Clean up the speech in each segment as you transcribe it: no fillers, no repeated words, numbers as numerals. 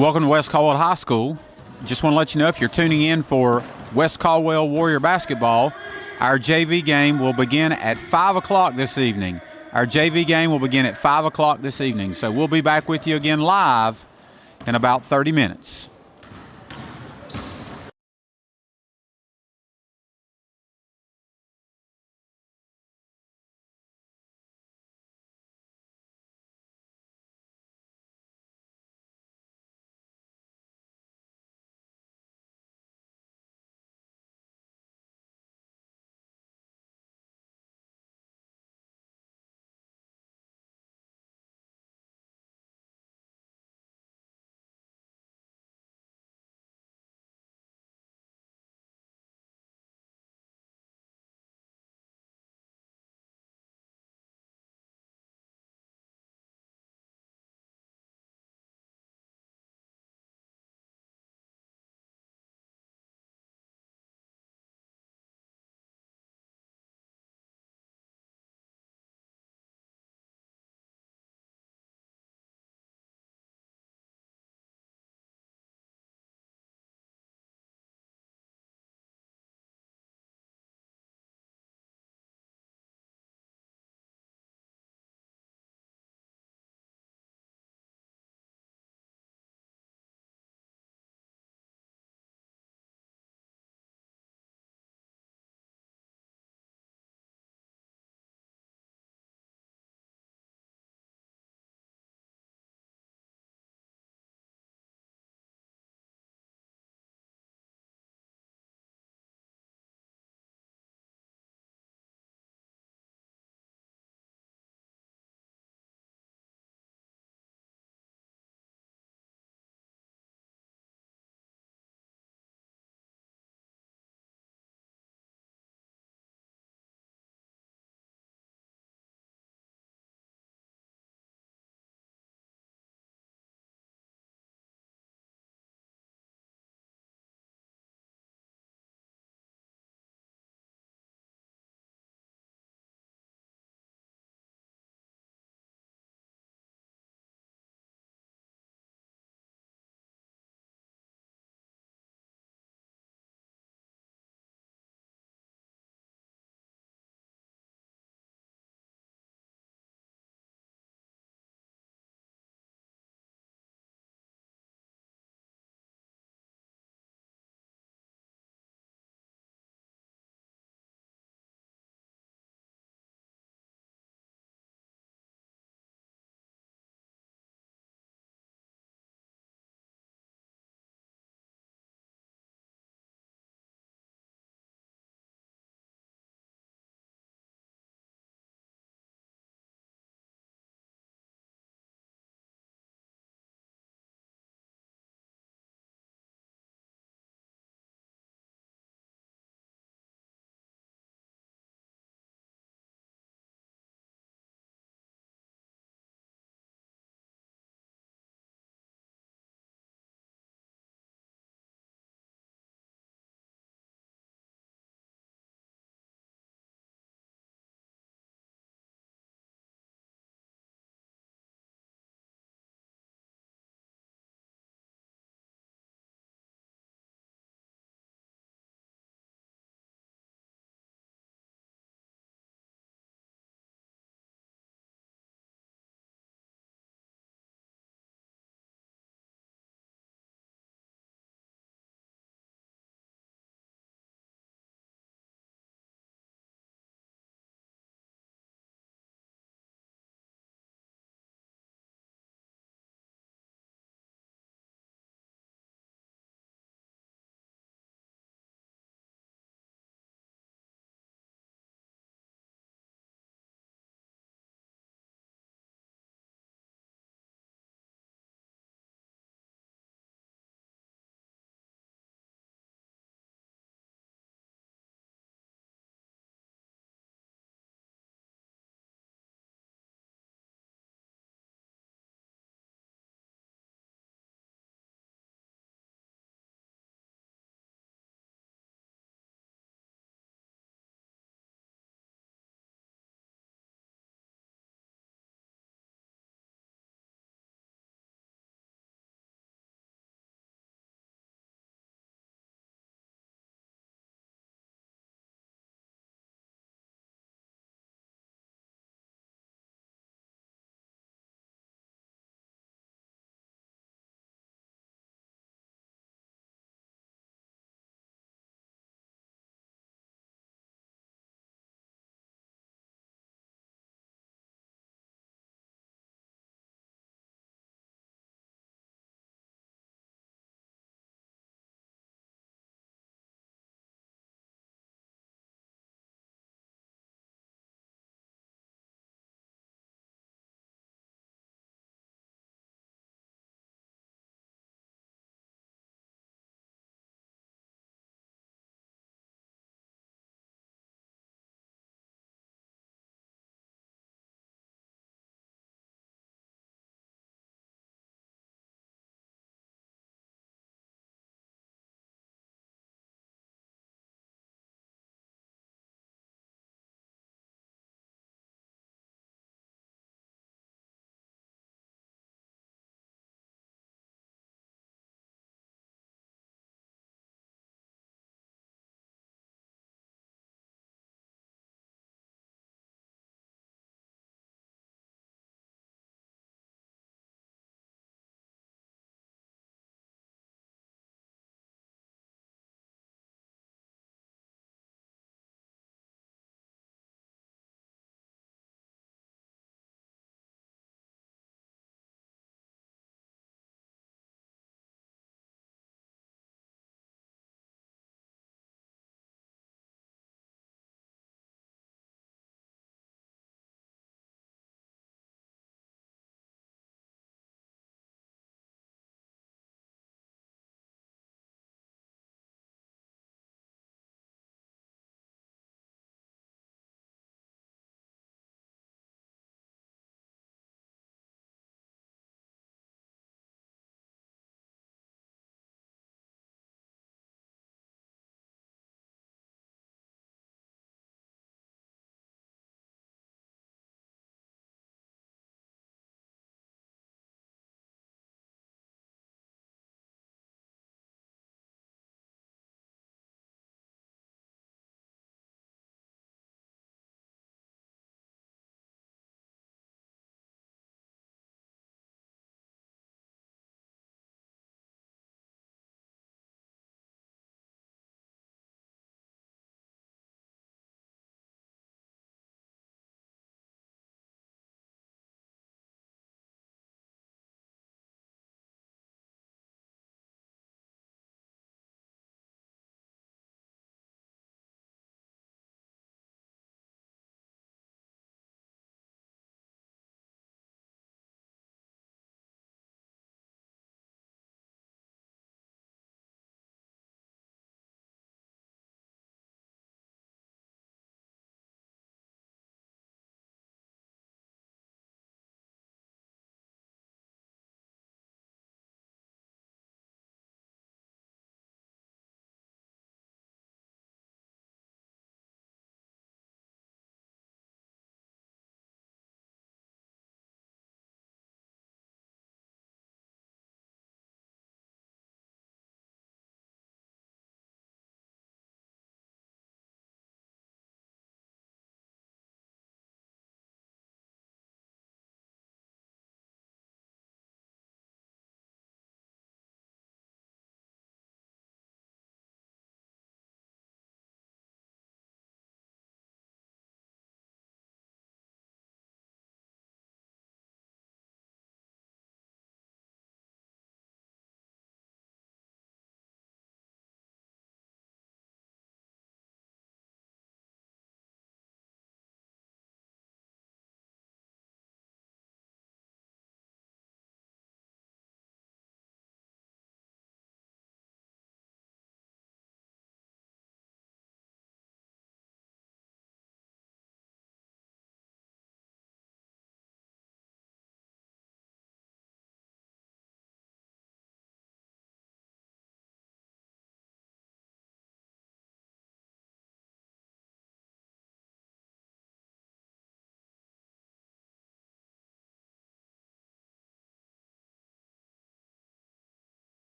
Welcome to West Caldwell High School. Just want to let you know, if you're tuning in for West Caldwell Warrior basketball, our JV game will begin at 5 o'clock this evening. Our JV game will begin at 5 o'clock this evening. So we'll be back with you again live in about 30 minutes.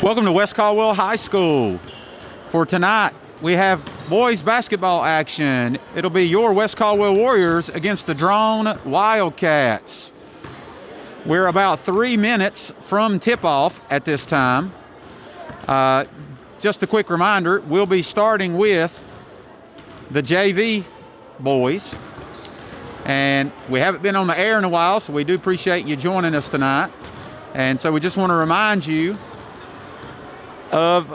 Welcome to West Caldwell High School. For tonight, we have boys basketball action. It'll be your West Caldwell Warriors against the Draughn Wildcats. We're about 3 minutes from tip-off at this time. Just a quick reminder, we'll be starting with the JV boys. And we haven't been on the air in a while, so we do appreciate you joining us tonight. And so we just want to remind you of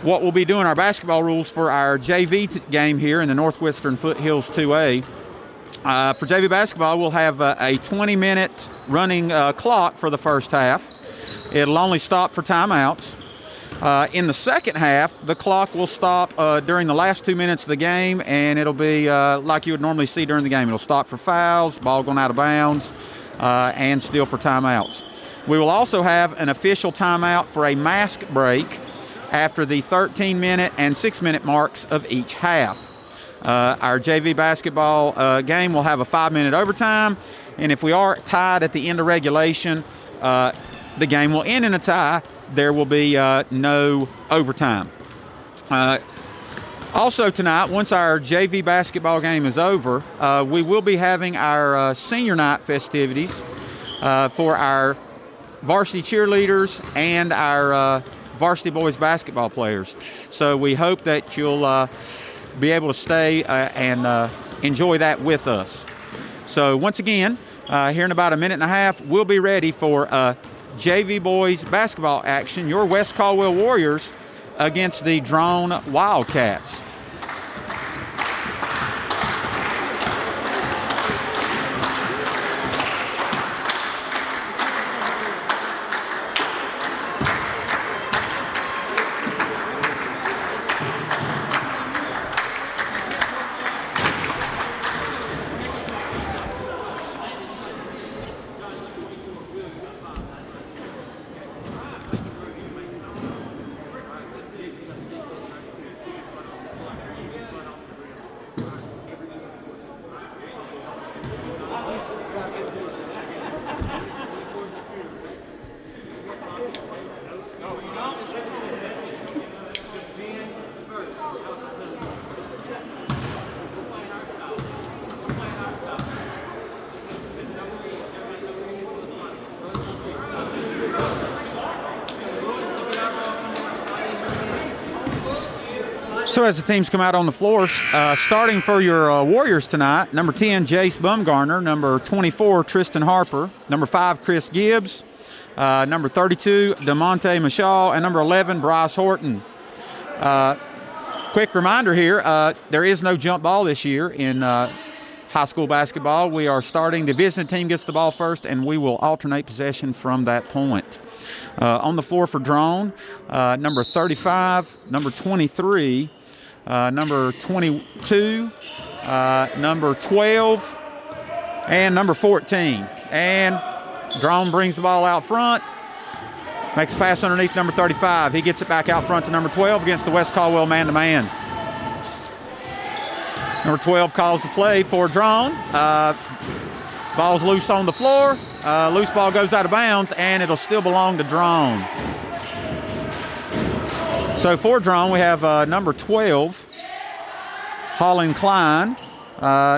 what we'll be doing, our basketball rules for our JV game here in the Northwestern Foothills 2A. For JV basketball, we'll have a 20-minute running clock for the first half. It'll only stop for timeouts. In the second half, the clock will stop during the last 2 minutes of the game, and it'll be like you would normally see during the game. It'll stop for fouls, ball going out of bounds, and still for timeouts. We will also have an official timeout for a mask break after the 13-minute and 6-minute marks of each half. Our JV basketball game will have a 5-minute overtime, and if we are tied at the end of regulation, the game will end in a tie. There will be no overtime. Also tonight, once our JV basketball game is over, we will be having our senior night festivities for our varsity cheerleaders and our varsity boys basketball players. So we hope that you'll be able to stay and enjoy that with us. So once again, here in about a minute and a half, we'll be ready for JV boys basketball action, your West Caldwell Warriors against the Draughn Wildcats. So as the teams come out on the floor, starting for your Warriors tonight, number 10, Jace Bumgarner, number 24, Tristan Harper, number 5, Chris Gibbs, number 32, DeMonte Michaud, and number 11, Bryce Horton. Quick reminder here, there is no jump ball this year in high school basketball. We are starting, the visiting team gets the ball first, and we will alternate possession from that point. On the floor for Draughn, number 35, number 23, number 22, number 12, and number 14. And Draughn brings the ball out front, makes a pass underneath number 35. He gets it back out front to number 12 against the West Caldwell man-to-man. Number 12 calls the play for Draughn. Ball's loose on the floor. Loose ball goes out of bounds, and it'll still belong to Draughn. So for Draughn, we have number 12, Holland Klein,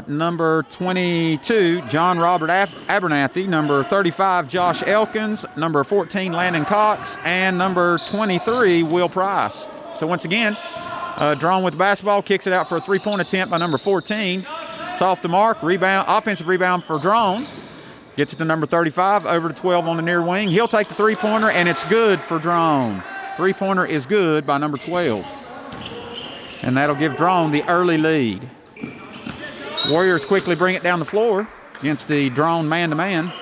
number 22, John Robert Abernathy, number 35, Josh Elkins, number 14, Landon Cox, and number 23, Will Price. So once again, Draughn with the basketball, kicks it out for a three-point attempt by number 14. It's off the mark, rebound, offensive rebound for Draughn. Gets it to number 35, over to 12 on the near wing. He'll take the three-pointer, and it's good for Draughn. Three-pointer is good by number 12. And that'll give Draughn the early lead. Warriors quickly bring it down the floor against the Draughn man-to-man.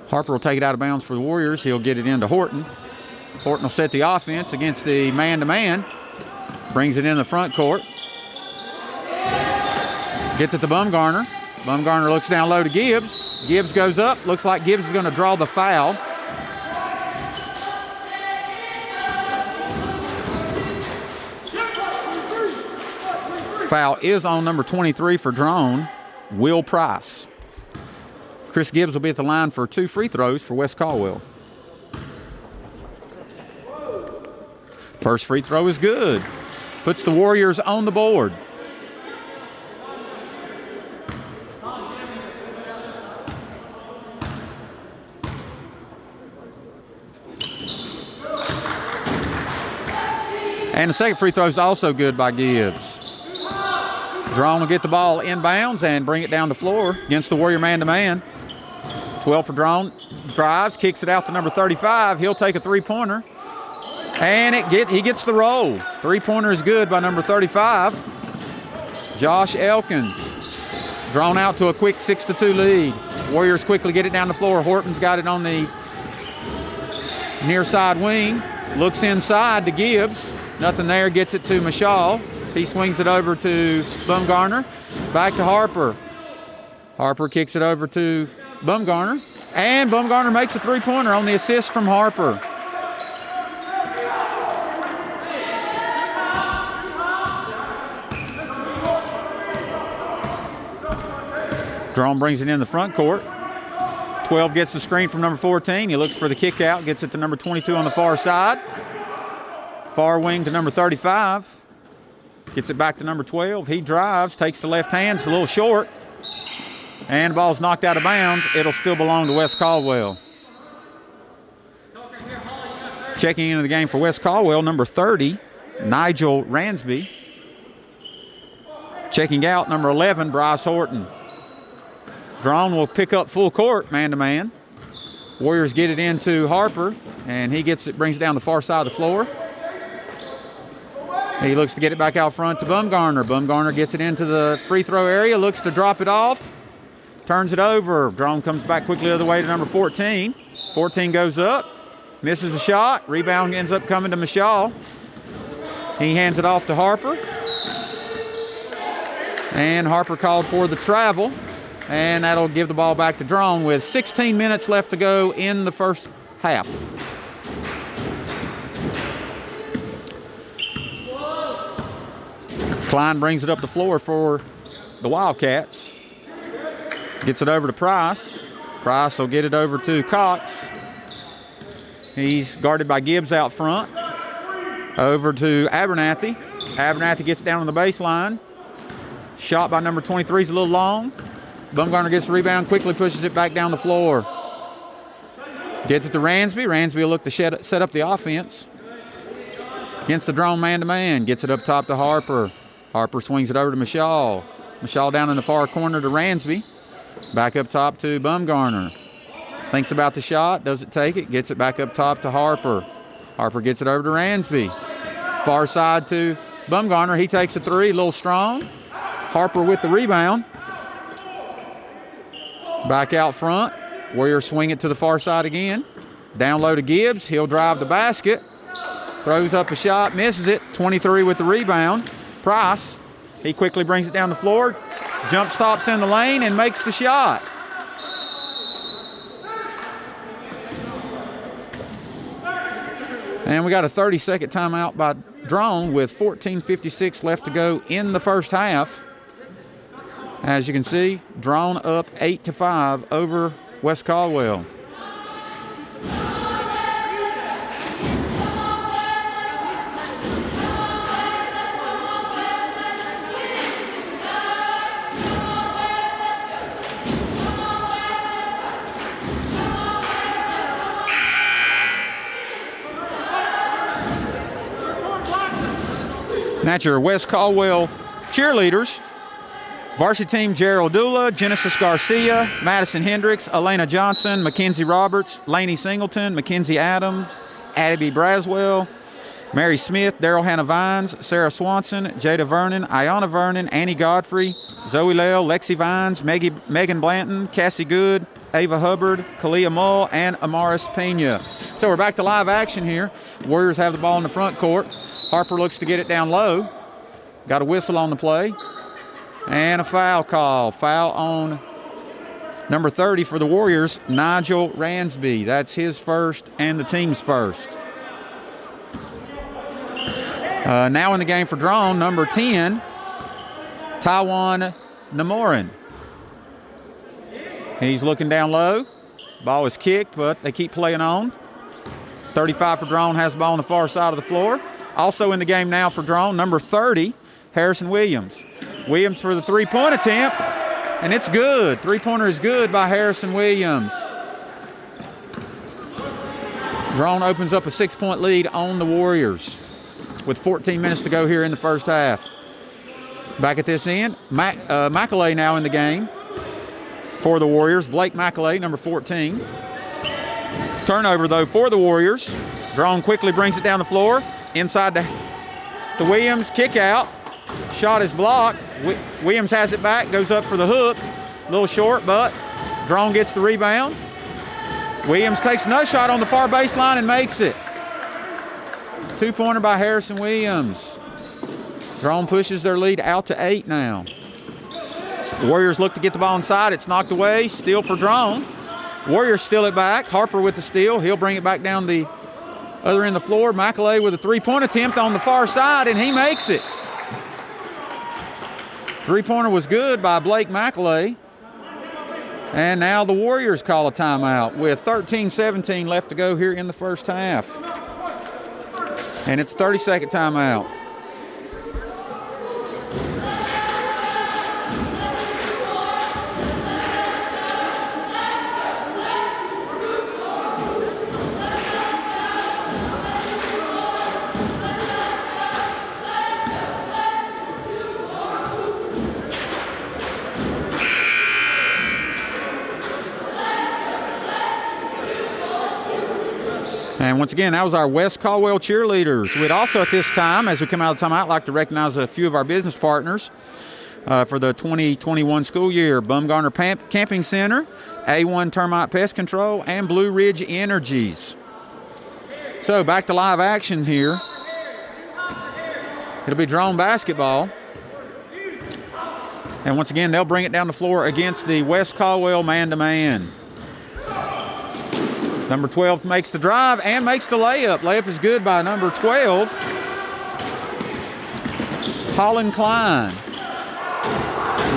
Harper will take it out of bounds for the Warriors. He'll get it into Horton. Horton will set the offense against the man-to-man. Brings it in the front court. Gets it to Bumgarner. Bumgarner looks down low to Gibbs. Gibbs goes up. Looks like Gibbs is going to draw the foul. Foul is on number 23 for Draughn. Will Price. Chris Gibbs will be at the line for 2 free throws for West Caldwell. First free throw is good. Puts the Warriors on the board. And the second free throw is also good by Gibbs. Draughn will get the ball inbounds and bring it down the floor against the Warrior man-to-man. 12 for Draughn. Drives, kicks it out to number 35. He'll take a three-pointer. And he gets the roll. Three-pointer is good by number 35. Josh Elkins. Drawn out to a quick 6-2 lead. Warriors quickly get it down the floor. Horton's got it on the near side wing. Looks inside to Gibbs. Nothing there. Gets it to Mashal. He swings it over to Bumgarner. Back to Harper. Harper kicks it over to Bumgarner. And Bumgarner makes a three-pointer on the assist from Harper. Draughn brings it in the front court. 12 gets the screen from number 14. He looks for the kick out, gets it to number 22 on the far side. Far wing to number 35. Gets it back to number 12. He drives, takes the left hand. It's a little short. And the ball's knocked out of bounds. It'll still belong to West Caldwell. Checking into the game for West Caldwell, number 30, Nigel Ransby. Checking out, number 11, Bryce Horton. Draughn will pick up full court, man-to-man. Warriors get it into Harper, and he gets it, brings it down the far side of the floor. He looks to get it back out front to Bumgarner. Bumgarner gets it into the free throw area, looks to drop it off, turns it over. Draughn comes back quickly the other way to number 14. 14 goes up, misses a shot. Rebound ends up coming to Mashal. He hands it off to Harper. And Harper called for the travel. And that'll give the ball back to Draughn with 16 minutes left to go in the first half. Klein brings it up the floor for the Wildcats. Gets it over to Price. Price will get it over to Cox. He's guarded by Gibbs out front. Over to Abernathy. Abernathy gets it down on the baseline. Shot by number 23 is a little long. Bumgarner gets the rebound, quickly pushes it back down the floor. Gets it to Ransby. Ransby will look to set up the offense. Against the Draughn man-to-man. Gets it up top to Harper. Harper swings it over to Mashal. Mashal down in the far corner to Ransby. Back up top to Bumgarner. Thinks about the shot. Doesn't take it. Gets it back up top to Harper. Harper gets it over to Ransby. Far side to Bumgarner. He takes a three. A little strong. Harper with the rebound. Back out front. Warriors swing it to the far side again. Down low to Gibbs. He'll drive the basket. Throws up a shot. Misses it. 23 with the rebound. Price. He quickly brings it down the floor. Jump stops in the lane and makes the shot. And we got a 30-second timeout by Draughn with 14:56 left to go in the first half. As you can see, Draughn up 8-5 over West Caldwell. That's your West Caldwell cheerleaders. Varsity team, Gerald Dula, Genesis Garcia, Madison Hendricks, Elena Johnson, Mackenzie Roberts, Laney Singleton, Mackenzie Adams, Addie Braswell, Mary Smith, Daryl Hannah Vines, Sarah Swanson, Jada Vernon, Ayana Vernon, Annie Godfrey, Zoe Lell, Lexi Vines, Megan Blanton, Cassie Good, Ava Hubbard, Kalia Mull, and Amaris Pena. So we're back to live action here. Warriors have the ball in the front court. Harper looks to get it down low. Got a whistle on the play. And a foul call. Foul on number 30 for the Warriors, Nigel Ransby. That's his first and the team's first. Now in the game for Draughn, number 10, Taiwan Namorin. He's looking down low. Ball is kicked, but they keep playing on. 35 for Draughn has the ball on the far side of the floor. Also in the game now for Draughn, number 30, Harrison Williams. Williams for the three-point attempt, and it's good. Three-pointer is good by Harrison Williams. Draughn opens up a 6-point lead on the Warriors with 14 minutes to go here in the first half. Back at this end, McAlay now in the game for the Warriors. Blake McAlay, number 14. Turnover, though, for the Warriors. Draughn quickly brings it down the floor. Inside to Williams, kick out. Shot is blocked. Williams has it back, goes up for the hook. A little short, but Draughn gets the rebound. Williams takes another shot on the far baseline and makes it. Two-pointer by Harrison Williams. Draughn pushes their lead out to 8 now. The Warriors look to get the ball inside. It's knocked away. Steal for Draughn. Warriors steal it back. Harper with the steal. He'll bring it back down the other end of the floor. McAlay with a three-point attempt on the far side, and he makes it. Three-pointer was good by Blake McAlay. And now the Warriors call a timeout with 13-17 left to go here in the first half. And it's a 30-second timeout. And once again, that was our West Caldwell cheerleaders. We'd also at this time, as we come out of the timeout, like to recognize a few of our business partners for the 2021 school year. Bumgarner Camping Center, A1 Termite Pest Control, and Blue Ridge Energies. So back to live action here. It'll be Draughn basketball. And once again, they'll bring it down the floor against the West Caldwell man-to-man. Number 12 makes the drive and makes the layup. Layup is good by number 12, Holland Klein.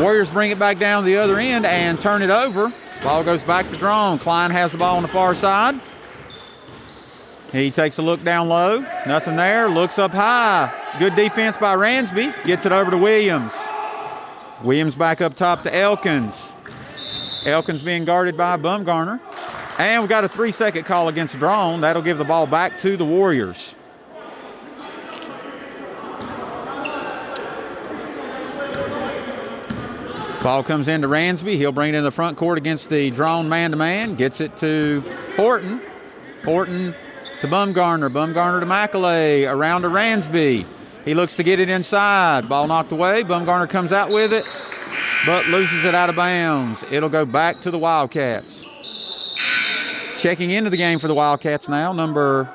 Warriors bring it back down the other end and turn it over. Ball goes back to Draughn. Klein has the ball on the far side. He takes a look down low. Nothing there. Looks up high. Good defense by Ransby. Gets it over to Williams. Williams back up top to Elkins. Elkins being guarded by Bumgarner. And we've got a 3-second call against Draughn. That'll give the ball back to the Warriors. Ball comes into Ransby. He'll bring it in the front court against the Draughn man-to-man. Gets it to Horton. Horton to Bumgarner. Bumgarner to McAlay. Around to Ransby. He looks to get it inside. Ball knocked away. Bumgarner comes out with it, but loses it out of bounds. It'll go back to the Wildcats. Checking into the game for the Wildcats now, number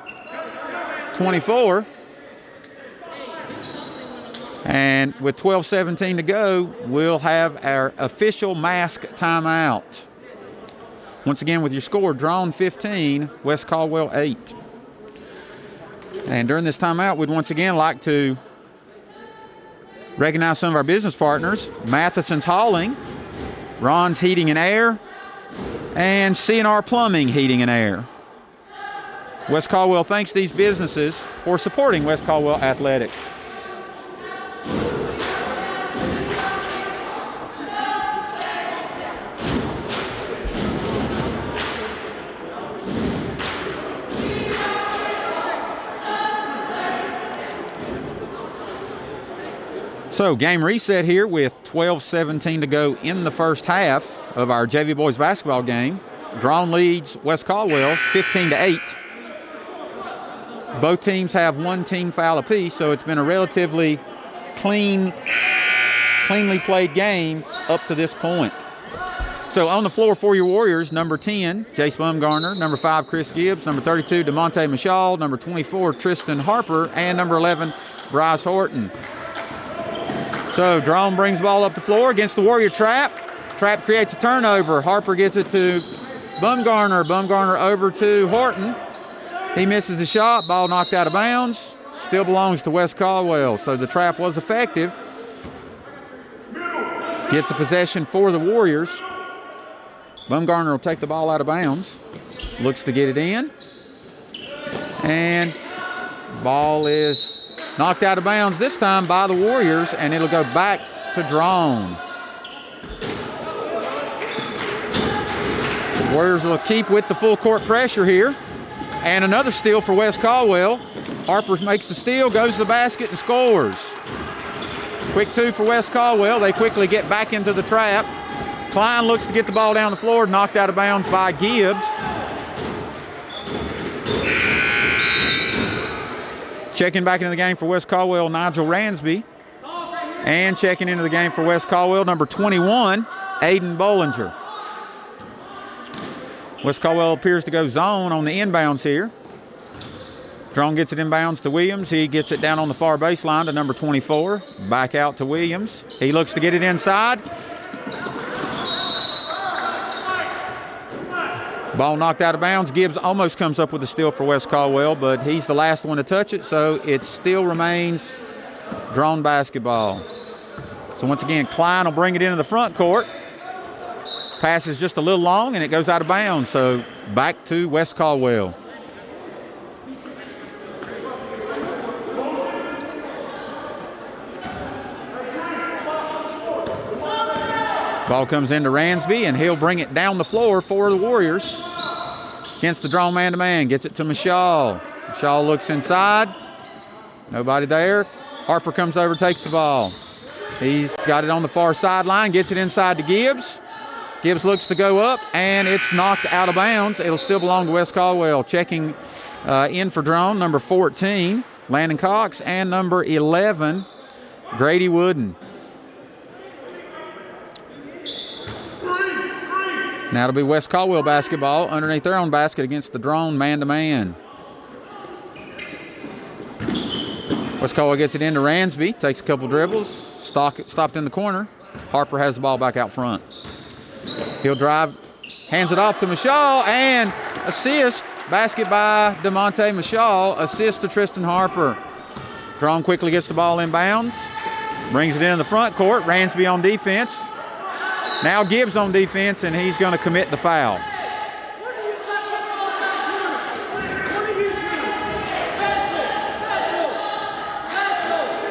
24. And with 12:17 to go, we'll have our official mask timeout. Once again with your score, Draughn 15, West Caldwell 8. And during this timeout, we'd once again like to recognize some of our business partners. Matheson's Hauling, Ron's Heating and Air, and C&R Plumbing, Heating and Air. West Caldwell thanks these businesses for supporting West Caldwell Athletics. So game reset here with 12:17 to go in the first half of our JV boys basketball game. Draughn leads West Caldwell 15-8. Both teams have one team foul apiece, so it's been a relatively cleanly played game up to this point. So on the floor for your Warriors, number 10, Jace Bumgarner, number 5, Chris Gibbs, number 32, DeMonte Michal, number 24, Tristan Harper, and number 11, Bryce Horton. So Draughn brings the ball up the floor against the Warrior trap. Trap creates a turnover. Harper gets it to Bumgarner. Bumgarner over to Horton. He misses the shot. Ball knocked out of bounds. Still belongs to West Caldwell. So the trap was effective. Gets a possession for the Warriors. Bumgarner will take the ball out of bounds. Looks to get it in. And ball is knocked out of bounds this time by the Warriors, and it'll go back to Draughn. Warriors will keep with the full court pressure here. And another steal for West Caldwell. Harper makes the steal, goes to the basket, and scores. Quick two for West Caldwell. They quickly get back into the trap. Klein looks to get the ball down the floor, knocked out of bounds by Gibbs. Checking back into the game for West Caldwell, Nigel Ransby. And checking into the game for West Caldwell, number 21, Aiden Bollinger. West Caldwell appears to go zone on the inbounds here. Draughn gets it inbounds to Williams. He gets it down on the far baseline to number 24. Back out to Williams. He looks to get it inside. Ball knocked out of bounds. Gibbs almost comes up with a steal for West Caldwell, but he's the last one to touch it, so it still remains Draughn basketball. So once again, Klein will bring it into the front court. Pass is just a little long, and it goes out of bounds. So back to West Caldwell. Ball comes into Ransby, and he'll bring it down the floor for the Warriors. Against the Draughn man-to-man. Gets it to Michal. Michal looks inside. Nobody there. Harper comes over, takes the ball. He's got it on the far sideline, gets it inside to Gibbs. Gibbs looks to go up, and it's knocked out of bounds. It'll still belong to West Caldwell. Checking in for Draughn, number 14, Landon Cox, and number 11, Grady Wooden. Now it'll be West Caldwell basketball underneath their own basket against the Draughn man-to-man. West Caldwell gets it into Ransby, takes a couple dribbles, stopped in the corner. Harper has the ball back out front. He'll drive, hands it off to Michal, and assist. Basket by DeMonte Michal, assist to Tristan Harper. Draughn quickly gets the ball inbounds, brings it into the front court. Ransby on defense. Now Gibbs on defense, and he's going to commit the foul.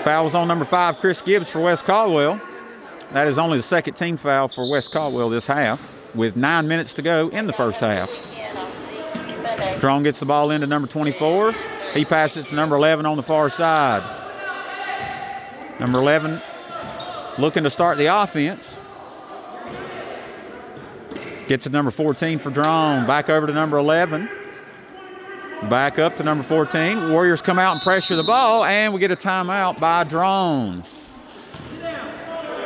Foul is on number 5, Chris Gibbs for West Caldwell. That is only the second team foul for West Caldwell this half, with 9 minutes to go in the first half. Draughn gets the ball into number 24. He passes it to number 11 on the far side. Number 11 looking to start the offense. Gets it number 14 for Draughn. Back over to number 11. Back up to number 14. Warriors come out and pressure the ball, and we get a timeout by Draughn.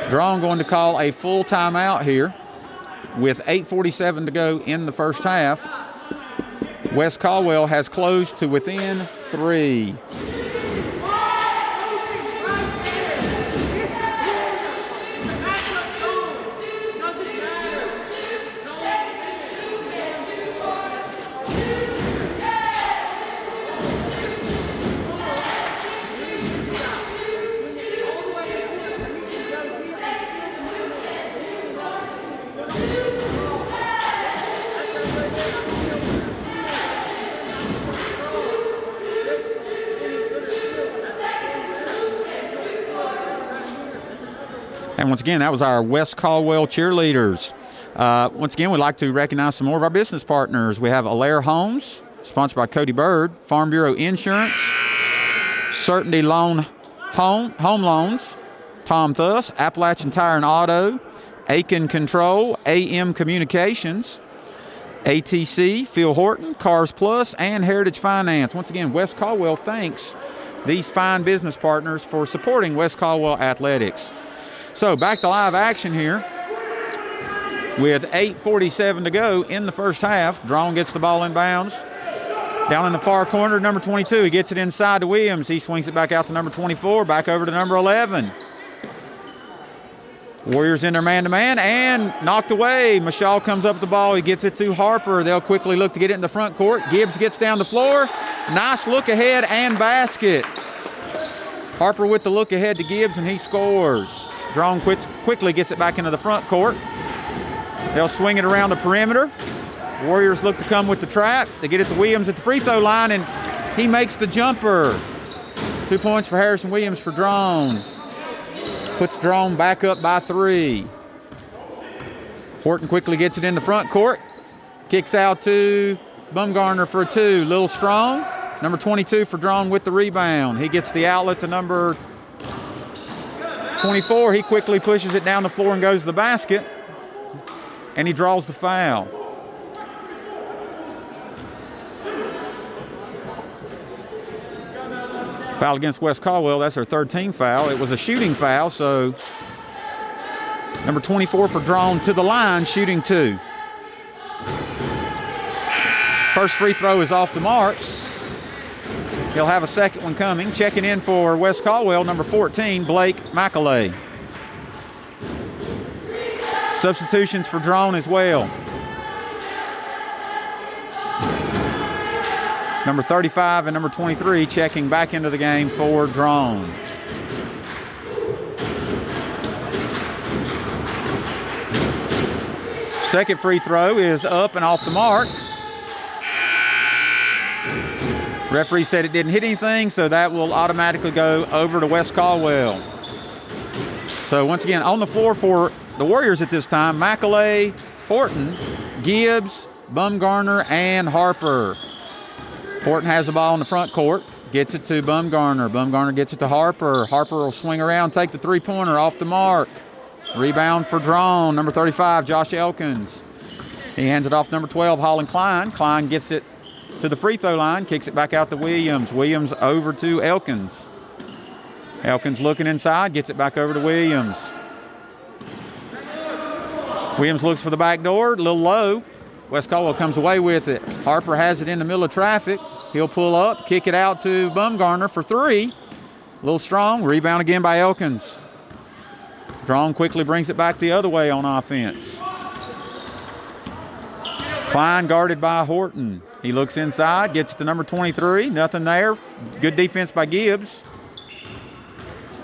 Draughn going to call a full timeout here with 8:47 to go in the first half. West Caldwell has closed to within 3. And once again, that was our West Caldwell cheerleaders. Once again, we'd like to recognize some more of our business partners. We have Allaire Homes, sponsored by Cody Bird, Farm Bureau Insurance, Certainty Loan Home Loans, Tom Thuss, Appalachian Tire and Auto, Aiken Control, AM Communications, ATC, Phil Horton, Cars Plus, and Heritage Finance. Once again, West Caldwell thanks these fine business partners for supporting West Caldwell Athletics. So back to live action here with 8:47 to go in the first half. Draughn gets the ball in bounds. Down in the far corner, number 22. He gets it inside to Williams. He swings it back out to number 24, back over to number 11. Warriors in their man-to-man and knocked away. Michal comes up with the ball. He gets it to Harper. They'll quickly look to get it in the front court. Gibbs gets down the floor. Nice look ahead and basket. Harper with the look ahead to Gibbs, and he scores. Draughn quickly gets it back into the front court. They'll swing it around the perimeter. Warriors look to come with the trap. They get it to Williams at the free throw line, and he makes the jumper. 2 points for Harrison Williams for Draughn. Puts Draughn back up by 3. Horton quickly gets it in the front court. Kicks out to Bumgarner for 2. Little Strong, number 22 for Draughn with the rebound. He gets the outlet to number 24. He quickly pushes it down the floor and goes to the basket. And he draws the foul. Foul against West Caldwell. That's their 3rd team foul. It was a shooting foul, so number 24 for Draughn to the line, shooting 2. First free throw is off the mark. He'll have a second one coming. Checking in for West Caldwell, number 14, Blake McAlay. Substitutions for Draughn as well. Number 35 and number 23 checking back into the game for Draughn. Second free throw is up and off the mark. Referee said it didn't hit anything, so that will automatically go over to West Caldwell. So once again, on the floor for the Warriors at this time, McAlay, Horton, Gibbs, Bumgarner, and Harper. Horton has the ball in the front court, gets it to Bumgarner. Bumgarner gets it to Harper. Harper will swing around, take the three-pointer off the mark. Rebound for Draughn, number 35, Josh Elkins. He hands it off number 12, Holland Klein. Klein gets it to the free throw line, kicks it back out to Williams. Williams over to Elkins. Elkins looking inside, gets it back over to Williams. Williams looks for the back door, a little low. West Caldwell comes away with it. Harper has it in the middle of traffic. He'll pull up, kick it out to Bumgarner for 3. A little strong, rebound again by Elkins. Draughn quickly brings it back the other way on offense. Klein guarded by Horton. He looks inside, gets it to number 23. Nothing there. Good defense by Gibbs.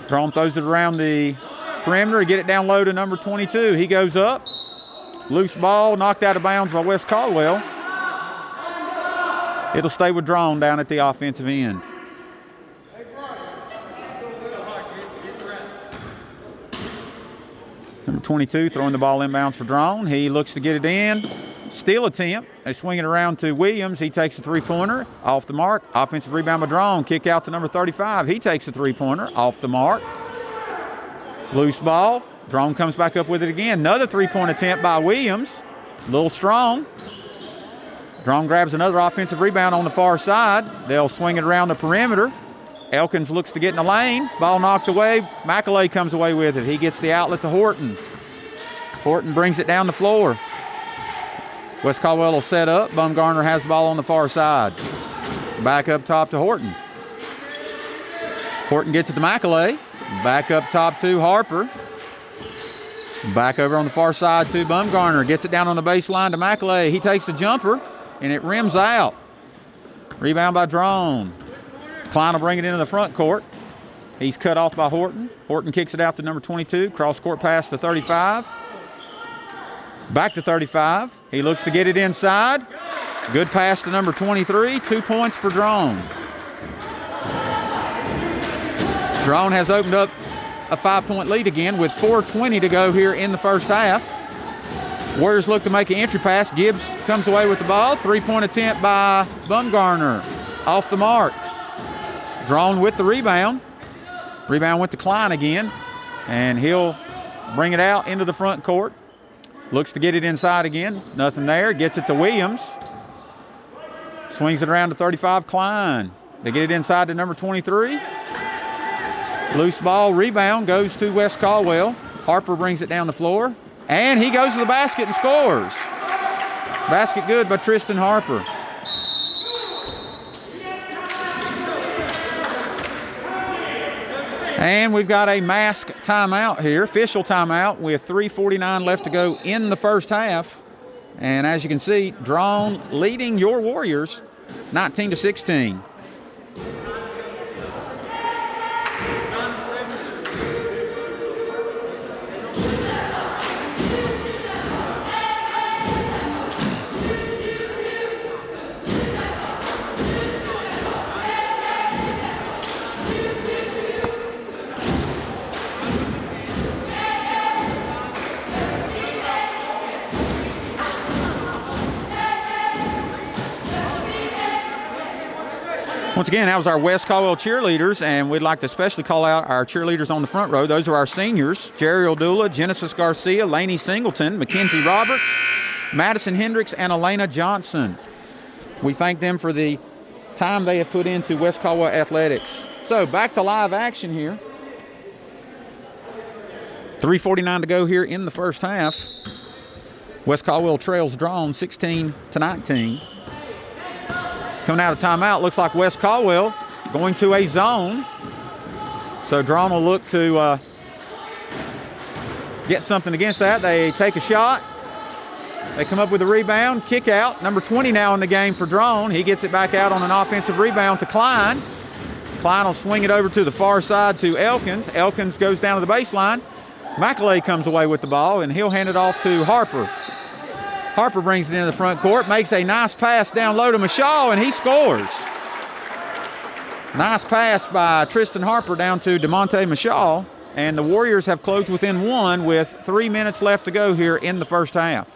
Draughn throws it around the perimeter. Get it down low to number 22. He goes up. Loose ball, knocked out of bounds by West Caldwell. It'll stay with Draughn down at the offensive end. Number 22 throwing the ball inbounds for Draughn. He looks to get it in. Steal attempt. They swing it around to Williams. He takes a three-pointer off the mark. Offensive rebound by Draughn. Kick out to number 35. He takes a three-pointer off the mark. Loose ball. Draughn comes back up with it again. Another three-point attempt by Williams. A little strong. Draughn grabs another offensive rebound on the far side. They'll swing it around the perimeter. Elkins looks to get in the lane. Ball knocked away. McAlay comes away with it. He gets the outlet to Horton. Horton brings it down the floor. West Caldwell will set up. Bumgarner has the ball on the far side. Back up top to Horton. Horton gets it to McAlay. Back up top to Harper. Back over on the far side to Bumgarner. Gets it down on the baseline to McAlay. He takes the jumper, and it rims out. Rebound by Draughn. Klein will bring it into the front court. He's cut off by Horton. Horton kicks it out to number 22. Cross-court pass to 35. Back to 35. He looks to get it inside. Good pass to number 23. 2 points for Draughn. Draughn has opened up a 5-point lead again with 4:20 to go here in the first half. Warriors look to make an entry pass. Gibbs comes away with the ball. 3-point attempt by Bumgarner. Off the mark. Draughn with the rebound. Rebound with the Klein again. And he'll bring it out into the front court. Looks to get it inside again. Nothing there. Gets it to Williams. Swings it around to 35, Klein. They get it inside to number 23. Loose ball, rebound, goes to West Caldwell. Harper brings it down the floor. And he goes to the basket and scores. Basket good by Tristan Harper. And we've got a mask timeout here, official timeout, with 3:49 left to go in the first half. And as you can see, Draughn leading your Warriors 19-16. Once again, that was our West Caldwell cheerleaders, and we'd like to especially call out our cheerleaders on the front row. Those are our seniors: Jerry Odula, Genesis Garcia, Laney Singleton, Mackenzie Roberts, Madison Hendricks, and Elena Johnson. We thank them for the time they have put into West Caldwell athletics. So back to live action here. 3:49 to go here in the first half. West Caldwell trails Draughn 16-19. Coming out of timeout, looks like West Caldwell going to a zone. So Draughn will look to get something against that. They take a shot. They come up with a rebound, kick out. Number 20 now in the game for Draughn. He gets it back out on an offensive rebound to Klein. Klein will swing it over to the far side to Elkins. Elkins goes down to the baseline. McAlay comes away with the ball, and he'll hand it off to Harper. Harper brings it into the front court, makes a nice pass down low to Mishaw, and he scores. Nice pass by Tristan Harper down to DeMonte Mishaw, and the Warriors have closed within one with 3 minutes left to go here in the first half.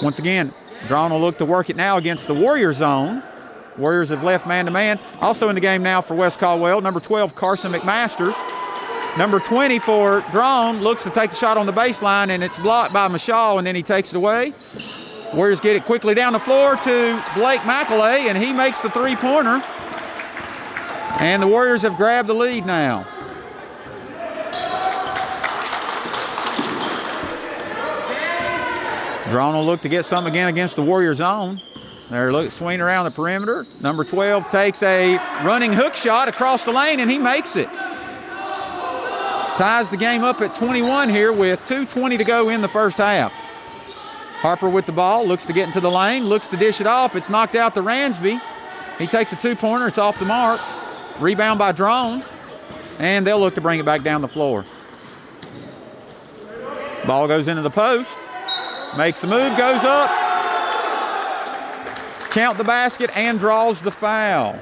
Once again, Draughn will look to work it now against the Warrior zone. Warriors have left man-to-man. Also in the game now for West Caldwell, number 12, Carson McMasters. Number 20 for Draughn looks to take the shot on the baseline, and it's blocked by Mishaw, and then he takes it away. Warriors get it quickly down the floor to Blake McAlay, and he makes the three-pointer. And the Warriors have grabbed the lead now. Draughn will look to get something again against the Warrior zone. They're swinging around the perimeter. Number 12 takes a running hook shot across the lane, and he makes it. Ties the game up at 21 here with 2:20 to go in the first half. Harper with the ball, looks to get into the lane, looks to dish it off. It's knocked out to Ransby. He takes a two-pointer. It's off the mark. Rebound by Draughn, and they'll look to bring it back down the floor. Ball goes into the post. Makes the move, goes up. Count the basket and draws the foul.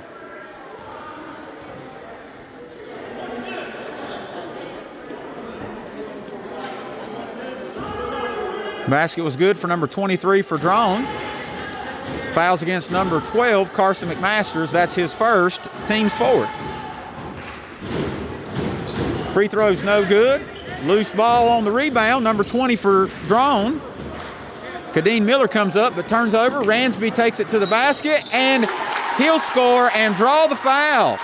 Basket was good for number 23 for Draughn. Fouls against number 12, Carson McMasters. That's his first, team's fourth. Free throw's no good. Loose ball on the rebound, number 20 for Draughn. Kadeen Miller comes up but turns over. Ransby takes it to the basket, and he'll score and draw the foul.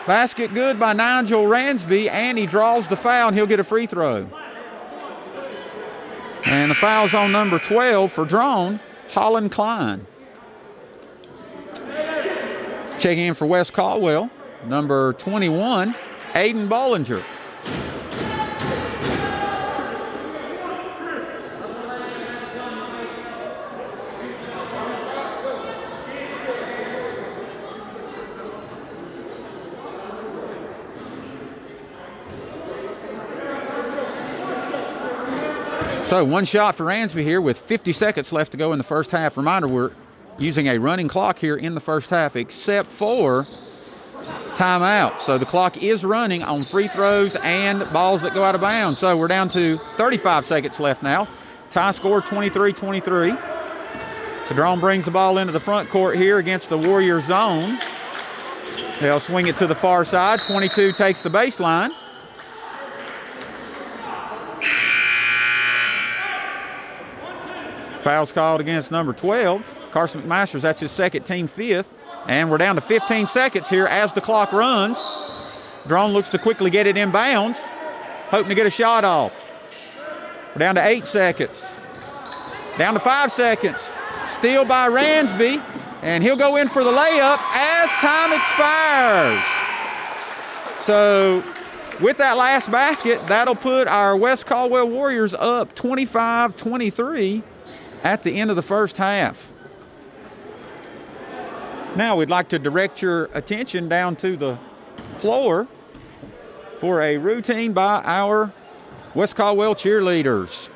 Basket good by Nigel Ransby, and he draws the foul, and he'll get a free throw. And the foul's on number 12 for Draughn, Holland Klein. Checking in for West Caldwell, number 21, Aiden Bollinger. So one shot for Ransby here with 50 seconds left to go in the first half. Reminder, we're using a running clock here in the first half except for timeout. So the clock is running on free throws and balls that go out of bounds. So we're down to 35 seconds left now. Tie score 23-23. So Draughn brings the ball into the front court here against the Warrior zone. They'll swing it to the far side. 22 takes the baseline. Foul's called against number 12, Carson McMasters. That's his second, team fifth. And we're down to 15 seconds here as the clock runs. Draughn looks to quickly get it inbounds, hoping to get a shot off. We're down to 8 seconds. Down to 5 seconds. Steal by Ransby, and he'll go in for the layup as time expires. So with that last basket, that'll put our West Caldwell Warriors up 25-23 at the end of the first half. Now we'd like to direct your attention down to the floor for a routine by our West Caldwell cheerleaders.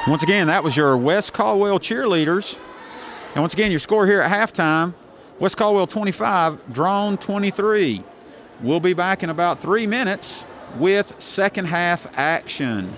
Once again, that was your West Caldwell cheerleaders. And once again, your score here at halftime, West Caldwell 25, Draughn 23. We'll be back in about 3 minutes with second half action.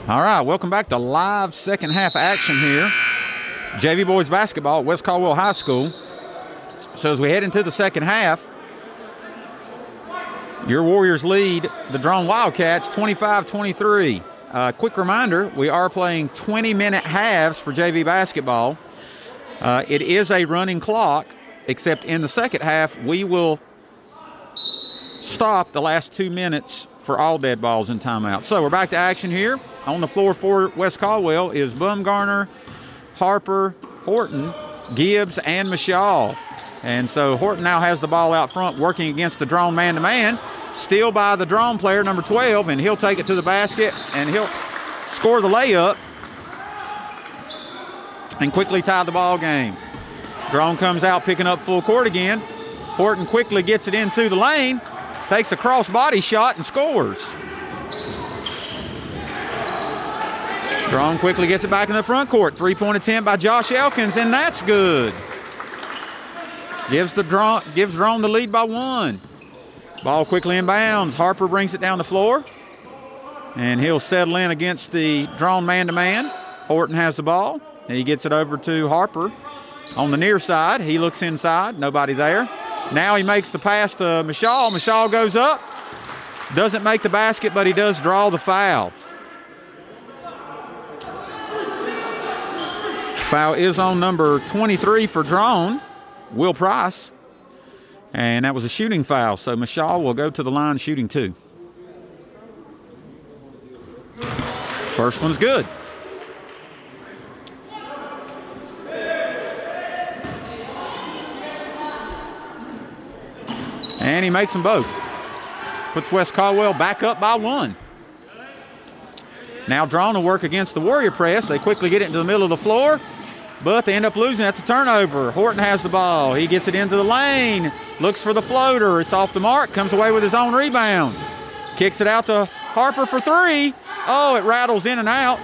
All right, welcome back to live second half action here. JV boys basketball at West Caldwell High School. So as we head into the second half, your Warriors lead the Draughn Wildcats 25-23. Quick reminder, we are playing 20-minute halves for JV basketball. It is a running clock, except in the second half, we will stop the last 2 minutes for all dead balls and timeouts. So we're back to action here. On the floor for West Caldwell is Bumgarner, Harper, Horton, Gibbs, and Mashal. And so Horton now has the ball out front working against the Draughn man-to-man. Steal by the Draughn player, number 12, and he'll take it to the basket, and he'll score the layup and quickly tie the ball game. Draughn comes out picking up full court again. Horton quickly gets it into the lane, takes a cross-body shot, and scores. Draughn quickly gets it back in the front court. Three-point attempt by Josh Elkins, and that's good. Gives Draughn the lead by 1. Ball quickly inbounds. Harper brings it down the floor, and he'll settle in against the Draughn man-to-man. Horton has the ball. He gets it over to Harper on the near side. He looks inside. Nobody there. Now he makes the pass to Mashal. Mashal goes up. Doesn't make the basket, but he does draw the foul. Foul is on number 23 for Draughn, Will Price. And that was a shooting foul, so Mashal will go to the line shooting 2. First one's good. And he makes them both. Puts West Caldwell back up by 1. Now Draughn will work against the Warrior press. They quickly get it into the middle of the floor, but they end up losing. That's a turnover. Horton has the ball. He gets it into the lane, looks for the floater. It's off the mark, comes away with his own rebound. Kicks it out to Harper for 3. Oh, it rattles in and out.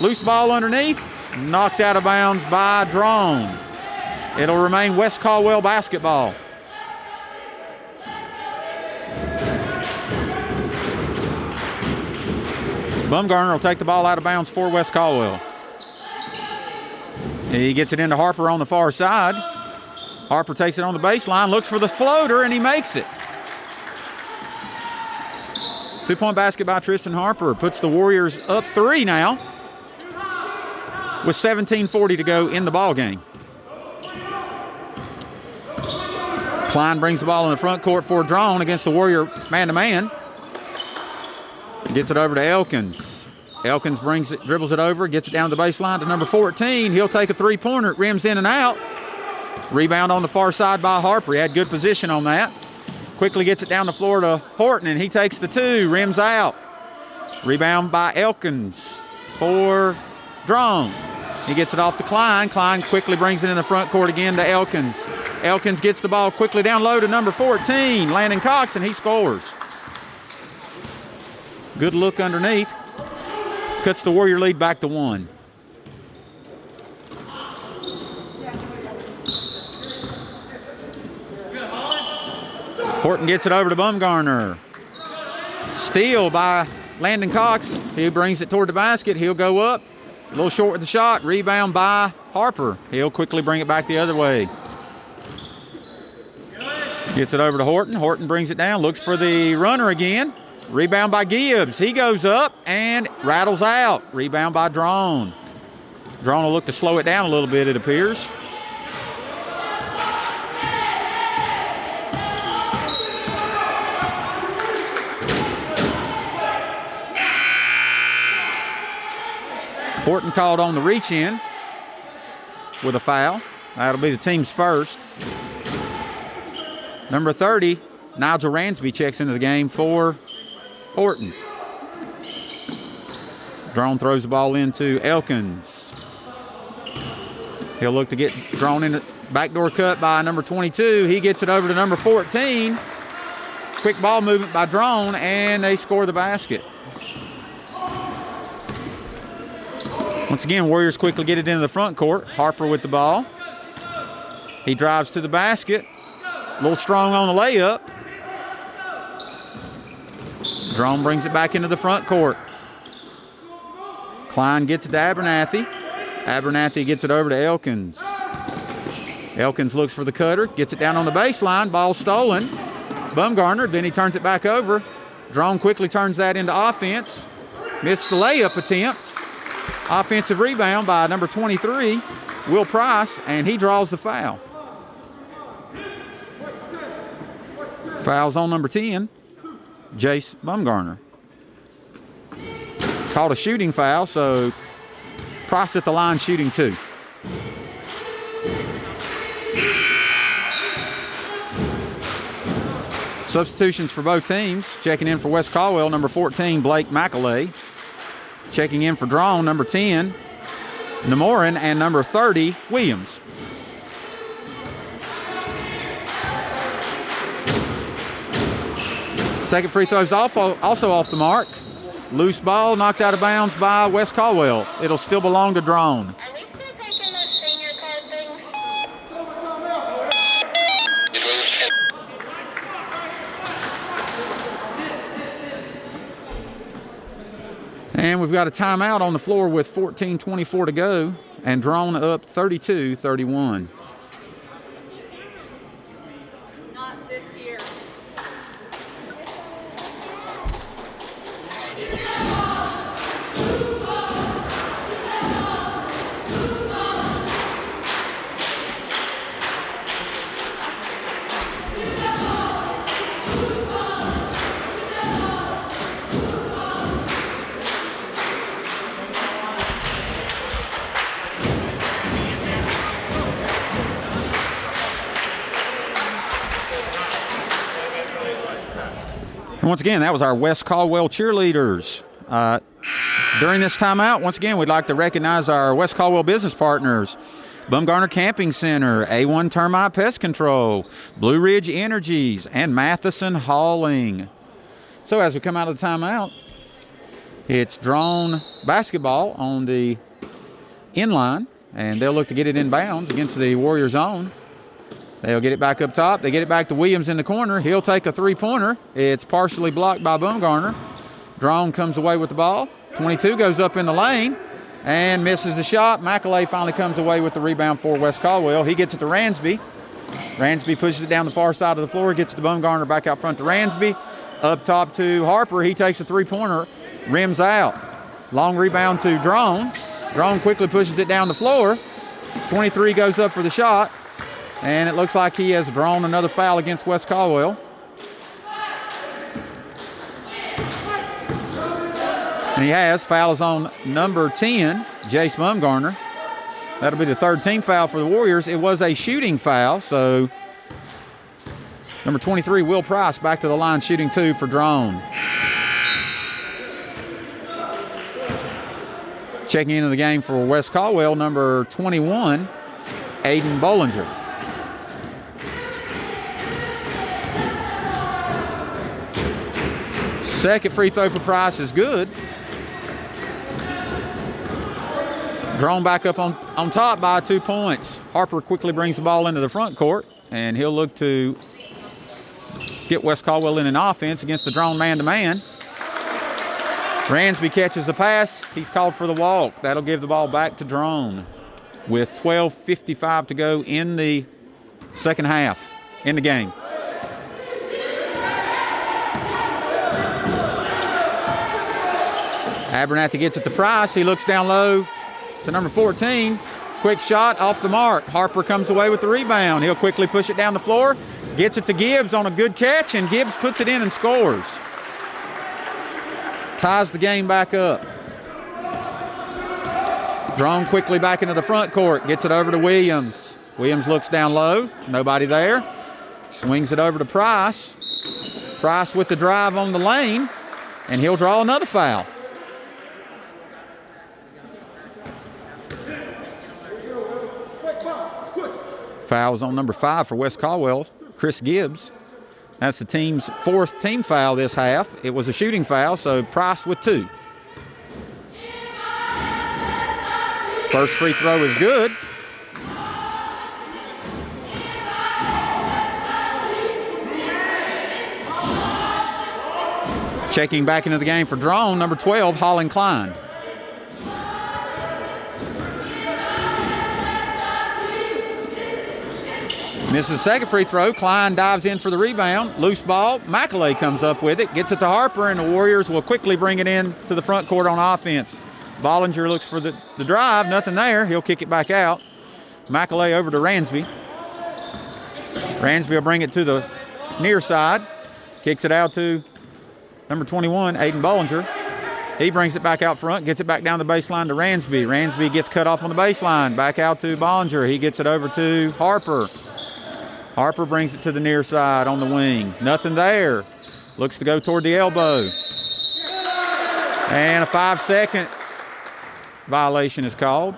Loose ball underneath, knocked out of bounds by Draughn. It'll remain West Caldwell basketball. Bumgarner will take the ball out of bounds for West Caldwell. He gets it into Harper on the far side. Harper takes it on the baseline, looks for the floater, and he makes it. 2-point basket by Tristan Harper puts the Warriors up 3 now with 17:40 to go in the ball game. Klein brings the ball in the front court for Draughn against the Warrior man-to-man. Gets it over to Elkins. Elkins dribbles it over, gets it down the baseline to number 14. He'll take a 3-pointer. It rims in and out. Rebound on the far side by Harper. He had good position on that. Quickly gets it down the floor to Horton, and he takes the 2, rims out. Rebound by Elkins for Draughn. He gets it off to Klein. Klein quickly brings it in the front court again to Elkins. Elkins gets the ball quickly down low to number 14, Landon Cox, and he scores. Good look underneath. Cuts the Warrior lead back to 1. Horton gets it over to Bumgarner. Steal by Landon Cox. He brings it toward the basket. He'll go up. A little short with the shot. Rebound by Harper. He'll quickly bring it back the other way. Gets it over to Horton. Horton brings it down. Looks for the runner again. Rebound by Gibbs. He goes up and rattles out. Rebound by Draughn. Draughn will look to slow it down a little bit, it appears. Horton called on the reach in with a foul. That'll be the team's first. Number 30, Nigel Ransby checks into the game for Horton. Draughn throws the ball into Elkins. He'll look to get Draughn in the backdoor cut by number 22. He gets it over to number 14. Quick ball movement by Draughn, and they score the basket. Once again, Warriors quickly get it into the front court. Harper with the ball. He drives to the basket. A little strong on the layup. Draughn brings it back into the front court. Klein gets it to Abernathy. Abernathy gets it over to Elkins. Elkins looks for the cutter, gets it down on the baseline. Ball stolen. Bumgarner, then he turns it back over. Draughn quickly turns that into offense. Missed the layup attempt. Offensive rebound by number 23, Will Price, and he draws the foul. Foul's on number 10, Jace Bumgarner. Called a shooting foul, so Price at the line shooting 2. Substitutions for both teams. Checking in for West Caldwell, number 14, Blake McAlay. Checking in for Draughn, number 10, Namorin, and number 30, Williams. Second free throw's also off the mark. Loose ball knocked out of bounds by West Caldwell. It'll still belong to Draughn. And we've got a timeout on the floor with 14:24 to go, and Draughn up 32-31. Not this year. And once again, that was our West Caldwell cheerleaders. During this timeout, once again, we'd like to recognize our West Caldwell business partners: Bumgarner Camping Center, A1 Termite Pest Control, Blue Ridge Energies, and Matheson Hauling. So as we come out of the timeout, it's Draughn basketball on the inline, and they'll look to get it inbounds against the Warrior zone. They'll get it back up top. They get it back to Williams in the corner. He'll take a three-pointer. It's partially blocked by Bumgarner. Draughn comes away with the ball. 22 goes up in the lane and misses the shot. McAlay finally comes away with the rebound for West Caldwell. He gets it to Ransby. Ransby pushes it down the far side of the floor, gets it to Bumgarner, back out front to Ransby. Up top to Harper. He takes a three-pointer, rims out. Long rebound to Draughn. Draughn quickly pushes it down the floor. 23 goes up for the shot. And it looks like he has drawn another foul against West Caldwell. And he has. Foul is on number 10, Jace Bumgarner. That'll be the third team foul for the Warriors. It was a shooting foul, so number 23, Will Price, back to the line, shooting 2 for Draughn. Checking into the game for West Caldwell, number 21, Aiden Bollinger. Second free throw for Price is good. Drawn back up on top by 2 points. Harper quickly brings the ball into the front court, and he'll look to get West Caldwell in an offense against the Draughn man-to-man. Ransby catches the pass. He's called for the walk. That'll give the ball back to Draughn with 12:55 to go in the second half in the game. Abernathy gets it to Price. He looks down low to number 14. Quick shot off the mark. Harper comes away with the rebound. He'll quickly push it down the floor. Gets it to Gibbs on a good catch, and Gibbs puts it in and scores. Ties the game back up. Draughn quickly back into the front court. Gets it over to Williams. Williams looks down low. Nobody there. Swings it over to Price. Price with the drive on the lane, and he'll draw another foul. Fouls on number 5 for West Caldwell, Chris Gibbs. That's the team's 4th team foul this half. It was a shooting foul, so Price with 2. First free throw is good. Checking back into the game for Draughn, number 12, Holland Klein. Misses second free throw. Klein dives in for the rebound. Loose ball. McAlay comes up with it. Gets it to Harper, and the Warriors will quickly bring it in to the front court on offense. Bollinger looks for the drive. Nothing there. He'll kick it back out. McAlay over to Ransby. Ransby will bring it to the near side. Kicks it out to number 21, Aiden Bollinger. He brings it back out front. Gets it back down the baseline to Ransby. Ransby gets cut off on the baseline. Back out to Bollinger. He gets it over to Harper. Harper brings it to the near side on the wing. Nothing there. Looks to go toward the elbow. And a 5-second violation is called.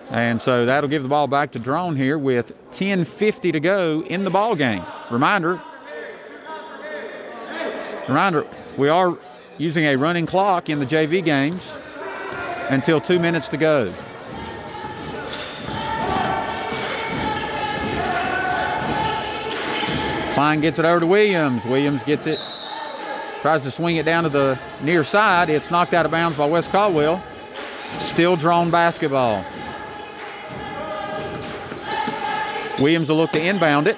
And so that'll give the ball back to Draughn here with 10:50 to go in the ball game. Reminder, we are using a running clock in the JV games until 2 minutes to go. Klein gets it over to Williams. Williams gets it, tries to swing it down to the near side. It's knocked out of bounds by West Caldwell. Still Draughn basketball. Williams will look to inbound it.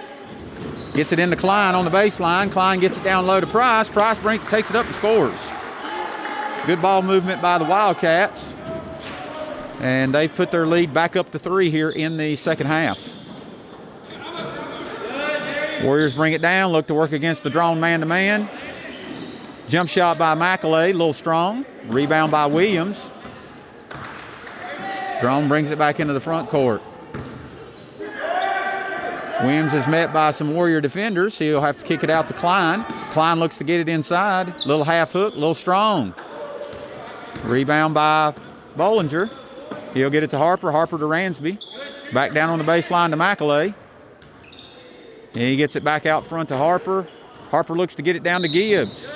Gets it into Klein on the baseline. Klein gets it down low to Price. Price takes it up and scores. Good ball movement by the Wildcats. And they've put their lead back up to 3 here in the second half. Warriors bring it down, look to work against the Draughn man-to-man. Jump shot by McAlay, a little strong. Rebound by Williams. Draughn brings it back into the front court. Williams is met by some Warrior defenders. He'll have to kick it out to Klein. Klein looks to get it inside. Little half hook, little strong. Rebound by Bollinger. He'll get it to Harper. Harper to Ransby. Back down on the baseline to McAlay. He gets it back out front to Harper. Harper looks to get it down to Gibbs.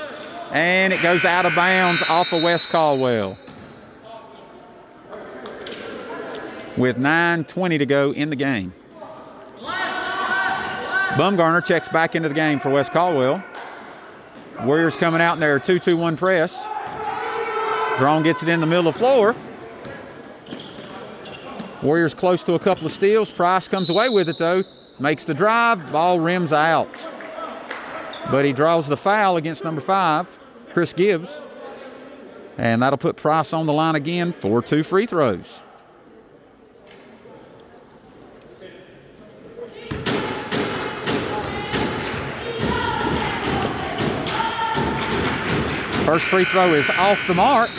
And it goes out of bounds off of West Caldwell. With 9:20 to go in the game. Bumgarner checks back into the game for West Caldwell. Warriors coming out in their 2-2-1 press. Draughn gets it in the middle of the floor. Warriors close to a couple of steals. Price comes away with it though. Makes the drive. Ball rims out. But he draws the foul against number 5, Chris Gibbs. And that'll put Price on the line again for 2 free throws. First free throw is off the mark.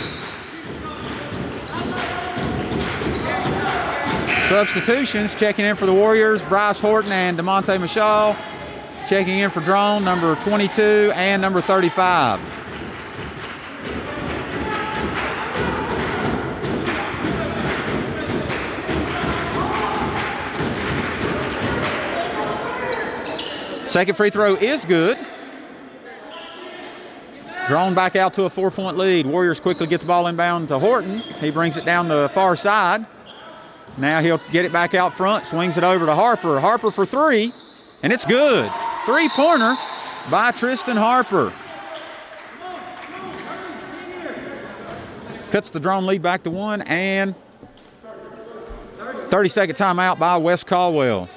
Substitutions checking in for the Warriors, Bryce Horton and DeMonte Michaud. Checking in for Draughn, number 22 and number 35. Second free throw is good. Draughn back out to a 4-point lead. Warriors quickly get the ball inbound to Horton. He brings it down the far side. Now he'll get it back out front, swings it over to Harper. Harper for 3, and it's good. 3-pointer by Tristan Harper. Cuts the Draughn lead back to 1, and 30-second timeout by West Caldwell.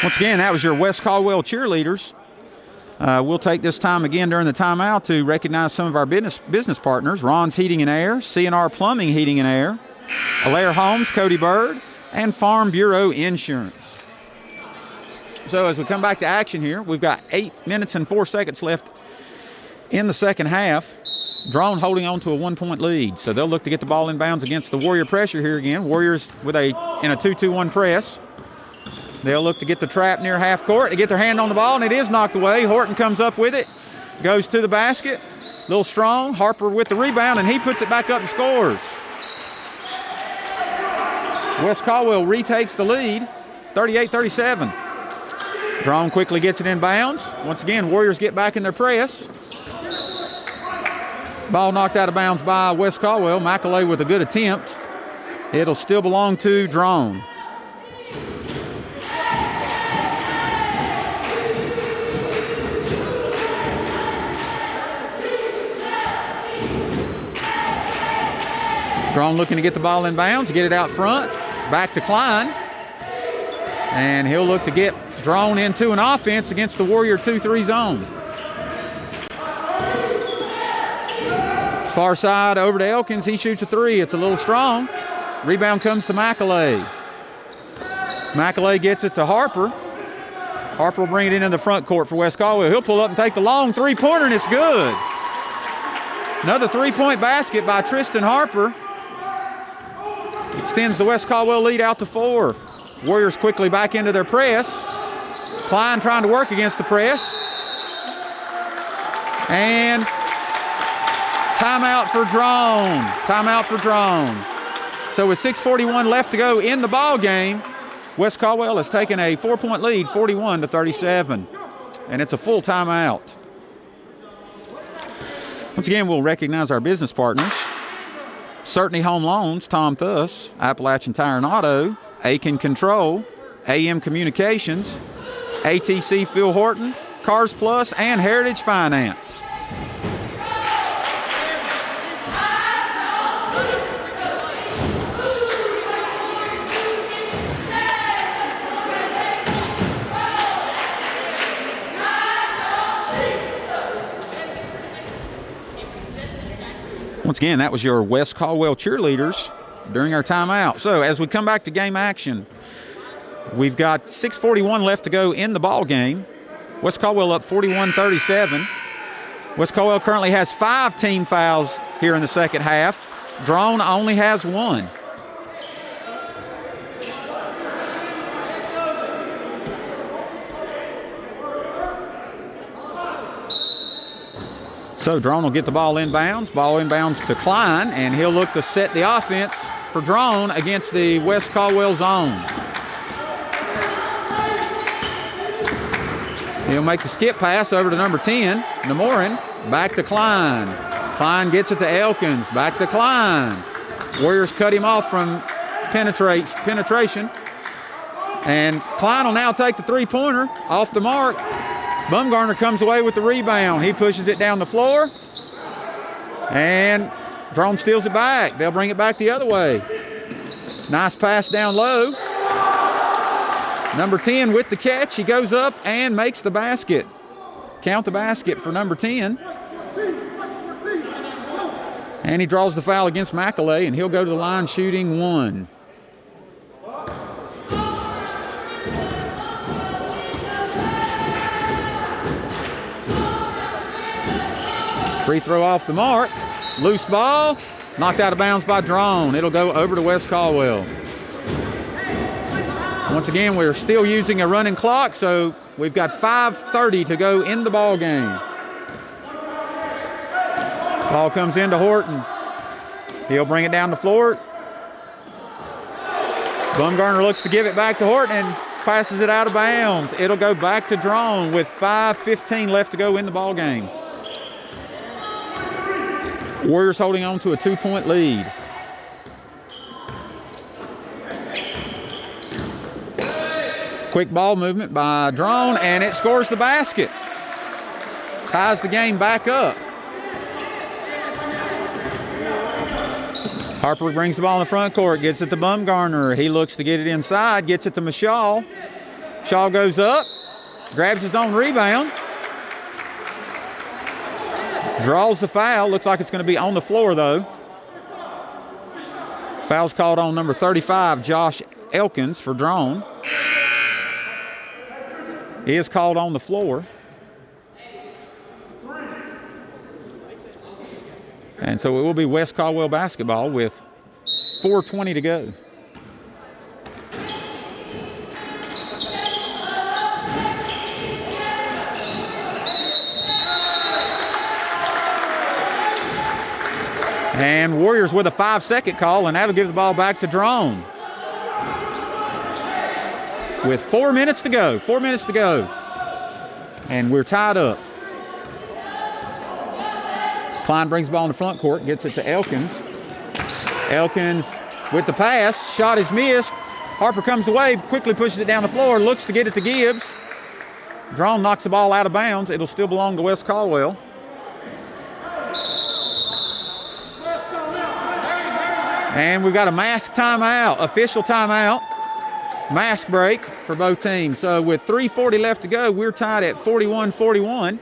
Once again, that was your West Caldwell cheerleaders. We'll take this time again during the timeout to recognize some of our business partners: Ron's Heating and Air, C&R Plumbing Heating and Air, Alaire Homes, Cody Bird, and Farm Bureau Insurance. So as we come back to action here, we've got 8 minutes and 4 seconds left in the second half. Draughn holding on to a 1-point lead, so they'll look to get the ball inbounds against the Warrior pressure here again. Warriors in a 2-2-1 press. They'll look to get the trap near half court. They get their hand on the ball, and it is knocked away. Horton comes up with it, goes to the basket. A little strong. Harper with the rebound, and he puts it back up and scores. West Caldwell retakes the lead, 38-37. Draughn quickly gets it in bounds. Once again, Warriors get back in their press. Ball knocked out of bounds by West Caldwell. McAlay with a good attempt. It'll still belong to Draughn. Draughn looking to get the ball in bounds, get it out front, back to Klein. And he'll look to get Draughn into an offense against the Warrior 2-3 zone. Far side over to Elkins, he shoots a 3. It's a little strong. Rebound comes to McAlay. McAlay gets it to Harper. Harper will bring it into the front court for West Caldwell. He'll pull up and take the long 3-pointer, and it's good. Another 3-point basket by Tristan Harper. Extends the West Caldwell lead out to 4. Warriors quickly back into their press. Klein trying to work against the press. And timeout for Draughn. Timeout for Draughn. So with 6:41 left to go in the ball game, West Caldwell has taken a 4-point lead, 41-37. And it's a full timeout. Once again, we'll recognize our business partners: Certainty Home Loans, Tom Thuss; Appalachian Tire and Auto; Aiken Control; AM Communications; ATC Phil Horton; Cars Plus; and Heritage Finance. Once again, that was your West Caldwell cheerleaders. during our timeout. So as we come back to game action, we've got 6:41 left to go in the ball game. West Caldwell up 41-37. West Caldwell currently has 5 team fouls here in the second half. Draughn only has 1. So Draughn will get the ball inbounds. Ball inbounds to Klein, and he'll look to set the offense for Draughn against the West Caldwell zone. He'll make the skip pass over to number 10, Namorin. Back to Klein. Klein gets it to Elkins. Back to Klein. Warriors cut him off from penetration. And Klein will now take the three-pointer off the mark. Bumgarner comes away with the rebound. He pushes it down the floor. And Draughn steals it back. They'll bring it back the other way. Nice pass down low. Number 10 with the catch. He goes up and makes the basket. Count the basket for number 10. And he draws the foul against McAlay, and he'll go to the line shooting 1. Free throw off the mark. Loose ball. Knocked out of bounds by Draughn. It'll go over to West Caldwell. Once again, we're still using a running clock, so we've got 5:30 to go in the ball game. Ball comes into Horton. He'll bring it down the floor. Bumgarner looks to give it back to Horton and passes it out of bounds. It'll go back to Draughn with 5:15 left to go in the ball game. Warriors holding on to a 2-point lead. Quick ball movement by Draughn, and it scores the basket. Ties the game back up. Harper brings the ball in the front court, gets it to Bumgarner. He looks to get it inside, gets it to Mashal. Shaw goes up, grabs his own rebound. Draws the foul. Looks like it's going to be on the floor, though. Foul's called on number 35, Josh Elkins, for Draughn. He is called on the floor. And so it will be West Caldwell basketball with 4:20 to go. And Warriors with a 5-second call, and that'll give the ball back to Draughn. With 4 minutes to go. 4 minutes to go. And we're tied up. Klein brings the ball in the front court, gets it to Elkins. Elkins with the pass. Shot is missed. Harper comes away, quickly pushes it down the floor, looks to get it to Gibbs. Draughn knocks the ball out of bounds. It'll still belong to West Caldwell. And we've got a mask timeout, official timeout. Mask break for both teams. So with 3:40 left to go, we're tied at 41-41.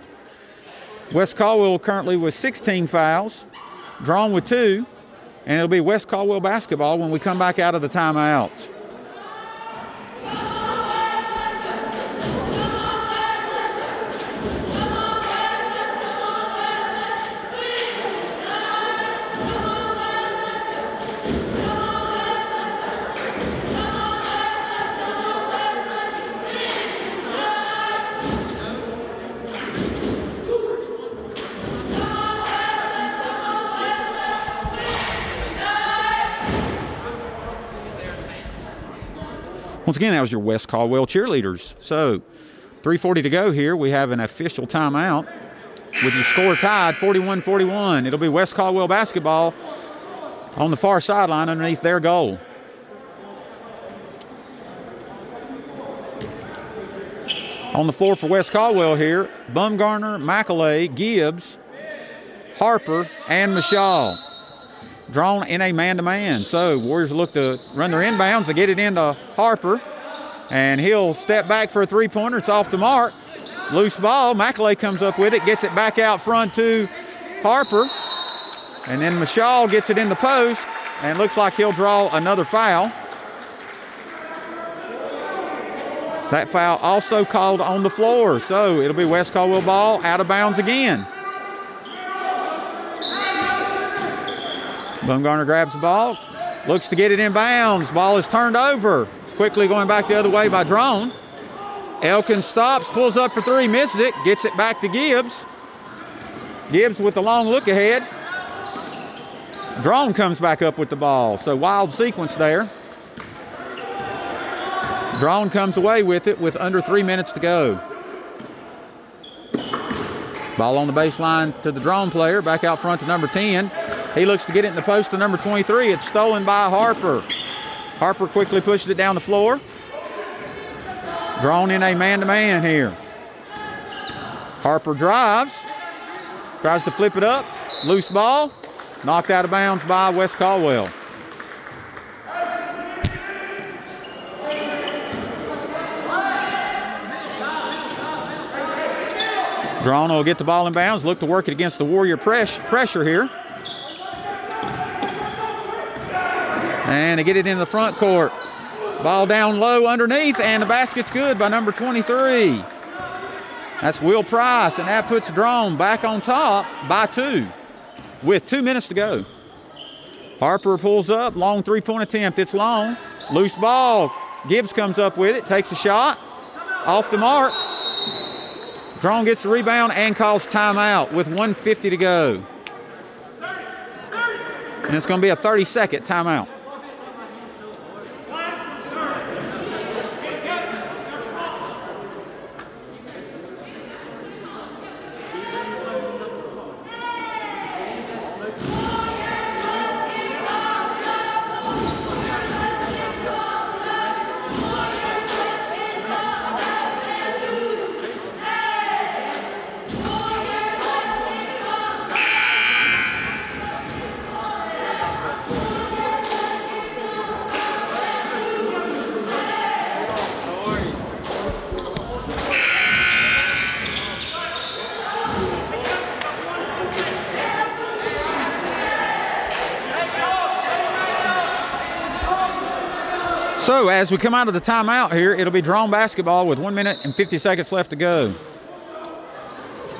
West Caldwell currently with 16 fouls, Draughn with 2, and it'll be West Caldwell basketball when we come back out of the timeout. Once again, that was your West Caldwell cheerleaders. So 3:40 to go here. We have an official timeout with your score tied 41-41. It'll be West Caldwell basketball on the far sideline underneath their goal. On the floor for West Caldwell here, Bumgarner, McAlay, Gibbs, Harper, and Mashal. Draughn in a man-to-man. So Warriors look to run their inbounds. They get it into Harper, and he'll step back for a three-pointer. It's off the mark. Loose ball. McAlay comes up with it, gets it back out front to Harper, and then Mashal gets it in the post. and looks like he'll draw another foul. That foul also called on the floor, so it'll be West Caldwell ball out of bounds again. Bumgarner grabs the ball, looks to get it in bounds. Ball is turned over. Quickly going back the other way by Draughn. Elkins stops, pulls up for three, misses it, gets it back to Gibbs. Gibbs with the long look ahead. Draughn comes back up with the ball, so wild sequence there. Draughn comes away with it with under 3 minutes to go. Ball on the baseline to the Draughn player, back out front to number 10. He looks to get it in the post to number 23. It's stolen by Harper. Harper quickly pushes it down the floor. Draughn in a man-to-man here. Harper drives, tries to flip it up. Loose ball, knocked out of bounds by West Caldwell. Draughn will get the ball in bounds, look to work it against the Warrior pressure here. And they get it in the front court. Ball down low underneath, and the basket's good by number 23. That's Will Price, and that puts Draughn back on top by 2 with 2 minutes to go. Harper pulls up, long three-point attempt. It's long. Loose ball. Gibbs comes up with it, takes a shot. Off the mark. Draughn gets the rebound and calls timeout with 1:50 to go. And it's going to be a 30-second timeout. So as we come out of the timeout here, it'll be Draughn basketball with 1 minute and 50 seconds left to go.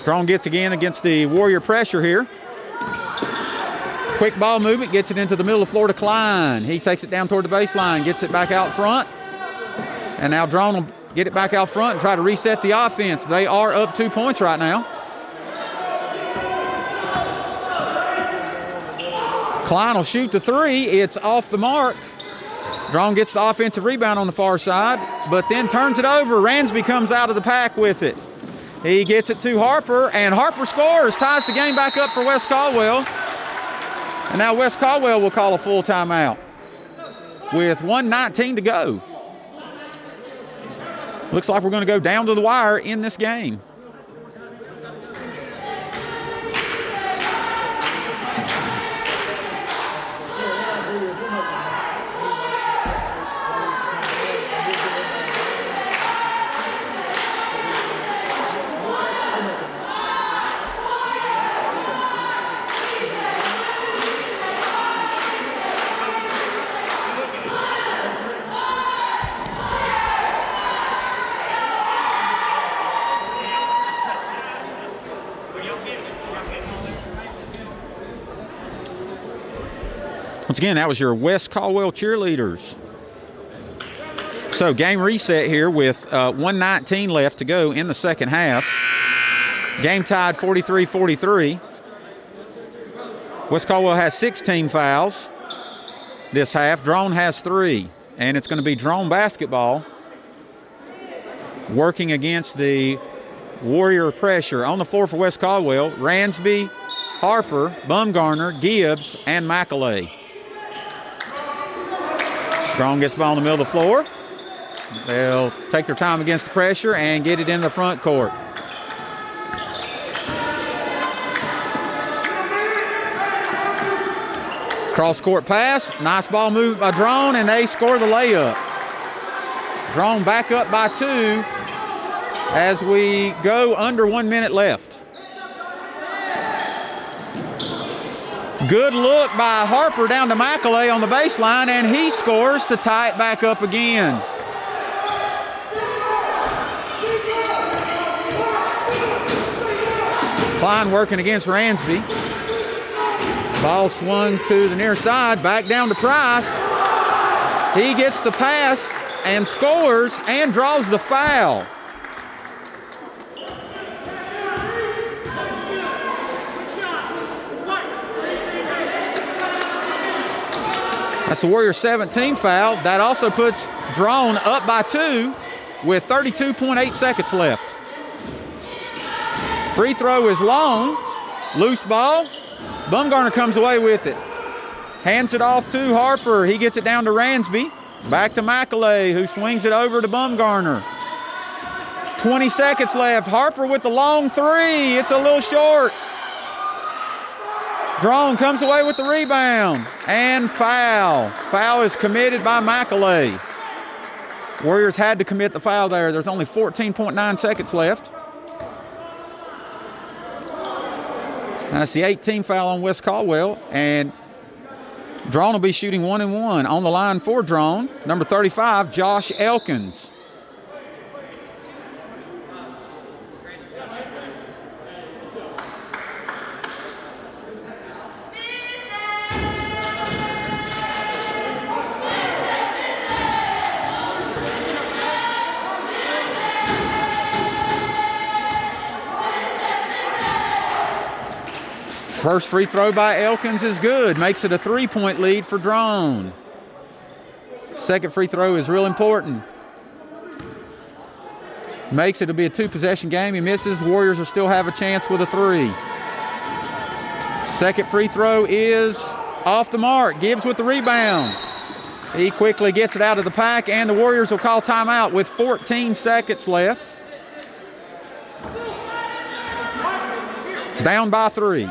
Draughn gets again against the Warrior pressure here. Quick ball movement, gets it into the middle of the floor to Klein. He takes it down toward the baseline, gets it back out front. And now Draughn will get it back out front and try to reset the offense. They are up 2 points right now. Klein will shoot the three. It's off the mark. Draughn gets the offensive rebound on the far side, but then turns it over. Ransby comes out of the pack with it. He gets it to Harper, and Harper scores, ties the game back up for West Caldwell. And now West Caldwell will call a full timeout with 1:19 to go. Looks like we're going to go down to the wire in this game. Once again, that was your West Caldwell cheerleaders. So game reset here with 1:19 left to go in the second half. Game tied 43-43. West Caldwell has 16 fouls this half. Draughn has 3. And it's going to be Draughn basketball working against the Warrior pressure. On the floor for West Caldwell, Ransby, Harper, Bumgarner, Gibbs, and McAlay. Draughn gets the ball in the middle of the floor. They'll take their time against the pressure and get it in the front court. Cross-court pass. Nice ball movement by Draughn, and they score the layup. Draughn back up by 2 as we go under 1 minute left. Good look by Harper down to McAlay on the baseline, and he scores to tie it back up again. Klein working against Ransby. Ball swung to the near side, back down to Price. He gets the pass and scores and draws the foul. That's the Warriors' 17th foul. That also puts Draughn up by 2 with 32.8 seconds left. Free throw is long. Loose ball. Bumgarner comes away with it. Hands it off to Harper. He gets it down to Ransby. Back to McAlay, who swings it over to Bumgarner. 20 seconds left. Harper with the long three. It's a little short. Draughn comes away with the rebound. And foul. Foul is committed by McAlay. Warriors had to commit the foul there. There's only 14.9 seconds left. That's the 18th foul on West Caldwell. And Draughn will be shooting 1-1. On the line for Draughn, number 35, Josh Elkins. First free throw by Elkins is good. Makes it a 3-point lead for Draughn. Second free throw is real important. Makes it to be a 2-possession game. He misses. Warriors will still have a chance with a 3. Second free throw is off the mark. Gibbs with the rebound. He quickly gets it out of the pack, and the Warriors will call timeout with 14 seconds left. Down by 3.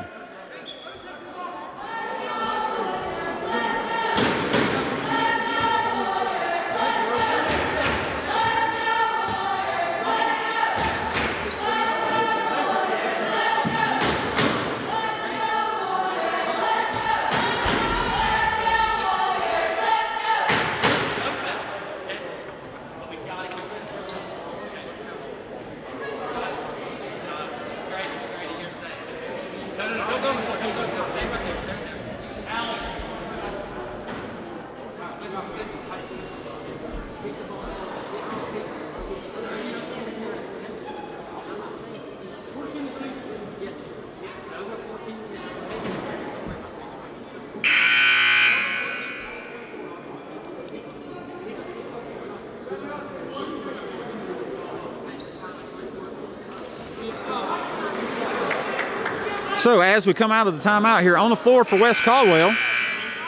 So as we come out of the timeout here, on the floor for West Caldwell,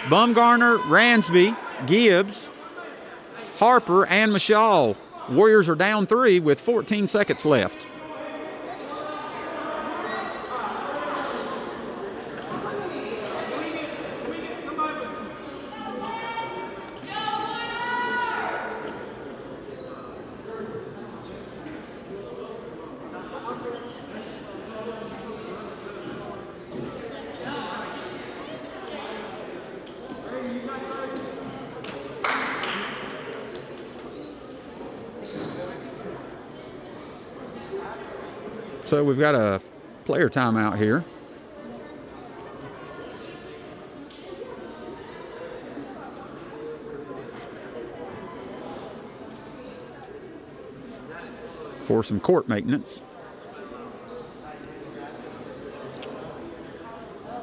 Bumgarner, Ransby, Gibbs, Harper, and Mashal. Warriors are down 3 with 14 seconds left. So we've got a player timeout here. For some court maintenance.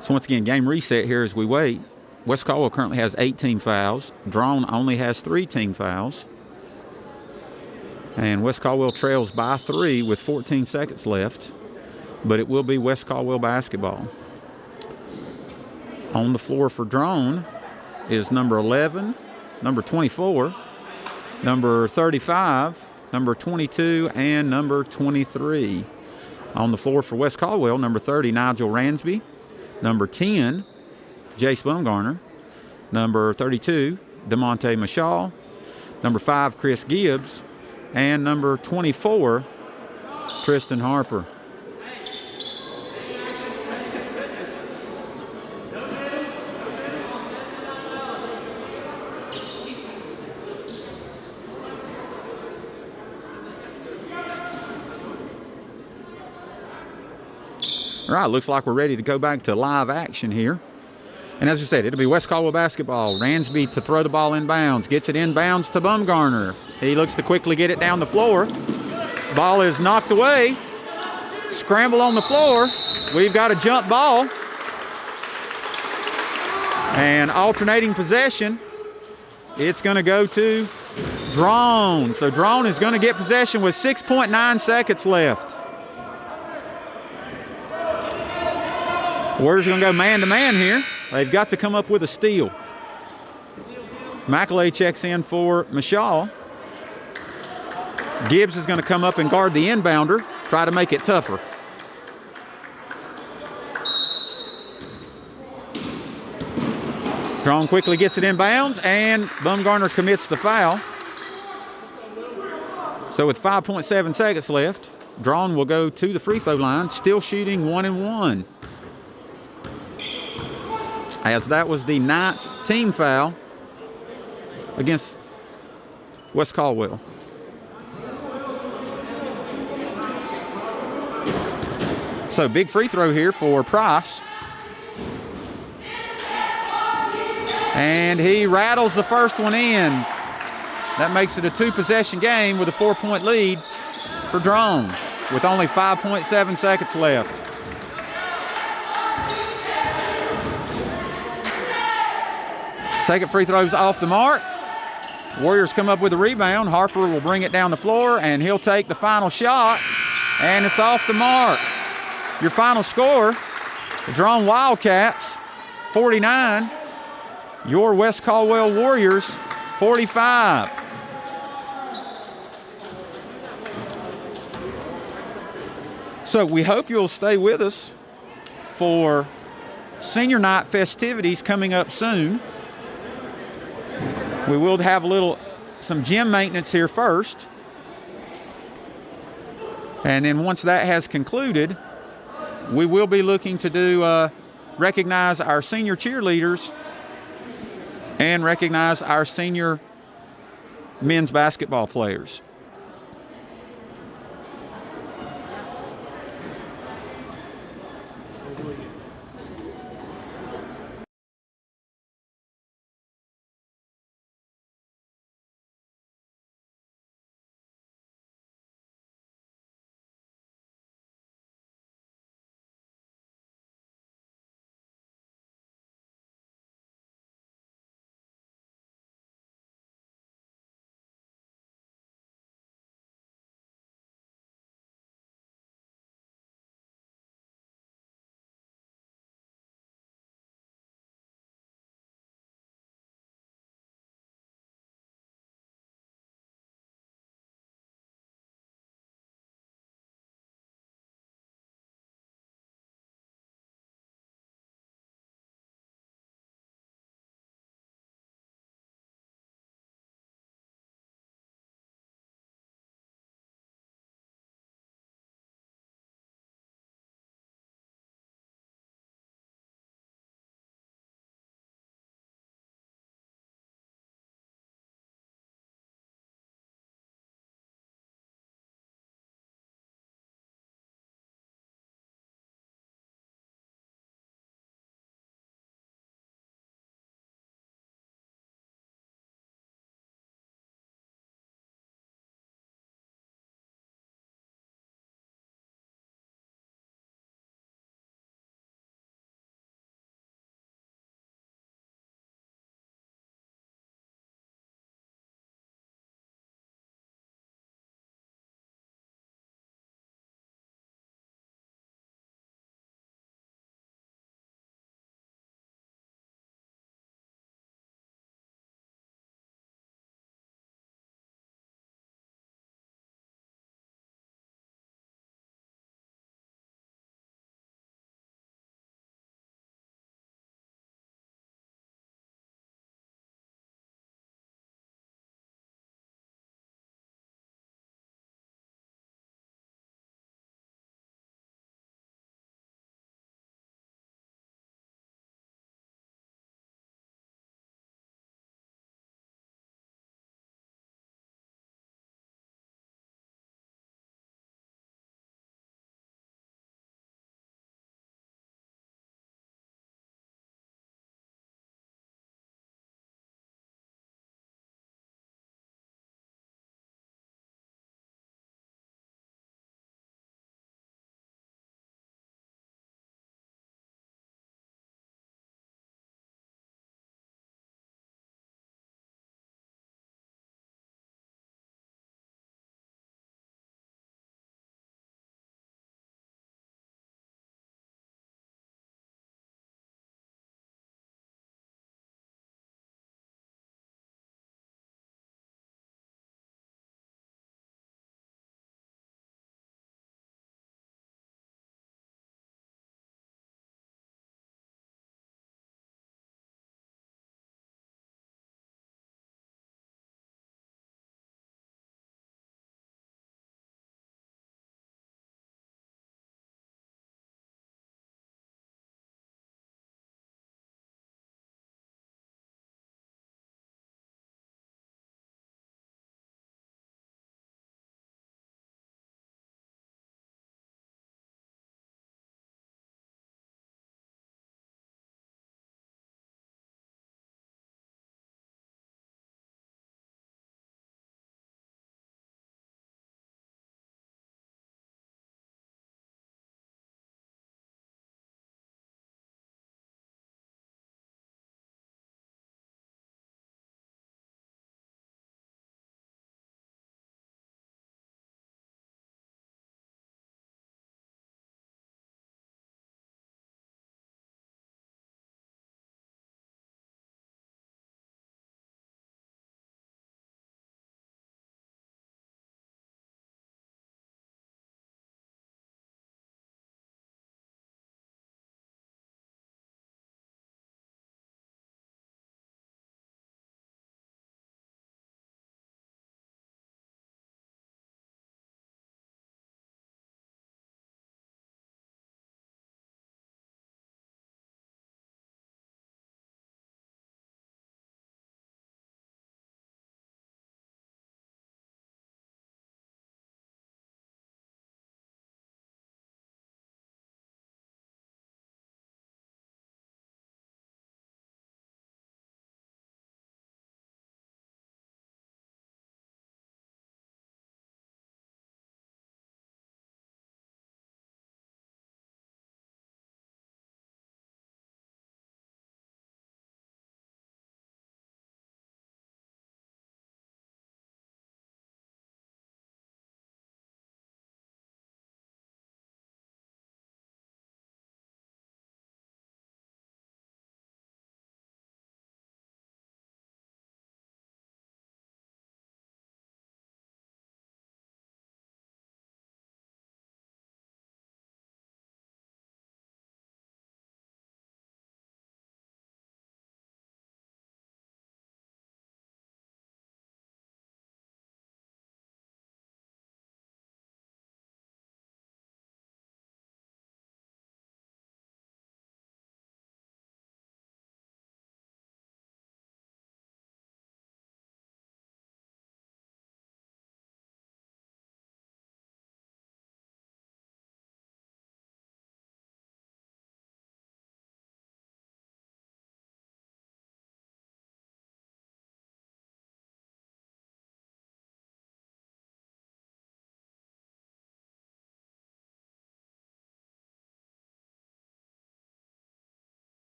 So once again, game reset here as we wait. West Caldwell currently has 18 fouls. Draughn only has 3 team fouls. And West Caldwell trails by 3 with 14 seconds left, but it will be West Caldwell basketball. On the floor for Draughn is number 11, number 24, number 35, number 22, and number 23. On the floor for West Caldwell, number 30, Nigel Ransby, number 10, Jace Bumgarner, number 32, DeMonte Mashal, number 5, Chris Gibbs, and number 24, Tristan Harper. All right, looks like we're ready to go back to live action here. And as I said, it'll be West Caldwell basketball. Ransby to throw the ball inbounds. Gets it inbounds to Bumgarner. He looks to quickly get it down the floor. Ball is knocked away. Scramble on the floor. We've got a jump ball. And alternating possession. It's going to go to Draughn. So Draughn is going to get possession with 6.9 seconds left. Warriors are going to go man-to-man here. They've got to come up with a steal. McAlay checks in for Mishaw. Gibbs is going to come up and guard the inbounder, try to make it tougher. Draughn quickly gets it inbounds, and Bumgarner commits the foul. So with 5.7 seconds left, Draughn will go to the free throw line, still shooting 1-1. As that was the 9th team foul against West Caldwell. So big free throw here for Price. And he rattles the first one in. That makes it a 2-possession game with a 4-point lead for Draughn with only 5.7 seconds left. Second free throw's off the mark. Warriors come up with a rebound. Harper will bring it down the floor, and he'll take the final shot, and it's off the mark. Your final score, the Draughn Wildcats, 49. Your West Caldwell Warriors, 45. So we hope you'll stay with us for senior night festivities coming up soon. We will have some gym maintenance here first. And then once that has concluded, we will be looking to do recognize our senior cheerleaders and recognize our senior men's basketball players.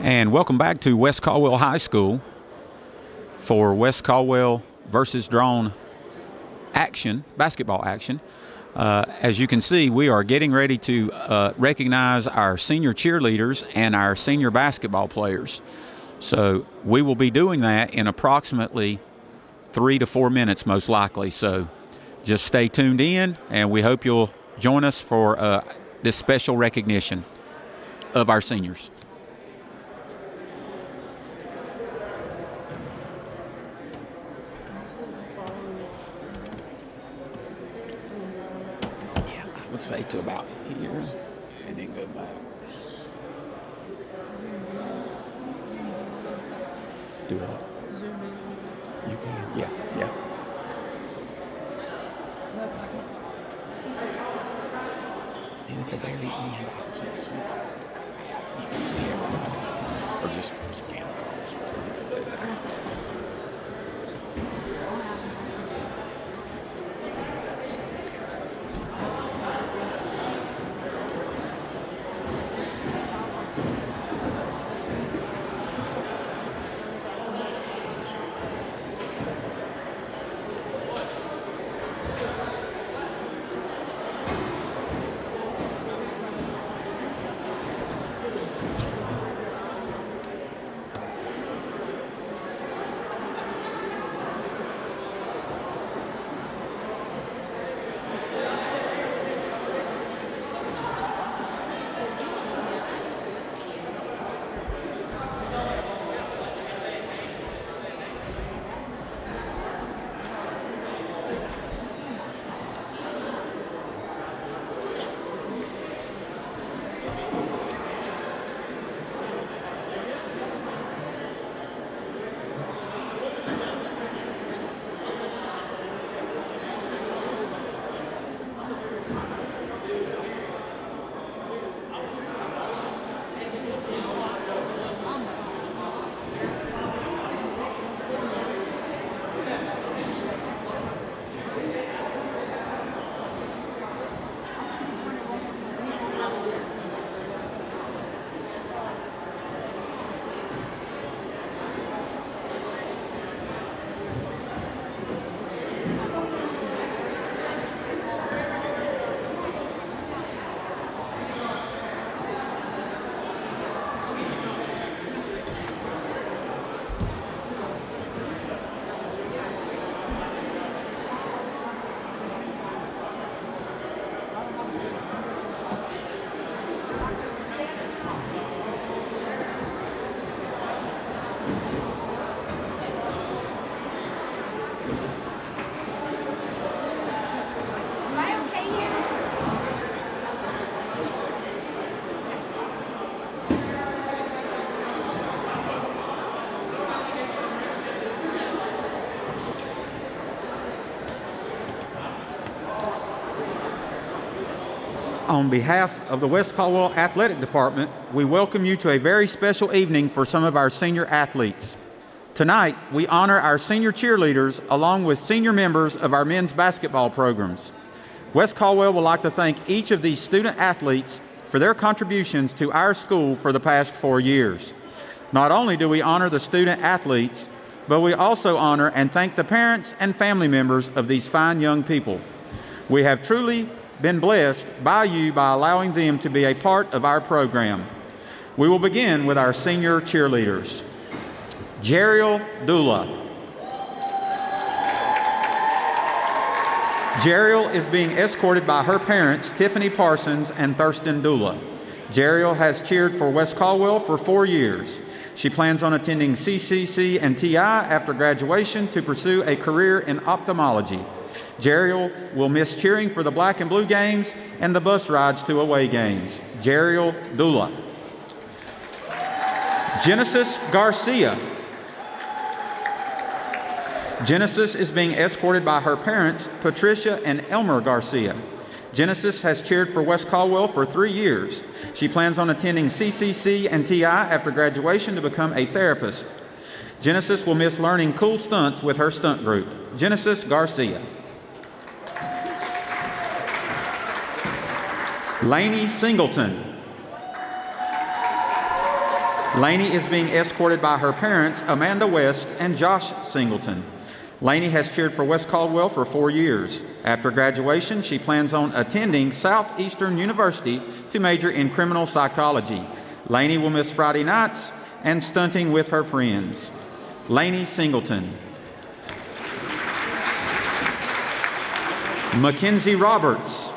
And welcome back to West Caldwell High School for West Caldwell versus Draughn action, basketball action. As you can see, we are getting ready to recognize our senior cheerleaders and our senior basketball players. So we will be doing that in approximately 3 to 4 minutes, most likely. So just stay tuned in, and we hope you'll join us for this special recognition of our seniors. Yeah, I would say to about here, and then go back. Do it. Zoom in. You can. Yeah. And at the very end, I would say you can see everybody. Or just scan across. Whatever you do there. On behalf of the West Caldwell Athletic Department, we welcome you to a very special evening for some of our senior athletes. Tonight, we honor our senior cheerleaders along with senior members of our men's basketball programs. West Caldwell would like to thank each of these student athletes for their contributions to our school for the past 4 years. Not only do we honor the student athletes, but we also honor and thank the parents and family members of these fine young people. We have truly been blessed by you by allowing them to be a part of our program. We will begin with our senior cheerleaders. Jeriel Dula. Jeriel is being escorted by her parents, Tiffany Parsons and Thurston Dula. Jeriel has cheered for West Caldwell for 4 years. She plans on attending CCC and TI after graduation to pursue a career in ophthalmology. Jeriel will miss cheering for the black and blue games and the bus rides to away games. Jeriel Dula. Genesis Garcia. Genesis is being escorted by her parents, Patricia and Elmer Garcia. Genesis has cheered for West Caldwell for 3 years. She plans on attending CCC and TI after graduation to become a therapist. Genesis will miss learning cool stunts with her stunt group. Genesis Garcia. Lainey Singleton. Lainey is being escorted by her parents, Amanda West and Josh Singleton. Lainey has cheered for West Caldwell for 4 years. After graduation, she plans on attending Southeastern University to major in criminal psychology. Lainey will miss Friday nights and stunting with her friends. Lainey Singleton. Mackenzie Roberts.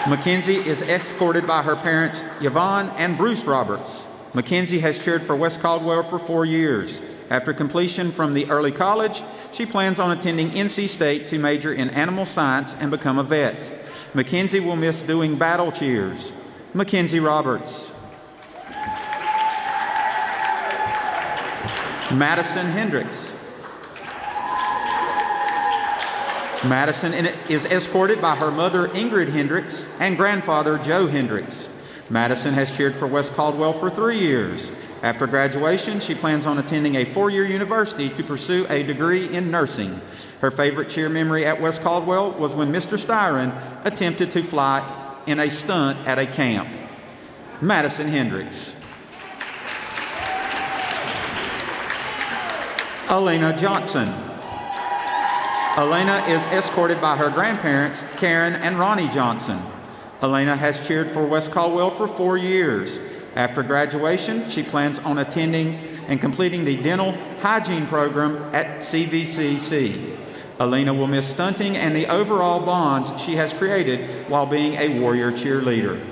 Mackenzie is escorted by her parents, Yvonne and Bruce Roberts. Mackenzie has cheered for West Caldwell for 4 years. After completion from the early college, she plans on attending NC State to major in animal science and become a vet. Mackenzie will miss doing battle cheers. Mackenzie Roberts. Madison Hendricks. Madison is escorted by her mother, Ingrid Hendricks, and grandfather, Joe Hendricks. Madison has cheered for West Caldwell for 3 years. After graduation, she plans on attending a 4-year university to pursue a degree in nursing. Her favorite cheer memory at West Caldwell was when Mr. Styron attempted to fly in a stunt at a camp. Madison Hendricks. Elena Johnson. Elena is escorted by her grandparents, Karen and Ronnie Johnson. Elena has cheered for West Caldwell for 4 years. After graduation, she plans on attending and completing the dental hygiene program at CVCC. Elena will miss stunting and the overall bonds she has created while being a Warrior cheerleader.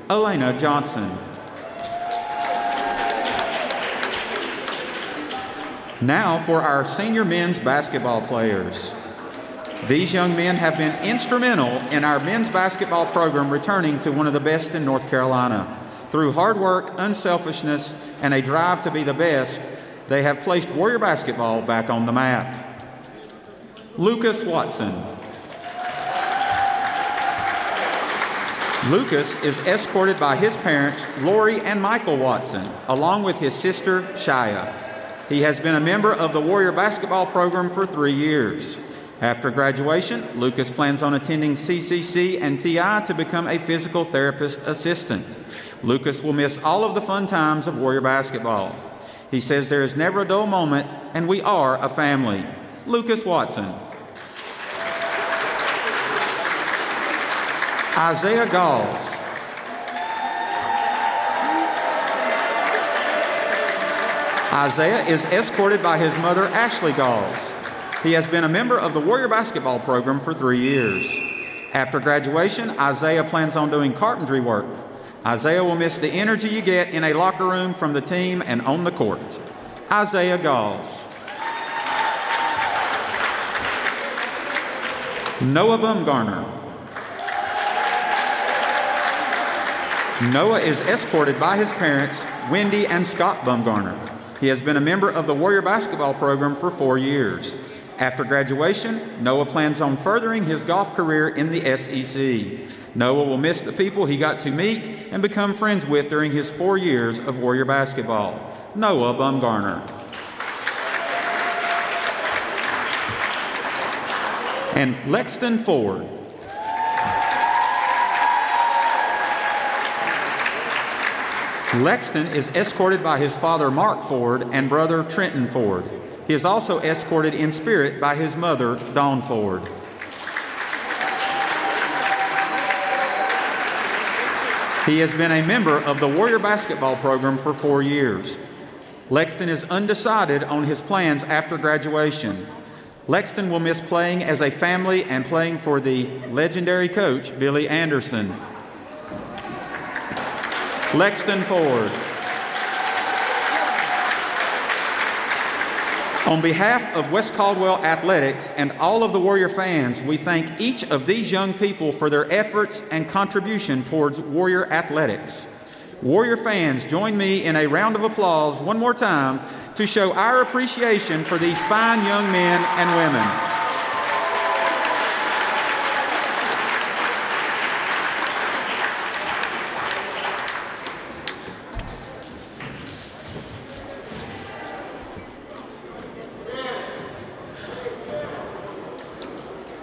Elena Johnson. Now for our senior men's basketball players. These young men have been instrumental in our men's basketball program returning to one of the best in North Carolina. Through hard work, unselfishness, and a drive to be the best, they have placed Warrior basketball back on the map. Lucas Watson. Lucas is escorted by his parents, Lori and Michael Watson, along with his sister, Shia. He has been a member of the Warrior basketball program for 3 years. After graduation, Lucas plans on attending CCC and TI to become a physical therapist assistant. Lucas will miss all of the fun times of Warrior basketball. He says there is never a dull moment, and we are a family. Lucas Watson. Isaiah Galls. Isaiah is escorted by his mother, Ashley Galls. He has been a member of the Warrior basketball program for 3 years. After graduation, Isaiah plans on doing carpentry work. Isaiah will miss the energy you get in a locker room from the team and on the court. Isaiah Galls. Noah Bumgarner. Noah is escorted by his parents, Wendy and Scott Bumgarner. He has been a member of the Warrior basketball program for 4 years. After graduation, Noah plans on furthering his golf career in the SEC. Noah will miss the people he got to meet and become friends with during his 4 years of Warrior basketball. Noah Bumgarner. And Lexton Ford. Lexton is escorted by his father, Mark Ford, and brother, Trenton Ford. He is also escorted in spirit by his mother, Dawn Ford. He has been a member of the Warrior basketball program for 4 years. Lexton is undecided on his plans after graduation. Lexton will miss playing as a family and playing for the legendary coach, Billy Anderson. Lexton Ford. On behalf of West Caldwell Athletics and all of the Warrior fans, we thank each of these young people for their efforts and contribution towards Warrior athletics. Warrior fans, join me in a round of applause one more time to show our appreciation for these fine young men and women.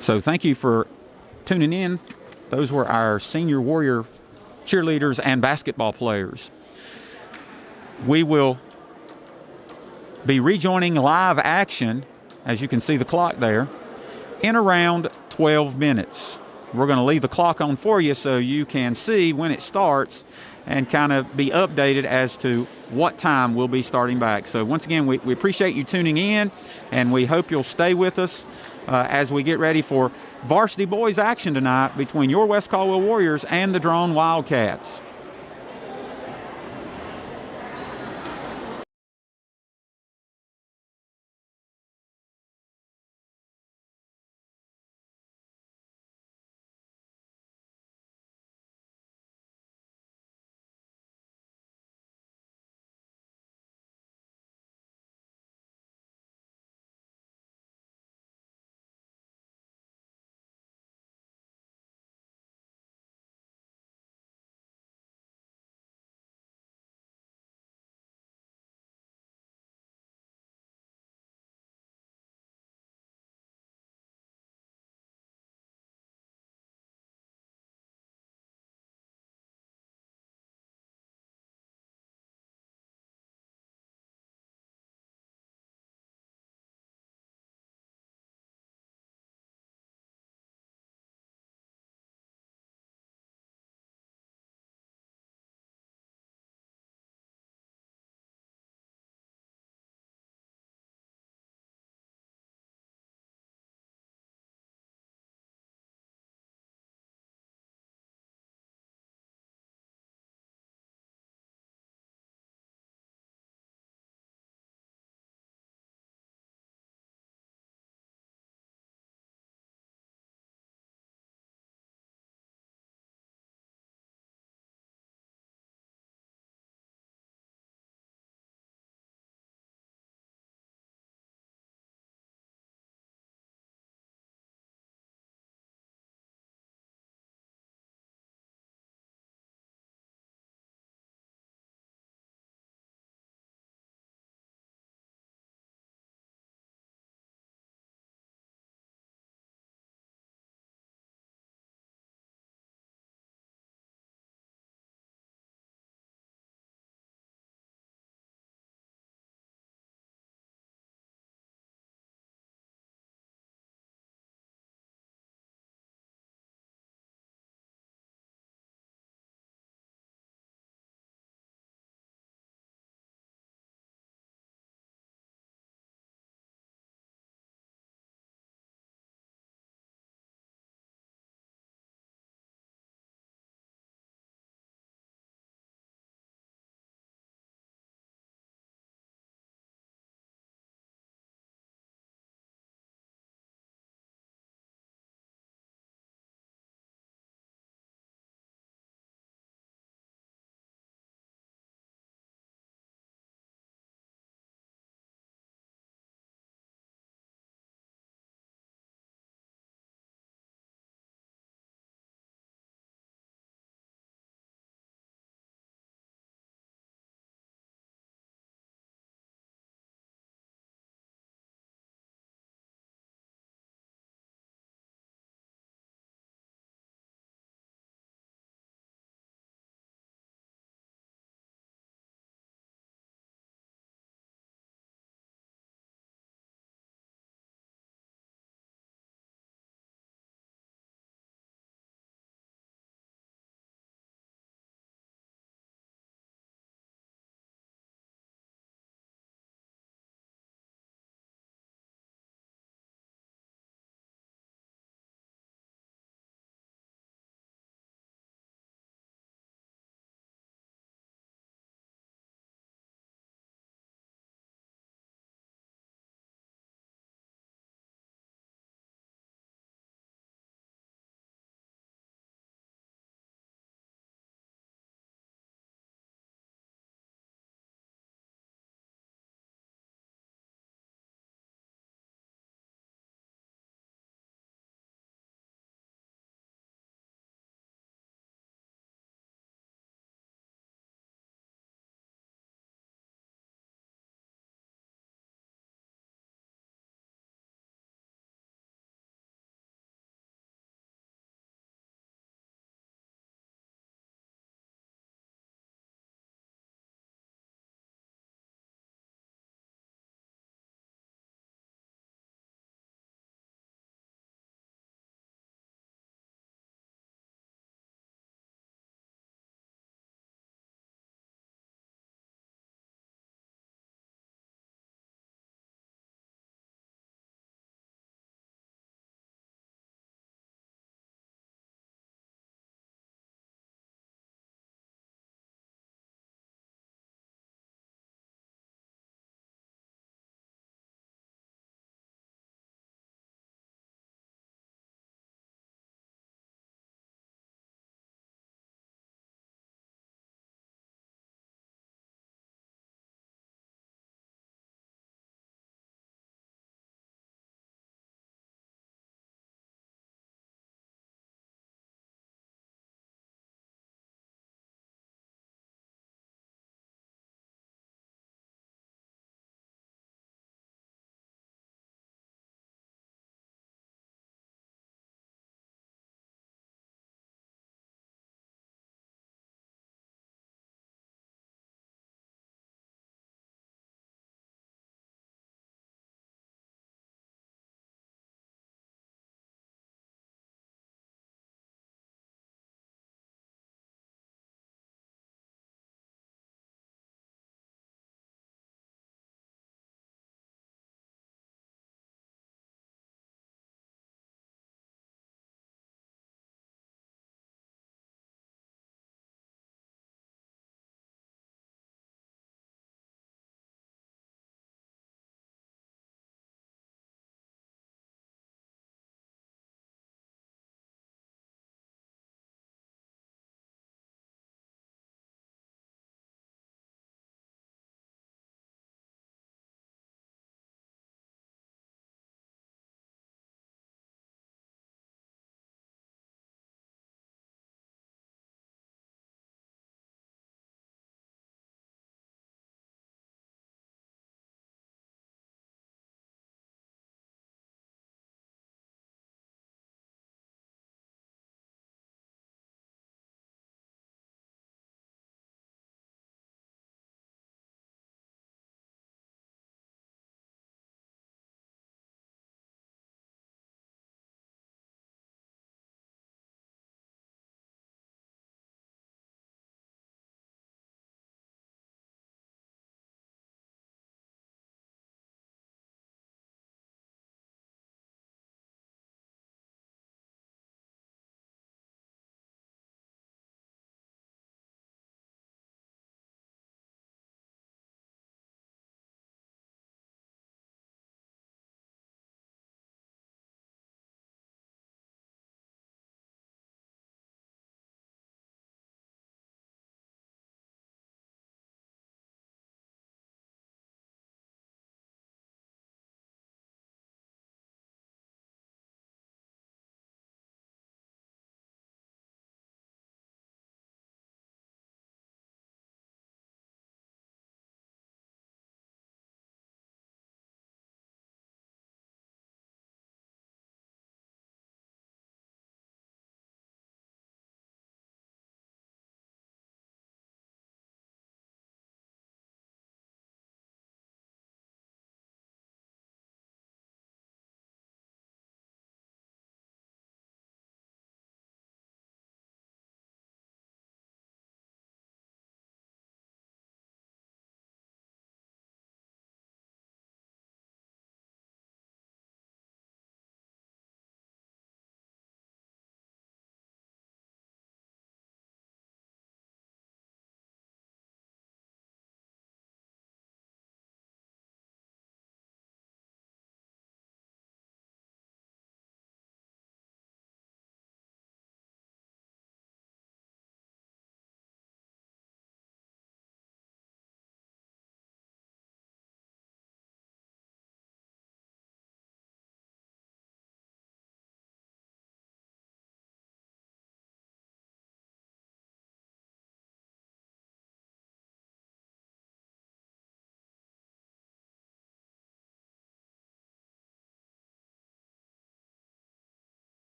So thank you for tuning in. Those were our senior Warrior cheerleaders and basketball players. We will be rejoining live action, as you can see the clock there, in around 12 minutes. We're going to leave the clock on for you so you can see when it starts and kind of be updated as to what time we'll be starting back. So once again, we appreciate you tuning in, and we hope you'll stay with us as we get ready for varsity boys action tonight between your West Caldwell Warriors and the Draughn Wildcats.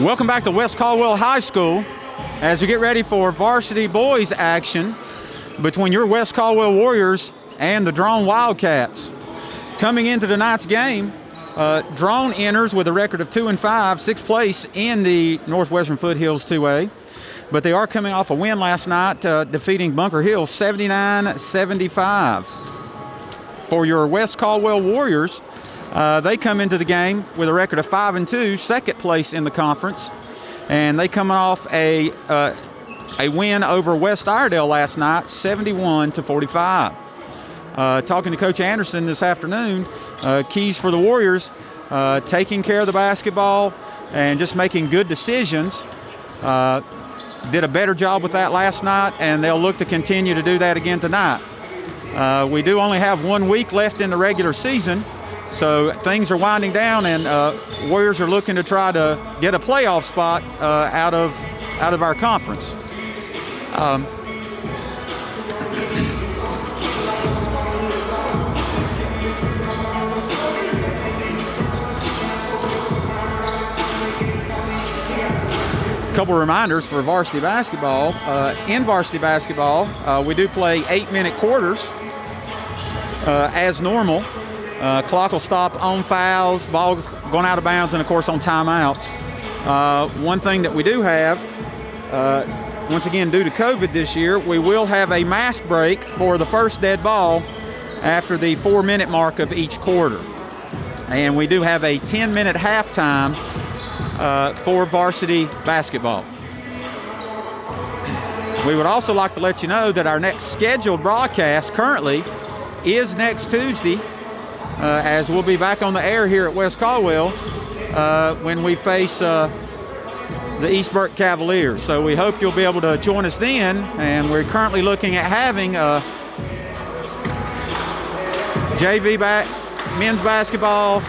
Welcome back to West Caldwell High School as we get ready for varsity boys action between your West Caldwell Warriors and the Draughn Wildcats. Coming into tonight's game, Draughn enters with a record of 2-5, sixth place in the Northwestern Foothills 2A. But they are coming off a win last night, defeating Bunker Hill 79-75. For your West Caldwell Warriors, they come into the game with a record of 5-2, second place in the conference, and they come off a win over West Iredell last night, 71-45. Talking to Coach Anderson this afternoon, keys for the Warriors, taking care of the basketball and just making good decisions. Did a better job with that last night, and they'll look to continue to do that again tonight. We do only have 1 week left in the regular season, so things are winding down, and Warriors are looking to try to get a playoff spot out of our conference. Couple reminders for varsity basketball. In varsity basketball, we do play 8-minute quarters as normal. Clock will stop on fouls, ball going out of bounds, and of course on timeouts. One thing that we do have, once again due to COVID this year, we will have a mask break for the first dead ball after the 4-minute mark of each quarter. And we do have a 10-minute halftime for varsity basketball. We would also like to let you know that our next scheduled broadcast currently is next Tuesday, as we'll be back on the air here at West Caldwell when we face the East Burke Cavaliers. So we hope you'll be able to join us then, and we're currently looking at having JV men's basketball,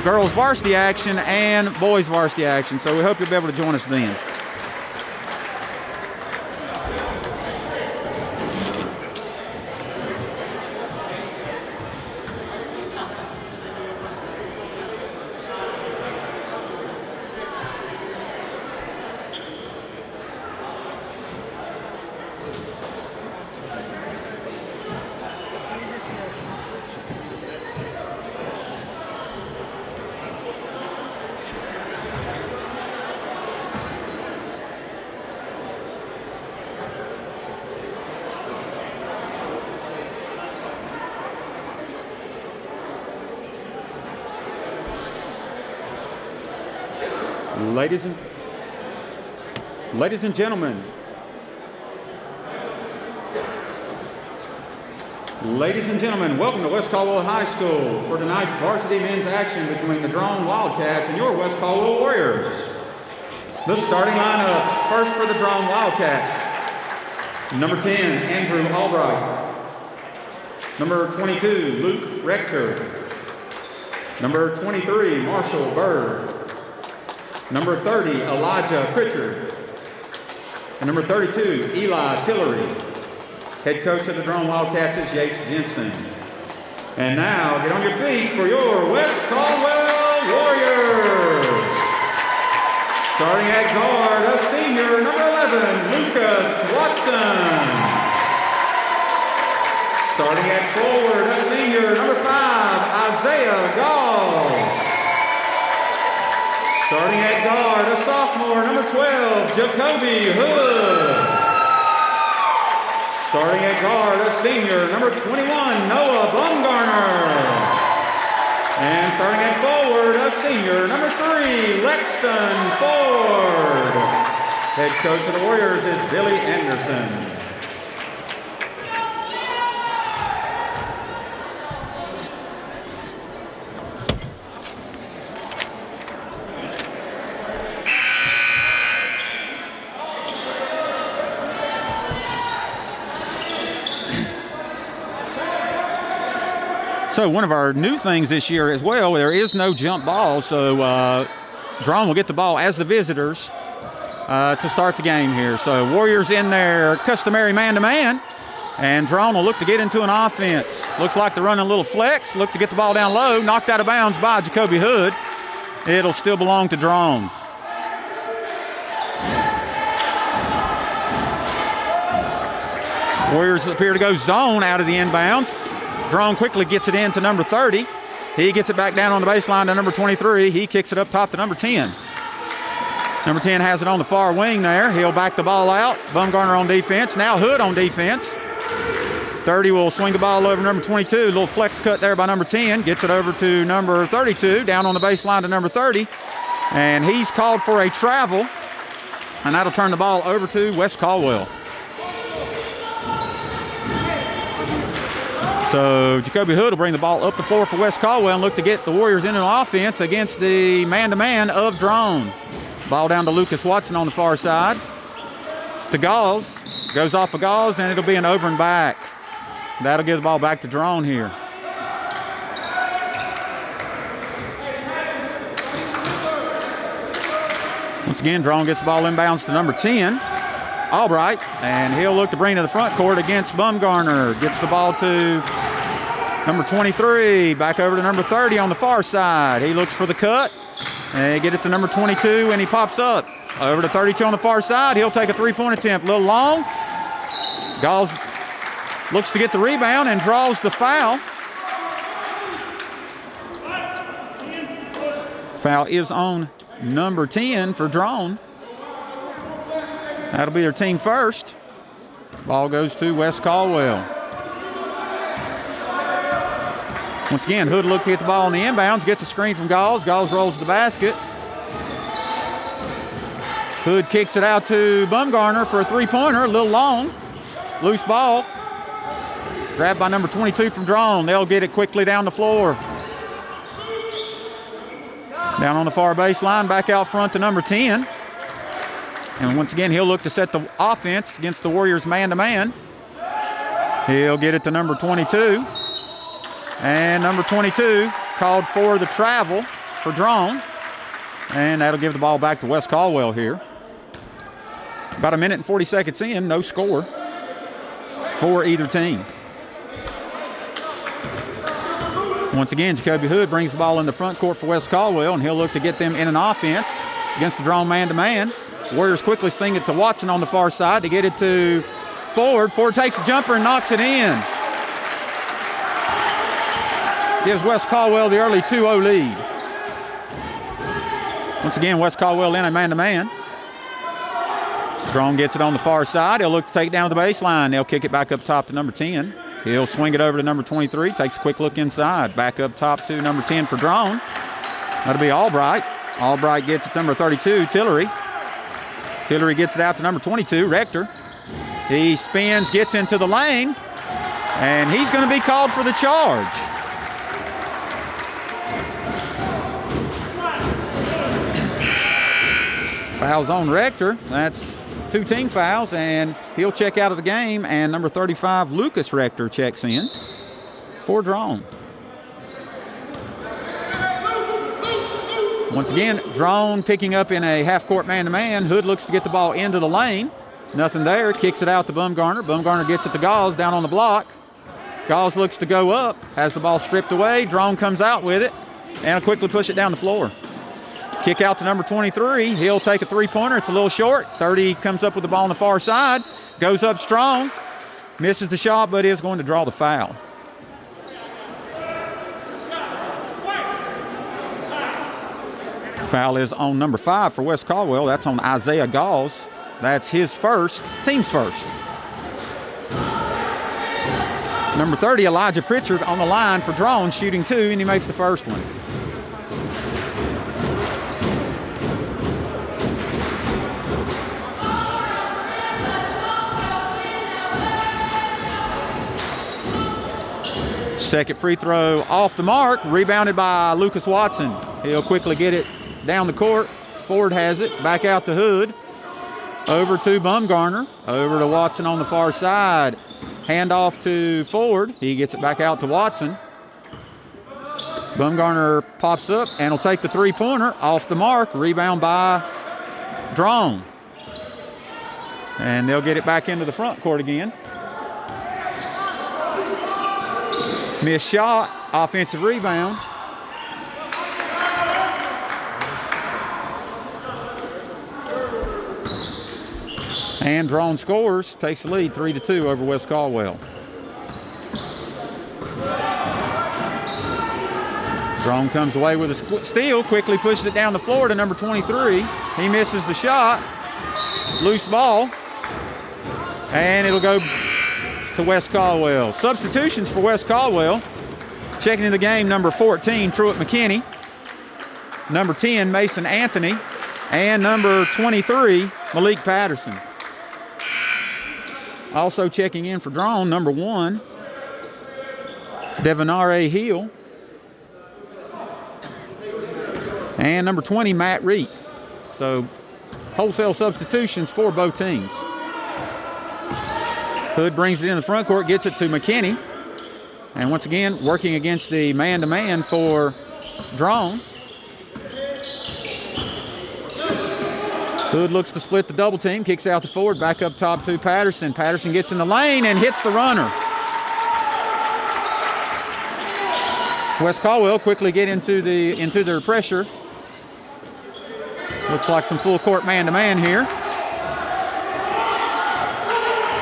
girls varsity action, and boys varsity action. So we hope you'll be able to join us then. Ladies and gentlemen, welcome to West Caldwell High School for tonight's varsity men's action between the Draughn Wildcats and your West Caldwell Warriors. The starting lineups, first for the Draughn Wildcats. Number 10, Andrew Albright. Number 22, Luke Rector. Number 23, Marshall Bird. Number 30, Elijah Pritchard. And number 32, Eli Tillery. Head coach of the Draughn Wildcats is Yates Jensen. And now, get on your feet for your West Caldwell Warriors. Starting at guard, a senior, number 11, Lucas Watson. Starting at forward, a senior, number 5, Isaiah Galls. Starting at guard, a sophomore, number 12, Jacoby Hood. Starting at guard, a senior, number 21, Noah Bumgarner. And starting at forward, a senior, number 3, Lexton Ford. Head coach of the Warriors is Billy Anderson. So one of our new things this year as well, there is no jump ball, so Draughn will get the ball as the visitors to start the game here. So Warriors in their customary man-to-man, and Draughn will look to get into an offense. Looks like they're running a little flex, look to get the ball down low, knocked out of bounds by Jacoby Hood. It'll still belong to Draughn. Warriors appear to go zone out of the inbounds. Draughn quickly gets it in to number 30. He gets it back down on the baseline to number 23. He kicks it up top to number 10. Number 10 has it on the far wing there. He'll back the ball out. Bumgarner on defense. Now Hood on defense. 30 will swing the ball over number 22. A little flex cut there by number 10. Gets it over to number 32. Down on the baseline to number 30. And he's called for a travel. And that'll turn the ball over to West Caldwell. So Jacoby Hood will bring the ball up the floor for West Caldwell and look to get the Warriors into an offense against the man-to-man of Draughn. Ball down to Lucas Watson on the far side. To Gauls. Goes off of Gauls, and it'll be an over and back. That'll give the ball back to Draughn here. Once again, Draughn gets the ball inbounds to number 10. Albright, and he'll look to bring to the front court against Bumgarner. Gets the ball to number 23, back over to number 30 on the far side. He looks for the cut, and get it to number 22, and he pops up. Over to 32 on the far side. He'll take a three-point attempt, a little long. Gauls looks to get the rebound and draws the foul. Foul is on number 10 for Draughn. That'll be their team first. Ball goes to West Caldwell. Once again, Hood looked to get the ball on the inbounds, gets a screen from Gauls. Gauls rolls to the basket. Hood kicks it out to Bumgarner for a three-pointer, a little long. Loose ball. Grabbed by number 22 from Draughn. They'll get it quickly down the floor. Down on the far baseline, back out front to number 10. And once again, he'll look to set the offense against the Warriors man-to-man. He'll get it to number 22. And number 22 called for the travel for Draughn. And that'll give the ball back to West Caldwell here. About a minute and 40 seconds in, no score for either team. Once again, Jacoby Hood brings the ball in the front court for West Caldwell, and he'll look to get them in an offense against the Draughn man-to-man. Warriors quickly swing it to Watson on the far side to get it to Ford. Ford takes a jumper and knocks it in. Gives West Caldwell the early 2-0 lead. Once again, West Caldwell in a man-to-man. Draughn gets it on the far side. He'll look to take it down to the baseline. They'll kick it back up top to number 10. He'll swing it over to number 23. Takes a quick look inside. Back up top to number 10 for Draughn. That'll be Albright. Albright gets it to number 32, Tillery. Tillery gets it out to number 22, Rector. He spins, gets into the lane, and he's going to be called for the charge. Fouls on Rector. That's two team fouls, and he'll check out of the game, and number 35, Lucas Rector, checks in for Draughn. Once again, Draughn picking up in a half-court man-to-man. Hood looks to get the ball into the lane. Nothing there. Kicks it out to Bumgarner. Bumgarner gets it to Gauls down on the block. Gauls looks to go up. Has the ball stripped away. Draughn comes out with it and will quickly push it down the floor. Kick out to number 23. He'll take a three-pointer. It's a little short. 30 comes up with the ball on the far side. Goes up strong. Misses the shot, but is going to draw the foul. Foul is on number 5 for West Caldwell. That's on Isaiah Gauls. That's his first, team's first. Number 30, Elijah Pritchard on the line for Draughn, shooting 2, and he makes the first one. Second free throw off the mark, rebounded by Lucas Watson. He'll quickly get it down the court. Ford has it, back out to Hood. Over to Bumgarner, over to Watson on the far side. Handoff to Ford. He gets it back out to Watson. Bumgarner pops up and will take the three-pointer off the mark. Rebound by Draughn. And they'll get it back into the front court again. Missed shot, offensive rebound. And Draughn scores, takes the lead 3-2 over West Caldwell. Draughn comes away with a steal, quickly pushes it down the floor to number 23. He misses the shot. Loose ball. And it'll go to West Caldwell. Substitutions for West Caldwell. Checking in the game, number 14, Truett McKinney. Number 10, Mason Anthony. And number 23, Malik Patterson. Also checking in for Draughn, number 1, Devanare Hill. And number 20, Matt Reed. So wholesale substitutions for both teams. Hood brings it in the front court, gets it to McKinney. And once again, working against the man-to-man for Draughn. Hood looks to split the double team, kicks out the forward, back up top to Patterson. Patterson gets in the lane and hits the runner. West Caldwell quickly get into their pressure. Looks like some full court man-to-man here.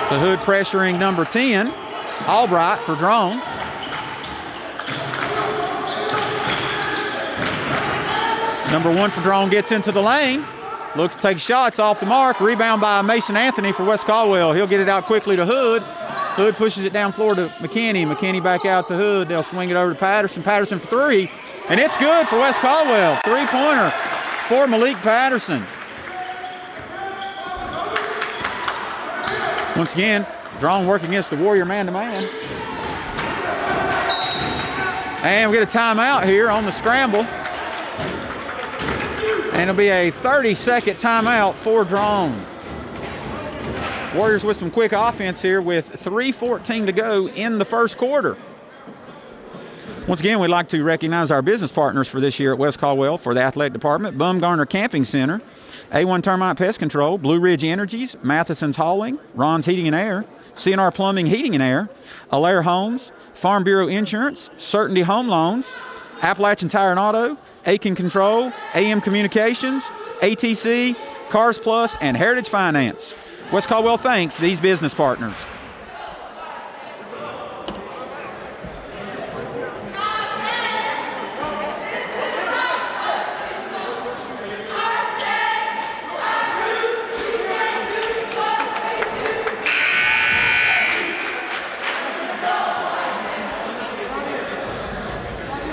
So Hood pressuring number 10, Albright for Draughn. Number 1 for Draughn gets into the lane. Looks to take shots off the mark. Rebound by Mason Anthony for West Caldwell. He'll get it out quickly to Hood. Hood pushes it down floor to McKinney. McKinney back out to Hood. They'll swing it over to Patterson. Patterson for 3. And it's good for West Caldwell. 3-pointer for Malik Patterson. Once again, Draughn working against the Warrior man-to-man. And we get a timeout here on the scramble. And it'll be a 30-second timeout for Draughn. Warriors with some quick offense here with 3:14 to go in the first quarter. Once again, we'd like to recognize our business partners for this year at West Caldwell for the athletic department: Bumgarner Camping Center, A1 Termite Pest Control, Blue Ridge Energies, Matheson's Hauling, Ron's Heating and Air, CNR Plumbing Heating and Air, Allaire Homes, Farm Bureau Insurance, Certainty Home Loans, Appalachian Tire and Auto, Aiken Control, AM Communications, ATC, Cars Plus, and Heritage Finance. West Caldwell thanks these business partners.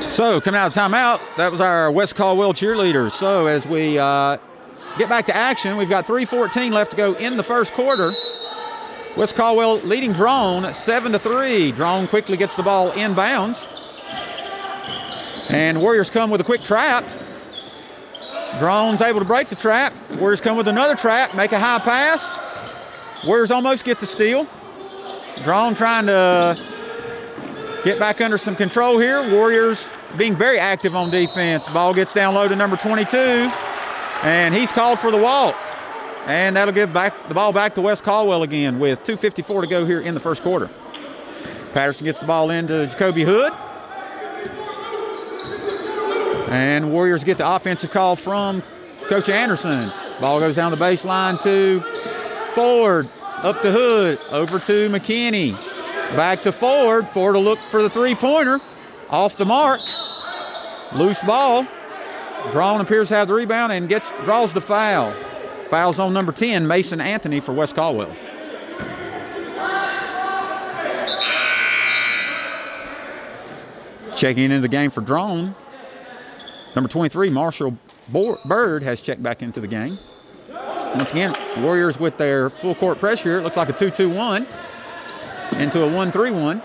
So, coming out of timeout, that was our West Caldwell cheerleaders. So, as we get back to action, we've got 3:14 left to go in the first quarter. West Caldwell leading Draughn 7-3. Draughn quickly gets the ball inbounds. And Warriors come with a quick trap. Draughn's able to break the trap. Warriors come with another trap, make a high pass. Warriors almost get the steal. Draughn trying to get back under some control here. Warriors being very active on defense. Ball gets down low to number 22, and he's called for the walk. And that'll give the ball back to West Caldwell again with 2:54 to go here in the first quarter. Patterson gets the ball into Jacoby Hood. And Warriors get the offensive call from Coach Anderson. Ball goes down the baseline to Ford, up to Hood, over to McKinney. Back to Ford. Ford will look for the three-pointer. Off the mark. Loose ball. Draughn appears to have the rebound and draws the foul. Foul's on number 10, Mason Anthony for West Caldwell. Checking into the game for Draughn. Number 23, Marshall Bird, has checked back into the game. Once again, Warriors with their full court pressure. It looks like a 2-2-1 into a 1-3-1.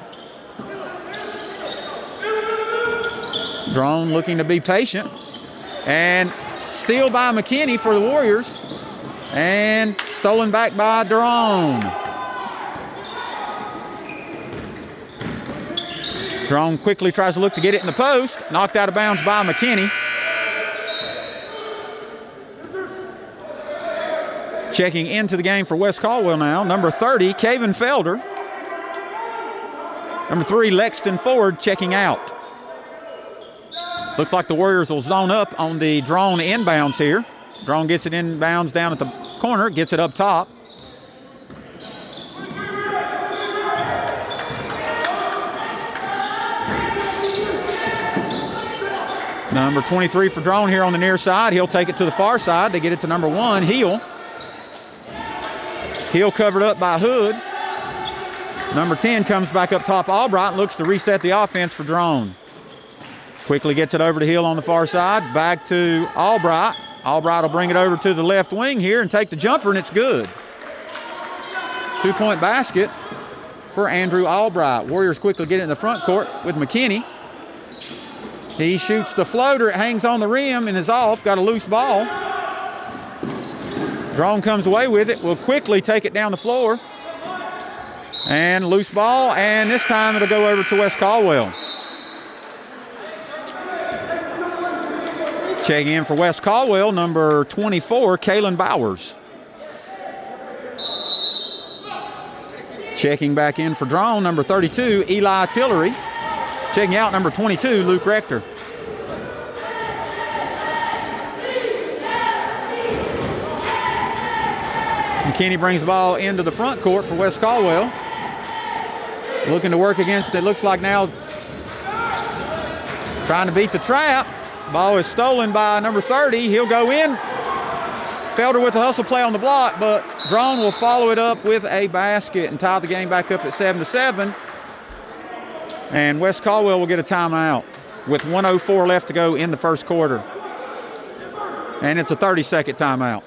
Draughn looking to be patient. And steal by McKinney for the Warriors. And stolen back by Draughn. Draughn quickly tries to look to get it in the post. Knocked out of bounds by McKinney. Checking into the game for West Caldwell now, number 30, Caven Felder. Number 3, Lexton Ford checking out. Looks like the Warriors will zone up on the Draughn inbounds here. Draughn gets it inbounds down at the corner, gets it up top. Number 23 for Draughn here on the near side. He'll take it to the far side. They get it to number 1, Heel. Heel covered up by Hood. Number 10 comes back up top. Albright looks to reset the offense for Draughn. Quickly gets it over to Hill on the far side. Back to Albright. Albright will bring it over to the left wing here and take the jumper, and it's good. 2-point basket for Andrew Albright. Warriors quickly get it in the front court with McKinney. He shoots the floater. It hangs on the rim and is off. Got a loose ball. Draughn comes away with it. Will quickly take it down the floor. And loose ball, and this time it'll go over to West Caldwell. Checking in for West Caldwell, number 24, Kalen Bowers. Checking back in for Draughn, number 32, Eli Tillery. Checking out, number 22, Luke Rector. McKinney brings the ball into the front court for West Caldwell. Looking to work against it. Looks like now trying to beat the trap. Ball is stolen by number 30. He'll go in. Felder with the hustle play on the block, but Draughn will follow it up with a basket and tie the game back up at 7-7. And West Caldwell will get a timeout with 1:04 left to go in the first quarter. And it's a 30-second timeout.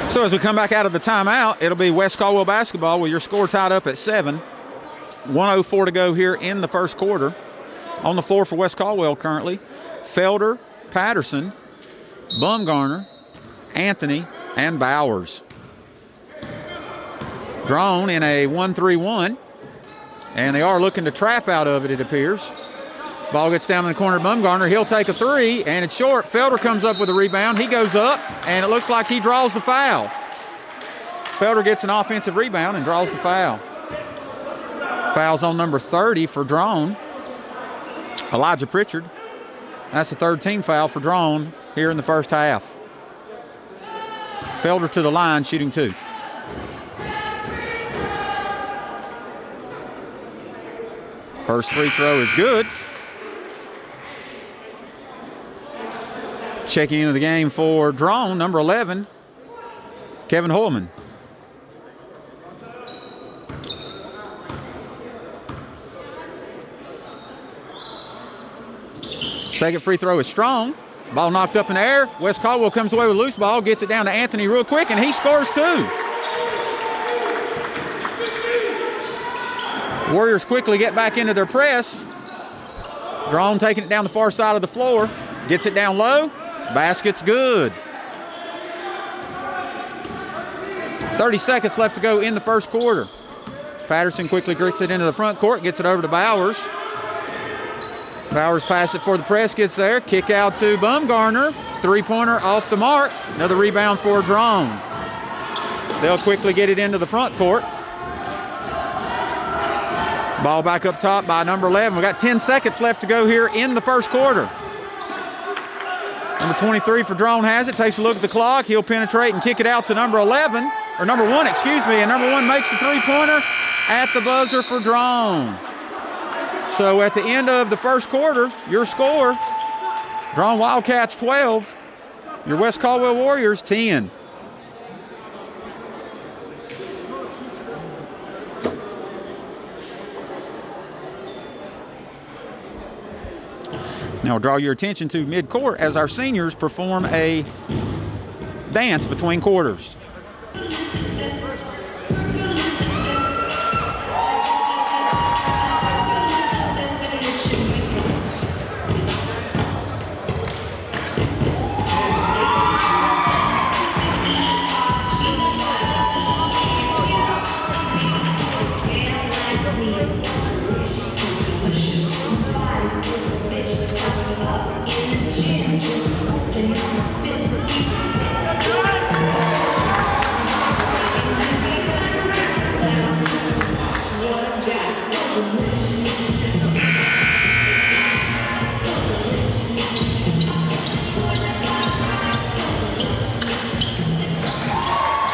So as we come back out of the timeout, it'll be West Caldwell basketball with your score tied up at 7. 1:04 to go here in the first quarter. On the floor for West Caldwell currently, Felder, Patterson, Bumgarner, Anthony, and Bowers. Draughn in a 1-3-1, and they are looking to trap out of it, it appears. Ball gets down in the corner of Bumgarner. He'll take a three, and it's short. Felder comes up with a rebound. He goes up, and it looks like he draws the foul. Felder gets an offensive rebound and draws the foul. Foul's on number 30 for Draughn, Elijah Pritchard. That's the third team foul for Draughn here in the first half. Felder to the line, shooting 2. First free throw is good. Checking into the game for Draughn, number 11, Kevin Holman. Second free throw is strong. Ball knocked up in the air. West Caldwell comes away with a loose ball, gets it down to Anthony real quick, and he scores 2. Warriors quickly get back into their press. Draughn taking it down the far side of the floor. Gets it down low. Basket's good. 30 seconds left to go in the first quarter. Patterson quickly gets it into the front court, gets it over to Bowers. Bowers passes it for the press, gets there. Kick out to Bumgarner. Three-pointer off the mark. Another rebound for Draughn. They'll quickly get it into the front court. Ball back up top by number 11. We've got 10 seconds left to go here in the first quarter. Number 23 for Draughn has it. Takes a look at the clock. He'll penetrate and kick it out to number 11. Or number 1, excuse me. And number 1 makes the three-pointer at the buzzer for Draughn. So at the end of the first quarter, your score, Draughn Wildcats 12, your West Caldwell Warriors 10. Now I'll draw your attention to mid-court as our seniors perform a dance between quarters. Up in the gym.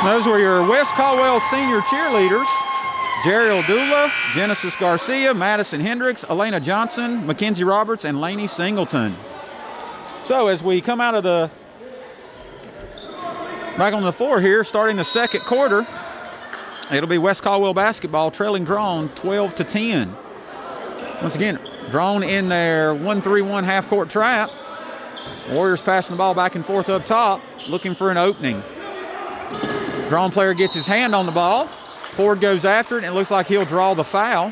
Those were your West Caldwell senior cheerleaders. Jeriel Dula, Genesis Garcia, Madison Hendricks, Elena Johnson, Mackenzie Roberts, and Lainey Singleton. So as we come out of back on the floor here, starting the second quarter, it'll be West Caldwell basketball trailing Draughn 12-10. Once again, Draughn in their 1-3-1 half-court trap. Warriors passing the ball back and forth up top, looking for an opening. Draughn player gets his hand on the ball. Ford goes after it, and it looks like he'll draw the foul.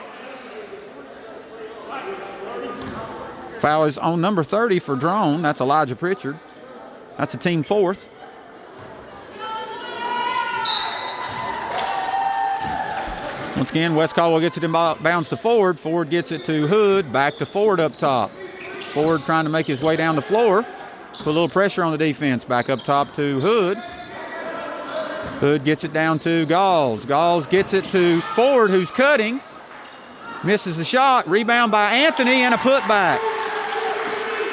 Foul is on number 30 for Draughn. That's Elijah Pritchard. That's a team fourth. Once again, West Caldwell gets it in bounds to Ford. Ford gets it to Hood, back to Ford up top. Ford trying to make his way down the floor. Put a little pressure on the defense. Back up top to Hood. Hood gets it down to Galls. Galls gets it to Ford, who's cutting. Misses the shot. Rebound by Anthony and a putback.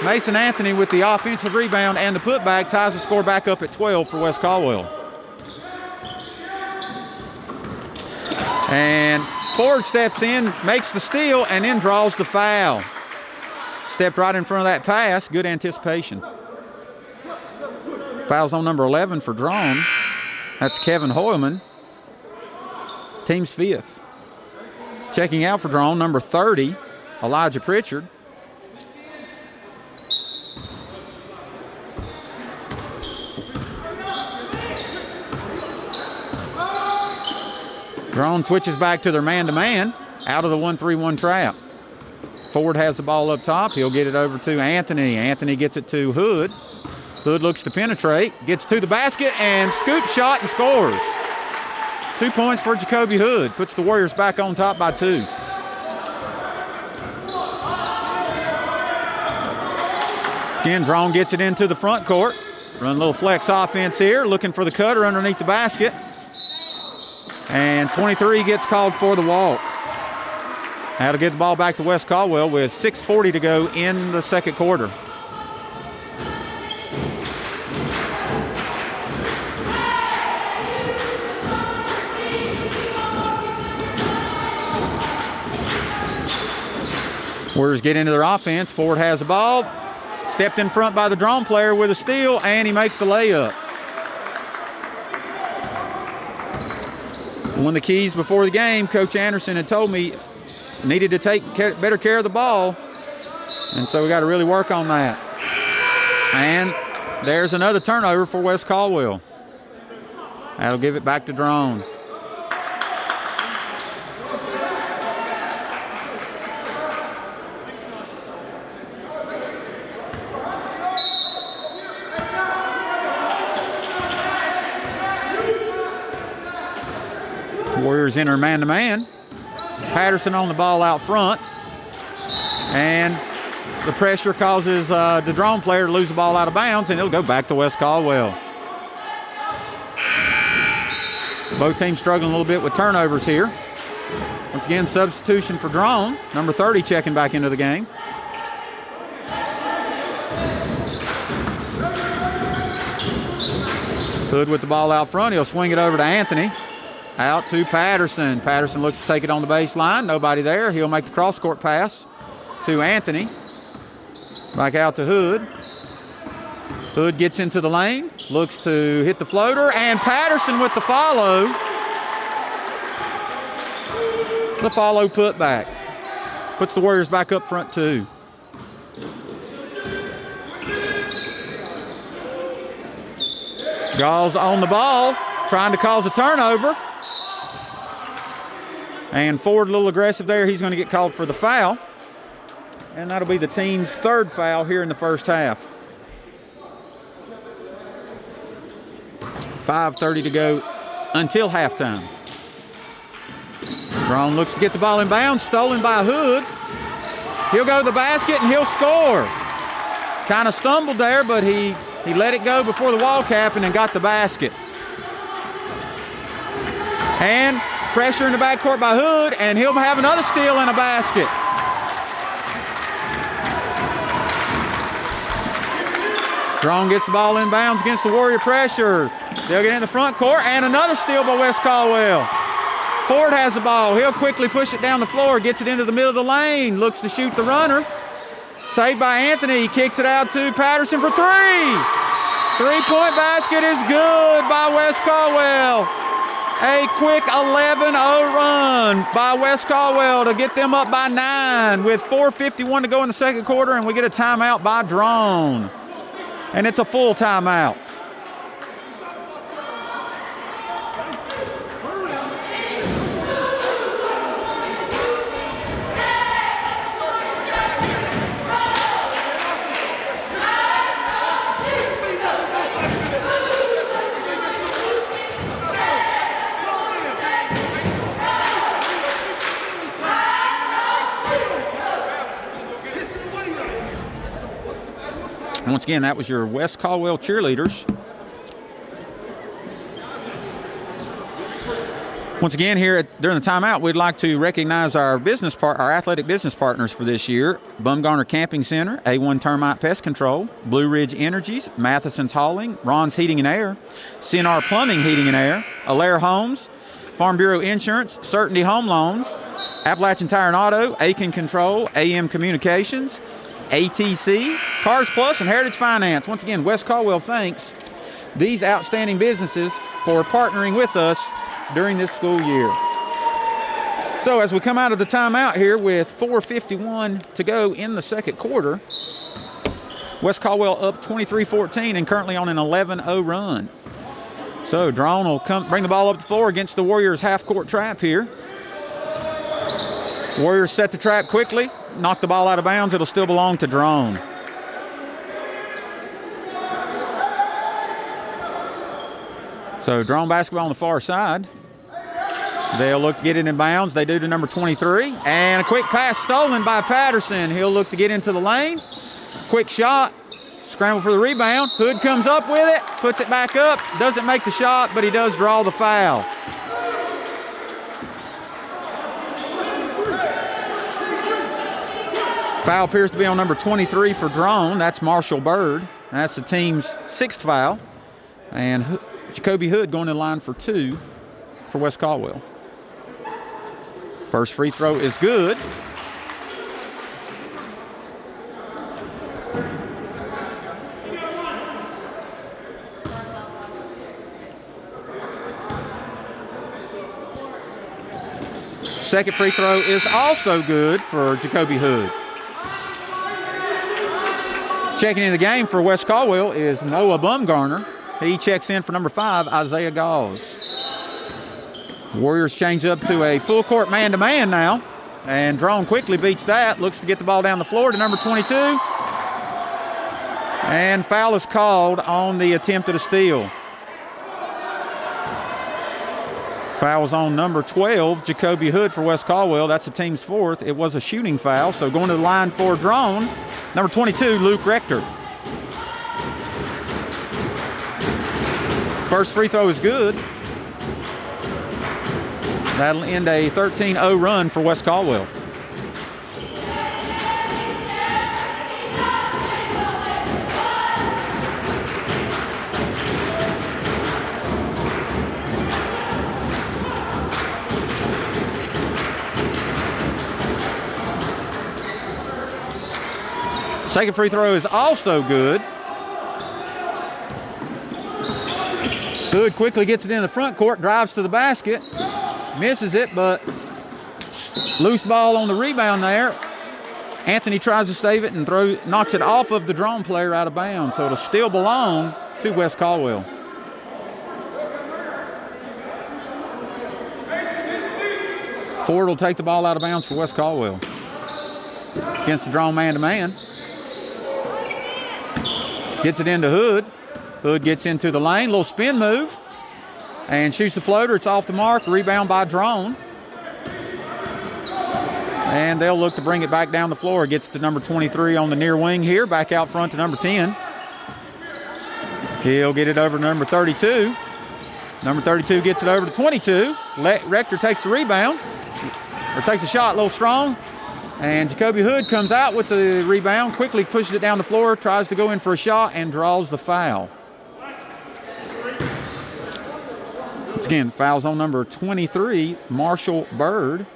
Mason Anthony with the offensive rebound and the putback ties the score back up at 12 for West Caldwell. And Ford steps in, makes the steal, and then draws the foul. Stepped right in front of that pass. Good anticipation. Foul's on number 11 for Draughn. That's Kevin Hoyleman, team's fifth. Checking out for Draughn, number 30, Elijah Pritchard. Draughn switches back to their man-to-man, out of the 1-3-1 trap. Ford has the ball up top. He'll get it over to Anthony. Anthony gets it to Hood. Hood looks to penetrate, gets to the basket, and scoop shot and scores. 2 points for Jacoby Hood. Puts the Warriors back on top by 2. Again, Draughn gets it into the front court. Run a little flex offense here, looking for the cutter underneath the basket. And 23 gets called for the walk. That'll get the ball back to West Caldwell with 6:40 to go in the second quarter. Warriors get into their offense. Ford has the ball. Stepped in front by the Draughn player with a steal, and he makes the layup. One of the keys before the game, Coach Anderson had told me, needed to take better care of the ball, and so we got to really work on that. And there's another turnover for West Caldwell. That'll give it back to Draughn. Warriors enter man-to-man. Patterson on the ball out front. And the pressure causes the Draughn player to lose the ball out of bounds, and it'll go back to West Caldwell. Both teams struggling a little bit with turnovers here. Once again, substitution for Draughn. Number 30 checking back into the game. Hood with the ball out front. He'll swing it over to Anthony. Out to Patterson. Patterson looks to take it on the baseline. Nobody there. He'll make the cross-court pass to Anthony. Back out to Hood. Hood gets into the lane. Looks to hit the floater. And Patterson with the follow. The follow putback. Puts the Warriors back up front too. Galls on the ball. Trying to cause a turnover. And Ford a little aggressive there. He's going to get called for the foul. And that'll be the team's third foul here in the first half. 5:30 to go until halftime. Draughn looks to get the ball in bounds. Stolen by Hood. He'll go to the basket and he'll score. kind of stumbled there, but he let it go before the wall capping and got the basket. And pressure in the backcourt by Hood, and he'll have another steal and a basket. Draughn gets the ball inbounds against the Warrior pressure. They'll get in the front court, and another steal by West Caldwell. Ford has the ball. He'll quickly push it down the floor, gets it into the middle of the lane, looks to shoot the runner. Saved by Anthony. He kicks it out to Patterson for three. Three-point basket is good by West Caldwell. A quick 11-0 run by West Caldwell to get them up by 9 with 4:51 to go in the second quarter, and we get a timeout by Draughn. And it's a full timeout. Once again, that was your West Caldwell cheerleaders. Once again, here during the timeout, we'd like to recognize our athletic business partners for this year: Bumgarner Camping Center, A1 Termite Pest Control, Blue Ridge Energies, Matheson's Hauling, Ron's Heating and Air, CNR Plumbing Heating and Air, Allaire Homes, Farm Bureau Insurance, Certainty Home Loans, Appalachian Tire and Auto, Aiken Control, AM Communications, ATC, Cars Plus, and Heritage Finance. Once again, West Caldwell thanks these outstanding businesses for partnering with us during this school year. So as we come out of the timeout here with 4:51 to go in the second quarter, West Caldwell up 23-14 and currently on an 11-0 run. So Draughn will bring the ball up the floor against the Warriors' half-court trap here. Warriors set the trap quickly, knock the ball out of bounds. It'll still belong to Draughn. So Draughn basketball on the far side. They'll look to get it in bounds. They do to number 23. And a quick pass stolen by Patterson. He'll look to get into the lane. Quick shot. Scramble for the rebound. Hood comes up with it. Puts it back up. Doesn't make the shot, but he does draw the foul. Foul appears to be on number 23 for Draughn. That's Marshall Bird. That's the team's sixth foul. And Jacoby Hood going to the line for 2 for West Caldwell. First free throw is good. Second free throw is also good for Jacoby Hood. Checking in the game for West Caldwell is Noah Bumgarner. He checks in for number 5, Isaiah Gauze. Warriors change up to a full court man-to-man now, and Draughn quickly beats that. Looks to get the ball down the floor to number 22. And foul is called on the attempt at a steal. Foul's on number 12, Jacoby Hood for West Caldwell. That's the team's 4th. It was a shooting foul, so going to the line for Draughn, number 22, Luke Rector. First free throw is good. That'll end a 13-0 run for West Caldwell. Second free throw is also good. Hood quickly gets it in the front court, drives to the basket, misses it, but loose ball on the rebound there. Anthony tries to save it and knocks it off of the Draughn player out of bounds, so it'll still belong to West Caldwell. Ford will take the ball out of bounds for West Caldwell. Against the Draughn man-to-man. Gets it into Hood. Hood gets into the lane, little spin move, and shoots the floater. It's off the mark. Rebound by Draughn. And they'll look to bring it back down the floor. It gets to number 23 on the near wing here, back out front to number 10. He'll get it over to number 32. Number 32 gets it over to 22. Rector takes the rebound, or takes a shot a little strong. And Jacoby Hood comes out with the rebound, quickly pushes it down the floor, tries to go in for a shot, and draws the foul. Once again, fouls on number 23, Marshall Bird.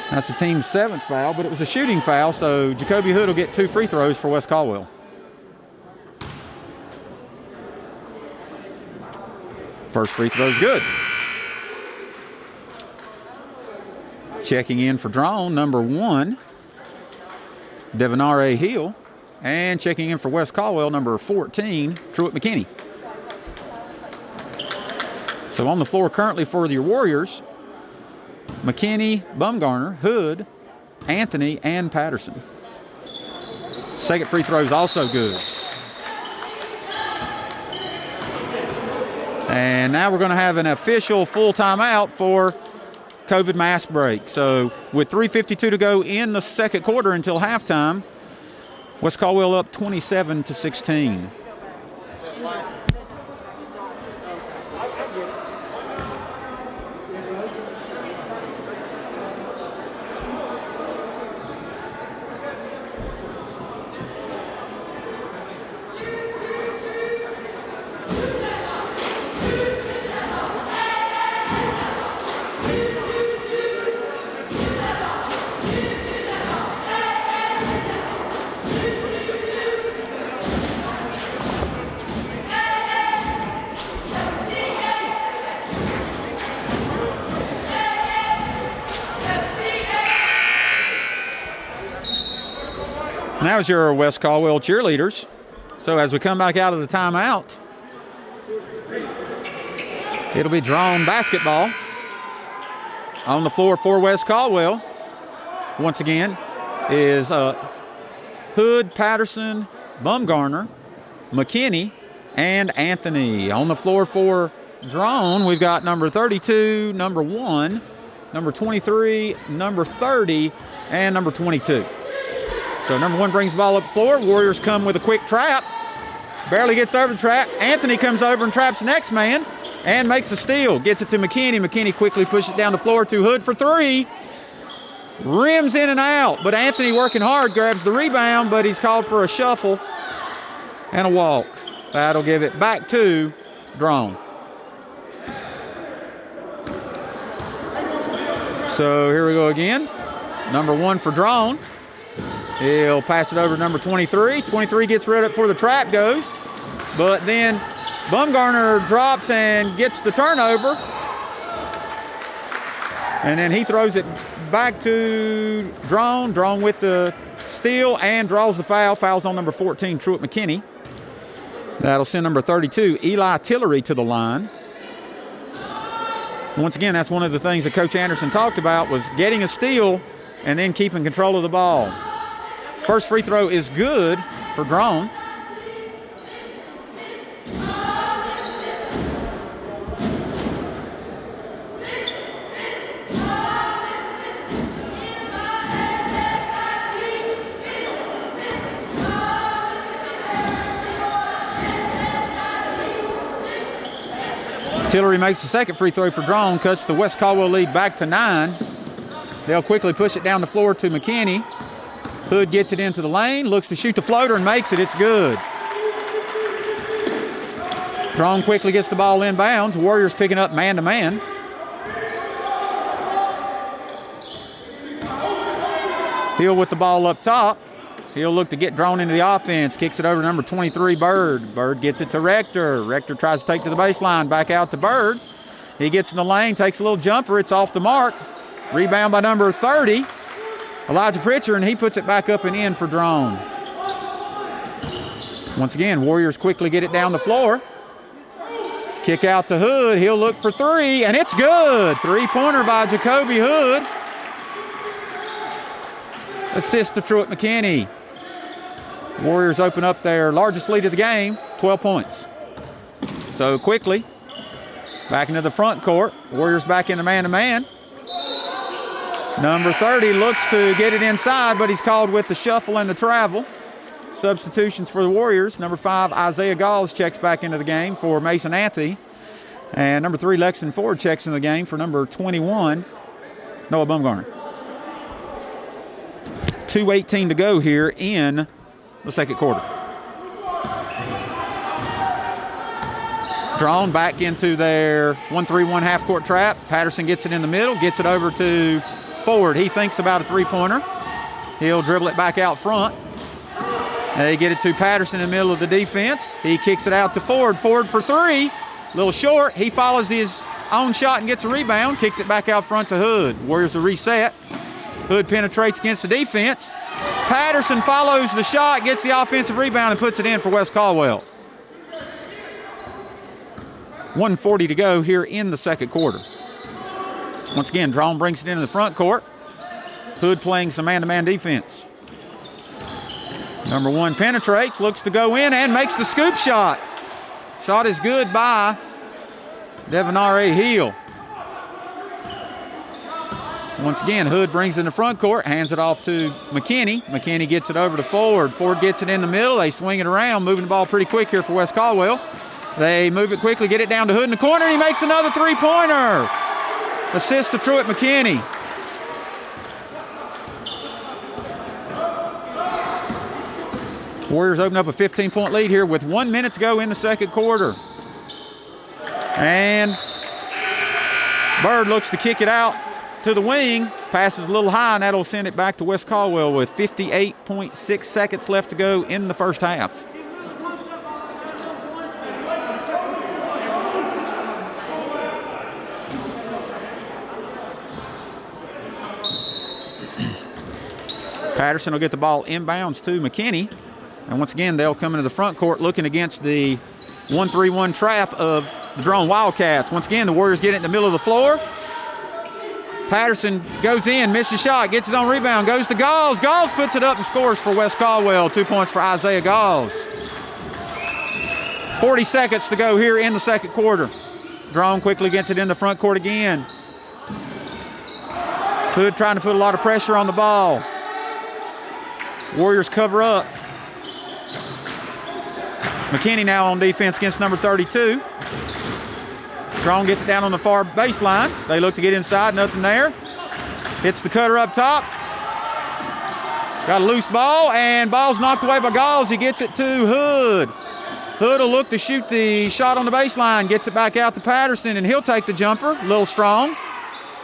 That's the team's 7th foul, but it was a shooting foul, so Jacoby Hood will get 2 free throws for West Caldwell. First free throw is good. Checking in for Draughn, number 1, Devanare Hill. And checking in for West Caldwell, number 14, Truett McKinney. So on the floor currently for your Warriors, McKinney, Bumgarner, Hood, Anthony, and Patterson. Second free throw is also good. And now we're going to have an official full timeout for COVID mask break. So with 3:52 to go in the second quarter until halftime, West Caldwell up 27-16. And that was your West Caldwell cheerleaders. So as we come back out of the timeout, it'll be Draughn basketball. On the floor for West Caldwell, once again, is Hood, Patterson, Bumgarner, McKinney, and Anthony. On the floor for Draughn, we've got number 32, number 1, number 23, number 30, and number 22. So number 1 brings the ball up the floor. Warriors come with a quick trap. Barely gets over the trap. Anthony comes over and traps the next man and makes a steal. Gets it to McKinney. McKinney quickly pushes it down the floor to Hood for 3. Rims in and out, but Anthony working hard, grabs the rebound, but he's called for a shuffle and a walk. That'll give it back to Draughn. So here we go again. Number 1 for Draughn. He'll pass it over to number 23. 23 gets rid of it before the trap goes. But then Bumgarner drops and gets the turnover. And then he throws it back to Draughn. Draughn with the steal and draws the foul. Foul's on number 14, Truett McKinney. That'll send number 32, Eli Tillery, to the line. Once again, that's one of the things that Coach Anderson talked about, was getting a steal and then keeping control of the ball. First free throw is good for Draughn. Tillery makes the second free throw for Draughn, cuts the West Caldwell lead back to 9. They'll quickly push it down the floor to McKinney. Hood gets it into the lane, looks to shoot the floater and makes it. It's good. Draughn quickly gets the ball inbounds. Warriors picking up man-to-man. Hill with the ball up top. He'll look to get Draughn into the offense. Kicks it over to number 23, Bird. Bird gets it to Rector. Rector tries to take to the baseline. Back out to Bird. He gets in the lane, takes a little jumper. It's off the mark. Rebound by number 30, Elijah Pritchard, and he puts it back up and in for Draughn. Once again, Warriors quickly get it down the floor. Kick out to Hood. He'll look for 3, and it's good. Three-pointer by Jacoby Hood. Assist to Truett McKinney. Warriors open up their largest lead of the game, 12 points. So quickly, back into the front court. Warriors back into man-to-man. Number 30 looks to get it inside, but he's called with the shuffle and the travel. Substitutions for the Warriors. Number 5, Isaiah Galls checks back into the game for Mason Anthony. And number 3, Lexington Ford checks in the game for number 21, Noah Bumgarner. 2:18 to go here in the second quarter. Draughn back into their 1-3-1 half-court trap. Patterson gets it in the middle, gets it over to Ford. He thinks about a three-pointer. He'll dribble it back out front. They get it to Patterson in the middle of the defense. He kicks it out to Ford. Ford for three. A little short. He follows his own shot and gets a rebound. Kicks it back out front to Hood. Warriors a reset. Hood penetrates against the defense. Patterson follows the shot, gets the offensive rebound, and puts it in for West Caldwell. 1:40 to go here in the second quarter. Once again, Draughn brings it into the front court. Hood playing some man-to-man defense. Number 1 penetrates, looks to go in, and makes the scoop shot. Shot is good by Devin R.A. Hill. Once again, Hood brings it in the front court, hands it off to McKinney. McKinney gets it over to Ford. Ford gets it in the middle. They swing it around, moving the ball pretty quick here for West Caldwell. They move it quickly, get it down to Hood in the corner, and he makes another three-pointer. Assist to Truett McKinney. Warriors open up a 15-point lead here with 1 minute to go in the second quarter. And Bird looks to kick it out to the wing. Passes a little high, and that'll send it back to West Caldwell with 58.6 seconds left to go in the first half. Patterson will get the ball inbounds to McKinney. And once again, they'll come into the front court looking against the 1-3-1 trap of the Draughn Wildcats. Once again, the Warriors get it in the middle of the floor. Patterson goes in, misses shot, gets his own rebound, goes to Galls. Galls puts it up and scores for West Caldwell. 2 points for Isaiah Galls. 40 seconds to go here in the second quarter. Draughn quickly gets it in the front court again. Hood trying to put a lot of pressure on the ball. Warriors cover up. McKinney now on defense against number 32. Draughn gets it down on the far baseline. They look to get inside, nothing there. Hits the cutter up top. Got a loose ball, and ball's knocked away by Galls. He gets it to Hood. Hood will look to shoot the shot on the baseline, gets it back out to Patterson, and he'll take the jumper. A little strong.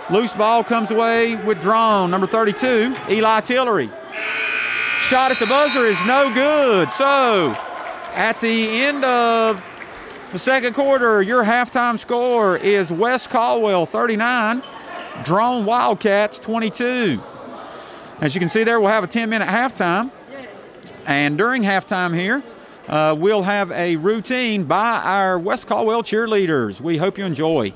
Loose ball comes away with Draughn, number 32, Eli Tillery. Shot at the buzzer is no good. So at the end of the second quarter, your halftime score is West Caldwell 39, Draughn Wildcats 22. As you can see there, we'll have a 10-minute halftime. And during halftime here, we'll have a routine by our West Caldwell cheerleaders. We hope you enjoy.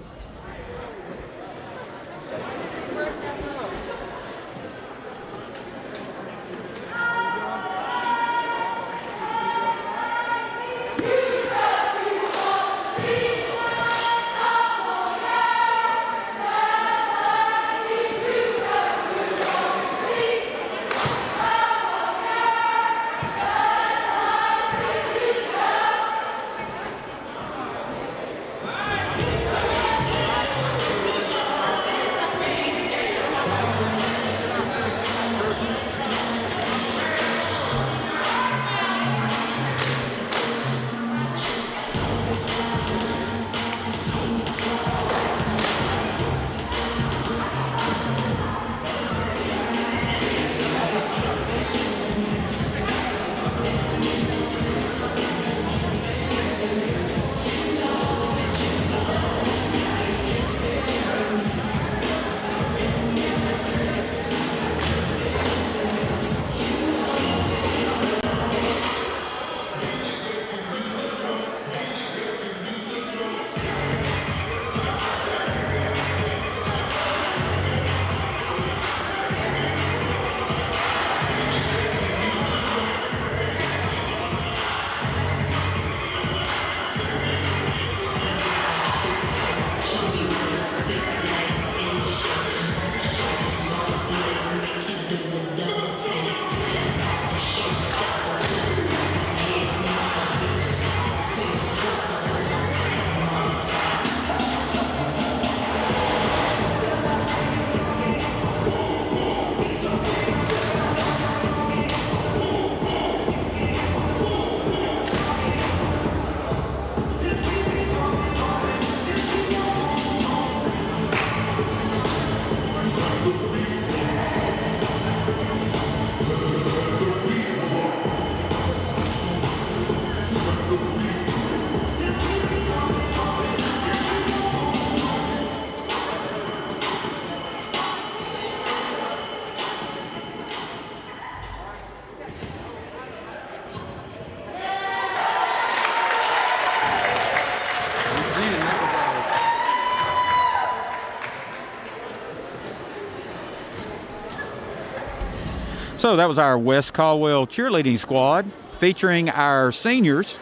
So that was our West Caldwell cheerleading squad featuring our seniors.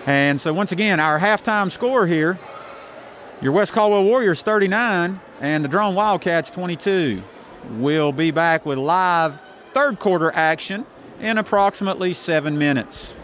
And so once again, our halftime score here, your West Caldwell Warriors 39 and the Draughn Wildcats 22. We'll be back with live third quarter action in approximately 7 minutes.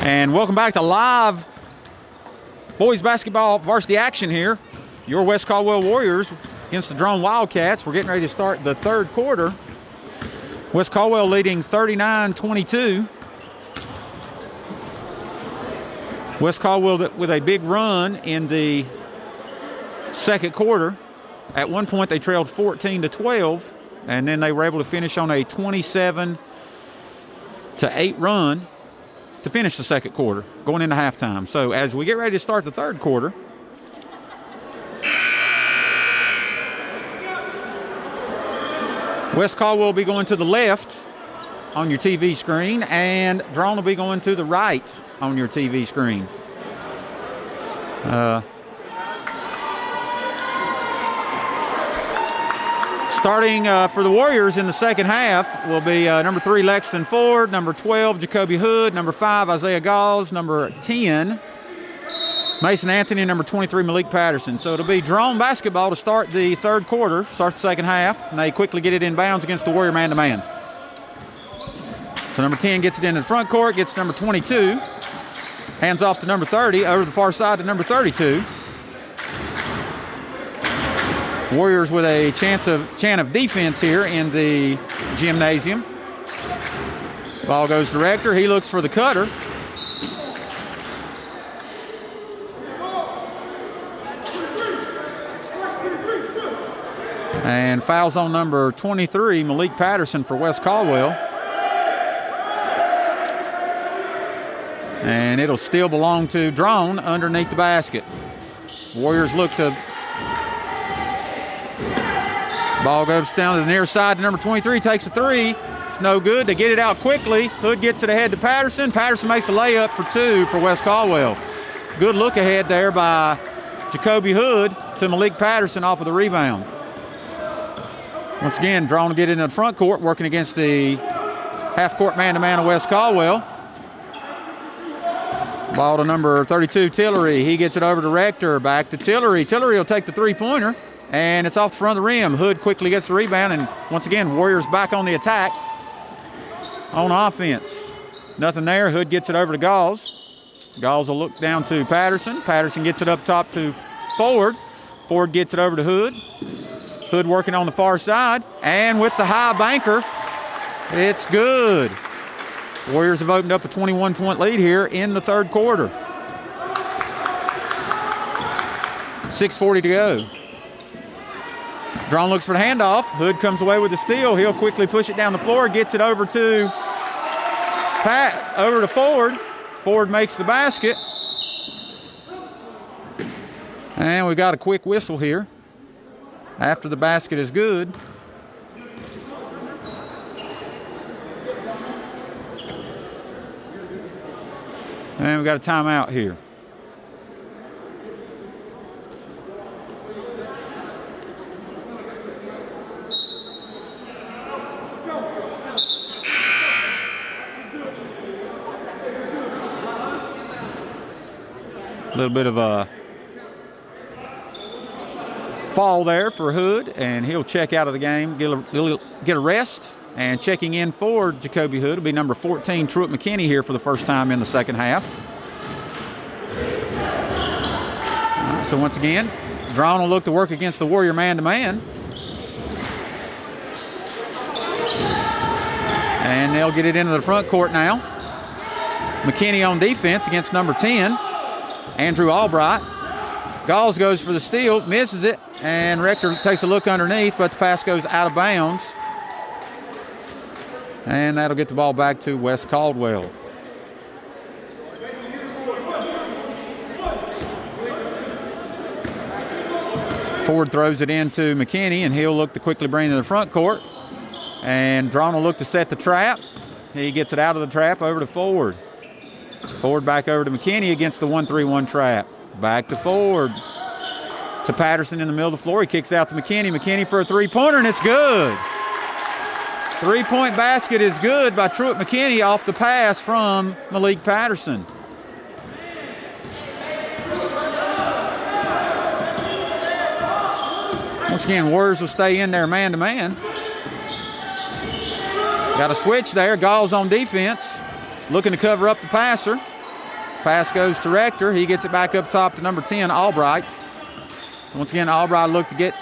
And welcome back to live boys basketball varsity action here. Your West Caldwell Warriors against the Draughn Wildcats. We're getting ready to start the third quarter. West Caldwell leading 39-22. West Caldwell with a big run in the second quarter. At one point they trailed 14-12, and then they were able to finish on a 27-8 run to finish the second quarter, going into halftime. So as we get ready to start the third quarter, West Caldwell will be going to the left on your TV screen, and Draughn will be going to the right on your TV screen. Starting for the Warriors in the second half will be number 3, Lexington Ford, number 12, Jacoby Hood, number 5, Isaiah Gauls, number 10, Mason Anthony, number 23, Malik Patterson. So it'll be Draughn basketball to start the third quarter, start the second half, and they quickly get it in bounds against the Warrior man-to-man. So number 10 gets it into the front court, gets number 22, hands off to number 30, over the far side to number 32. Warriors with a chance of defense here in the gymnasium. Ball goes to Rector. He looks for the cutter. And fouls on number 23, Malik Patterson, for West Caldwell. And it'll still belong to Draughn underneath the basket. Warriors look to... Ball goes down to the near side to number 23, takes a three. It's no good. They get it out quickly. Hood gets it ahead to Patterson. Patterson makes a layup for 2 for West Caldwell. Good look ahead there by Jacoby Hood to Malik Patterson off of the rebound. Once again, Draughn to get into the front court, working against the half-court man-to-man of West Caldwell. Ball to number 32, Tillery. He gets it over to Rector. Back to Tillery. Tillery will take the three-pointer. And it's off the front of the rim. Hood quickly gets the rebound, and once again, Warriors back on the attack on offense. Nothing there. Hood gets it over to Gauls. Gauls will look down to Patterson. Patterson gets it up top to Ford. Ford gets it over to Hood. Hood working on the far side, and with the high banker, it's good. Warriors have opened up a 21-point lead here in the third quarter. 6:40 to go. Draughn looks for the handoff. Hood comes away with the steal. He'll quickly push it down the floor, gets it over to Ford. Ford makes the basket. And we got a quick whistle here after the basket is good. And we got a timeout here. A little bit of a fall there for Hood, and he'll check out of the game, get a rest. And checking in for Jacoby Hood will be number 14, Truett McKinney, here for the first time in the second half. So once again, Draughn will look to work against the Warrior man-to-man. And they'll get it into the front court now. McKinney on defense against number 10. Andrew Albright. Gauls goes for the steal, misses it, and Rector takes a look underneath, but the pass goes out of bounds. And that'll get the ball back to West Caldwell. Ford throws it into McKinney, and he'll look to quickly bring it to the front court. And Draughn will look to set the trap. He gets it out of the trap over to Ford. Ford back over to McKinney against the 1-3-1 trap. Back to Ford. To Patterson in the middle of the floor. He kicks out to McKinney. McKinney for a three-pointer, and it's good. Three-point basket is good by Truett McKinney off the pass from Malik Patterson. Once again, Warriors will stay in there man-to-man. Got a switch there. Gauls on defense, looking to cover up the passer. Pass goes to Rector. He gets it back up top to number 10, Albright. Once again, Albright looked to get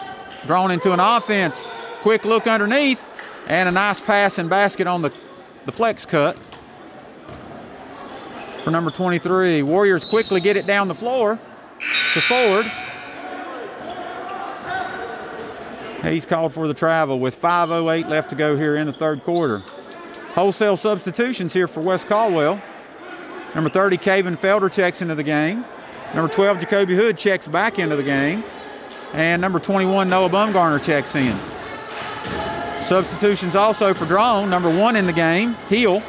drawn into an offense. Quick look underneath, and a nice pass and basket on the flex cut for number 23. Warriors quickly get it down the floor to Ford. He's called for the travel with 5:08 left to go here in the third quarter. Wholesale substitutions here for West Caldwell. Number 30, Caven Felder checks into the game. Number 12, Jacoby Hood checks back into the game. And number 21, Noah Bumgarner checks in. Substitutions also for Draughn. Number 1 in the game, Heel.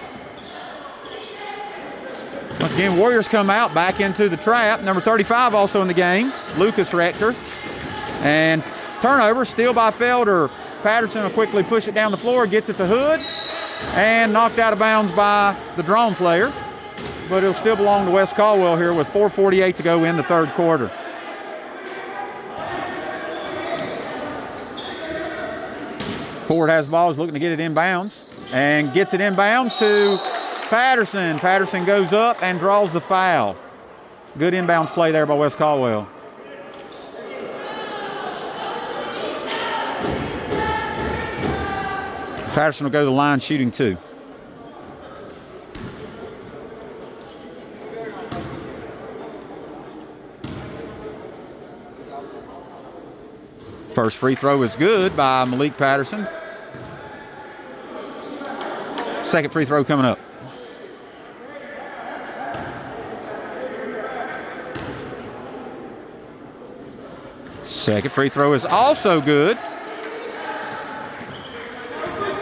Once again, Warriors come out back into the trap. Number 35 also in the game, Lucas Rector. And turnover, steal by Felder. Patterson will quickly push it down the floor, gets it to Hood, and knocked out of bounds by the Draughn player. But it'll still belong to West Caldwell here with 4:48 to go in the third quarter. Ford has the ball, is looking to get it inbounds, and gets it inbounds to Patterson. Patterson goes up and draws the foul. Good inbounds play there by West Caldwell. Patterson will go to the line shooting 2. First free throw is good by Malik Patterson. Second free throw coming up. Second free throw is also good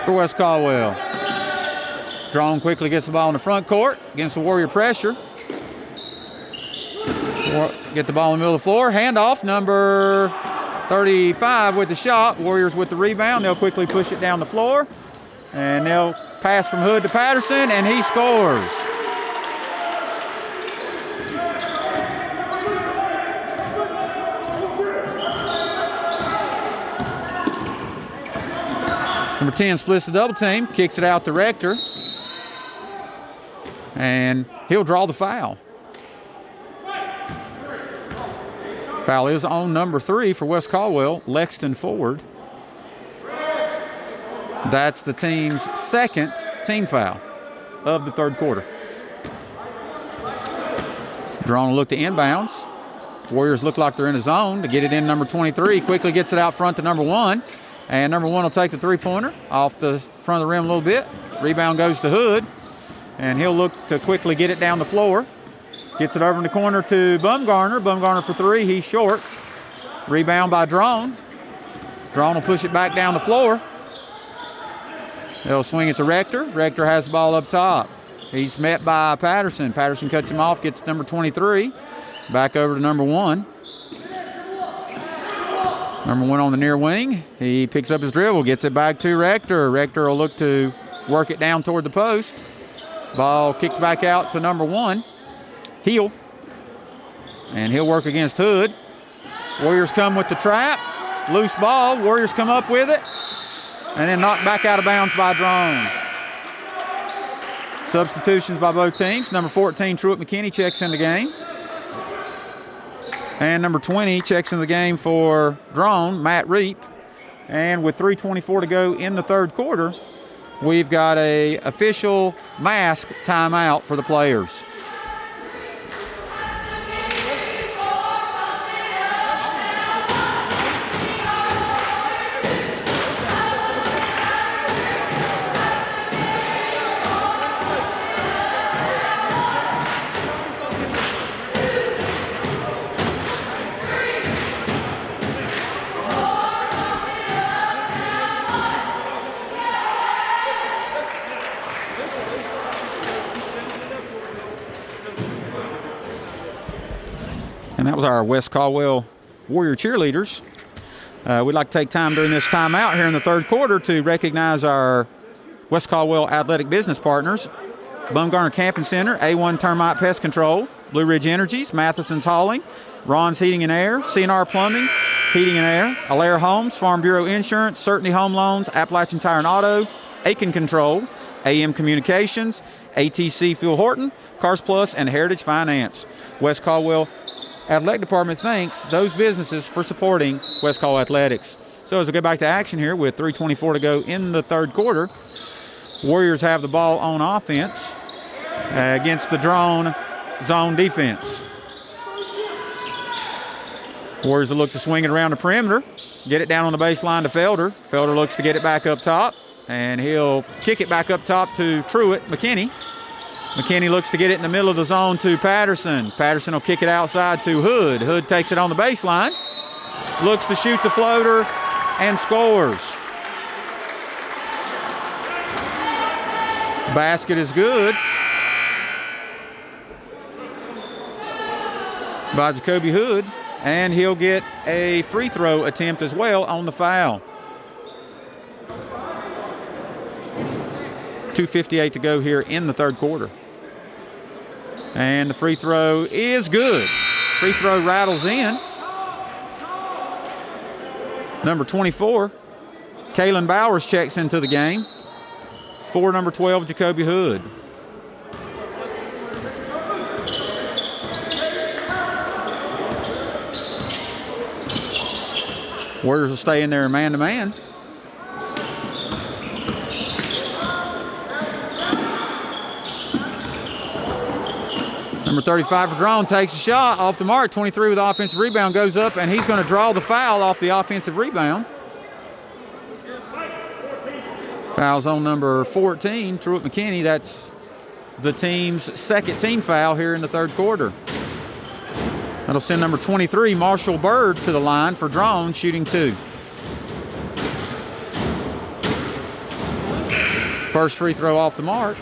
for West Caldwell. Draughn quickly gets the ball in the front court against the Warrior pressure. Get the ball in the middle of the floor. Handoff, number 35 with the shot. Warriors with the rebound. They'll quickly push it down the floor. And they'll pass from Hood to Patterson, and he scores. Number 10 splits the double team, kicks it out to Rector, and he'll draw the foul. Foul is on number 3 for West Caldwell, Lexton Ford. That's the team's second team foul of the third quarter. Draughn will look to inbounds. Warriors look like they're in a zone to get it in. Number 23 quickly gets it out front to number 1. And number 1 will take the three-pointer off the front of the rim a little bit. Rebound goes to Hood, and he'll look to quickly get it down the floor. Gets it over in the corner to Bumgarner. Bumgarner for 3. He's short. Rebound by Draughn. Draughn will push it back down the floor. They'll swing it to Rector. Rector has the ball up top. He's met by Patterson. Patterson cuts him off, gets number 23. Back over to number 1. Number 1 on the near wing. He picks up his dribble, gets it back to Rector. Rector will look to work it down toward the post. Ball kicked back out to number 1, Heel. And he'll work against Hood. Warriors come with the trap. Loose ball. Warriors come up with it. And then knocked back out of bounds by Draughn. Substitutions by both teams. Number 14, Truett McKinney checks in the game. And number 20 checks in the game for Draughn, Matt Reap. And with 3:24 to go in the third quarter, we've got a official mask timeout for the players. And that was our West Caldwell Warrior cheerleaders. We'd like to take time during this timeout here in the third quarter to recognize our West Caldwell athletic business partners: Bumgarner Camping Center, A1 Termite Pest Control, Blue Ridge Energies, Matheson's Hauling, Ron's Heating and Air, CNR Plumbing, Heating and Air, Alaire Homes, Farm Bureau Insurance, Certainty Home Loans, Appalachian Tire and Auto, Aiken Control, AM Communications, ATC Phil Horton, Cars Plus, and Heritage Finance. West Caldwell Athletic Department thanks those businesses for supporting West Caldwell Athletics. So as we go back to action here with 3:24 to go in the third quarter, Warriors have the ball on offense against the Draughn zone defense. Warriors will look to swing it around the perimeter, get it down on the baseline to Felder. Felder looks to get it back up top, and he'll kick it back up top to Truitt McKinney. McKinney looks to get it in the middle of the zone to Patterson. Patterson will kick it outside to Hood. Hood takes it on the baseline, looks to shoot the floater, and scores. Basket is good by Jacoby Hood, and he'll get a free throw attempt as well on the foul. 2:58 to go here in the third quarter. And the free throw is good. Free throw rattles in. Number 24, Kalen Bowers checks into the game for number 12, Jacoby Hood. Warriors will stay in there man-to-man. Number 35 for Draughn takes a shot off the mark. 23 with the offensive rebound, goes up, and he's going to draw the foul off the offensive rebound. Foul's on number 14, Truitt McKinney. That's the team's second team foul here in the third quarter. That'll send number 23, Marshall Bird, to the line for Draughn, shooting 2. First free throw off the mark.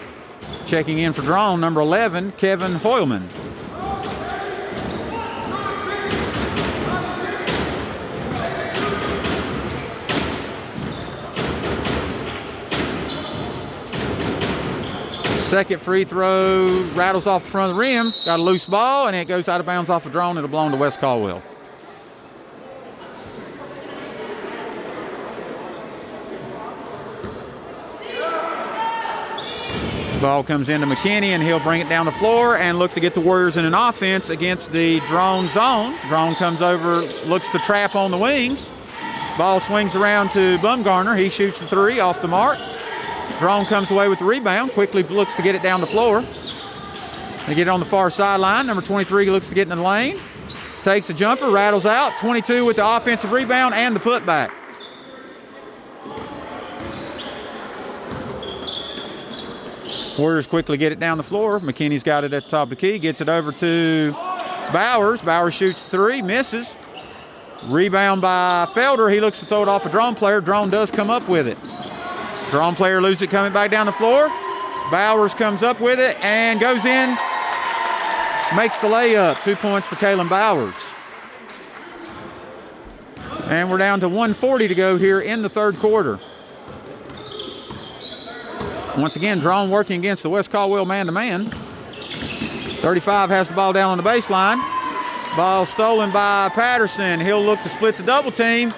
Checking in for Draughn, number 11, Kevin Hoyleman. Second free throw rattles off the front of the rim. Got a loose ball, and it goes out of bounds off the Draughn. It'll belong to West Caldwell. Ball comes into McKinney, and he'll bring it down the floor and look to get the Warriors in an offense against the Draughn zone. Draughn comes over, looks to trap on the wings. Ball swings around to Bumgarner. He shoots the 3 off the mark. Draughn comes away with the rebound, quickly looks to get it down the floor. They get it on the far sideline. Number 23 looks to get in the lane. Takes the jumper, rattles out. 22 with the offensive rebound and the putback. Warriors quickly get it down the floor. McKinney's got it at the top of the key, gets it over to Bowers. Bowers shoots 3, misses. Rebound by Felder. He looks to throw it off a Draughn player. Draughn does come up with it. Draughn player loses it coming back down the floor. Bowers comes up with it and goes in. Makes the layup. 2 points for Kalen Bowers. And we're down to 1:40 to go here in the third quarter. Once again, Draughn working against the West Caldwell man-to-man. 35 has the ball down on the baseline. Ball stolen by Patterson. He'll look to split the double team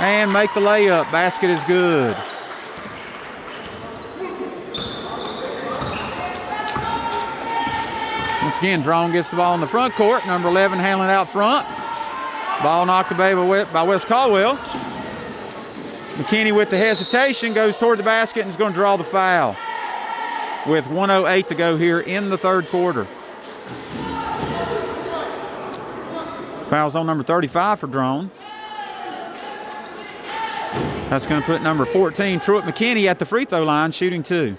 and make the layup. Basket is good. Once again, Draughn gets the ball in the front court. Number 11 handling out front. Ball knocked away by West Caldwell. McKinney with the hesitation goes toward the basket and is going to draw the foul with 1:08 to go here in the third quarter. Foul's on number 35 for Draughn. That's going to put number 14, Truitt McKinney, at the free throw line, shooting 2.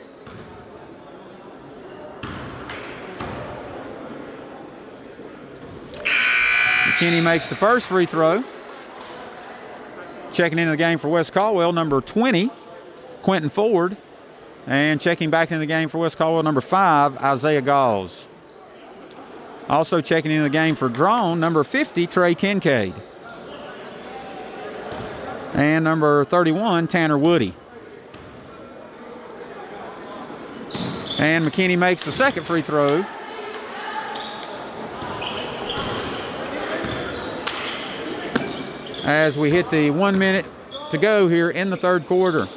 McKinney makes the first free throw. Checking into the game for West Caldwell, number 20, Quentin Ford. And checking back into the game for West Caldwell, number 5, Isaiah Gauls. Also checking into the game for Draughn, number 50, Trey Kincaid. And number 31, Tanner Woody. And McKinney makes the second free throw. As we hit the 1 minute to go here in the third quarter.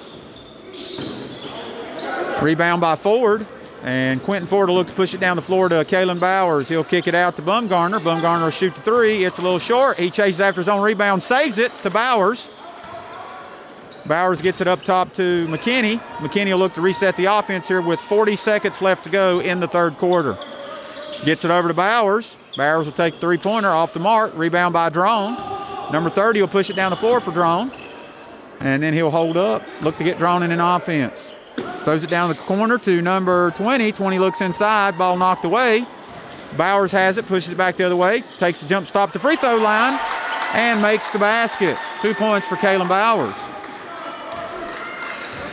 Rebound by Ford, and Quentin Ford will look to push it down the floor to Kalen Bowers. He'll kick it out to Bumgarner. Bumgarner will shoot the three. It's a little short. He chases after his own rebound, saves it to Bowers. Bowers gets it up top to McKinney. McKinney will look to reset the offense here with 40 seconds left to go in the third quarter. Gets it over to Bowers. Bowers will take the three-pointer off the mark. Rebound by Draughn. Number 30 will push it down the floor for Draughn. And then he'll hold up, look to get Draughn in an offense. Throws it down the corner to number 20. 20 looks inside, ball knocked away. Bowers has it, pushes it back the other way, takes the jump stop to free throw line, and makes the basket. 2 points for Kalen Bowers.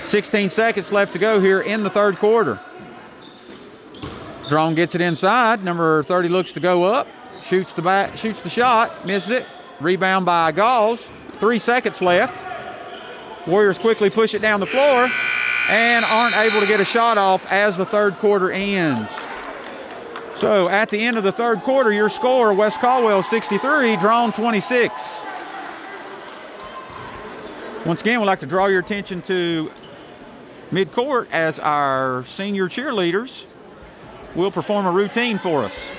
16 seconds left to go here in the third quarter. Draughn gets it inside. Number 30 looks to go up, shoots the shot, misses it. Rebound by Galls. 3 seconds left. Warriors quickly push it down the floor and aren't able to get a shot off as the third quarter ends. So at the end of the third quarter, your score, West Caldwell 63, Draughn 26. Once again, we'd like to draw your attention to midcourt as our senior cheerleaders will perform a routine for us.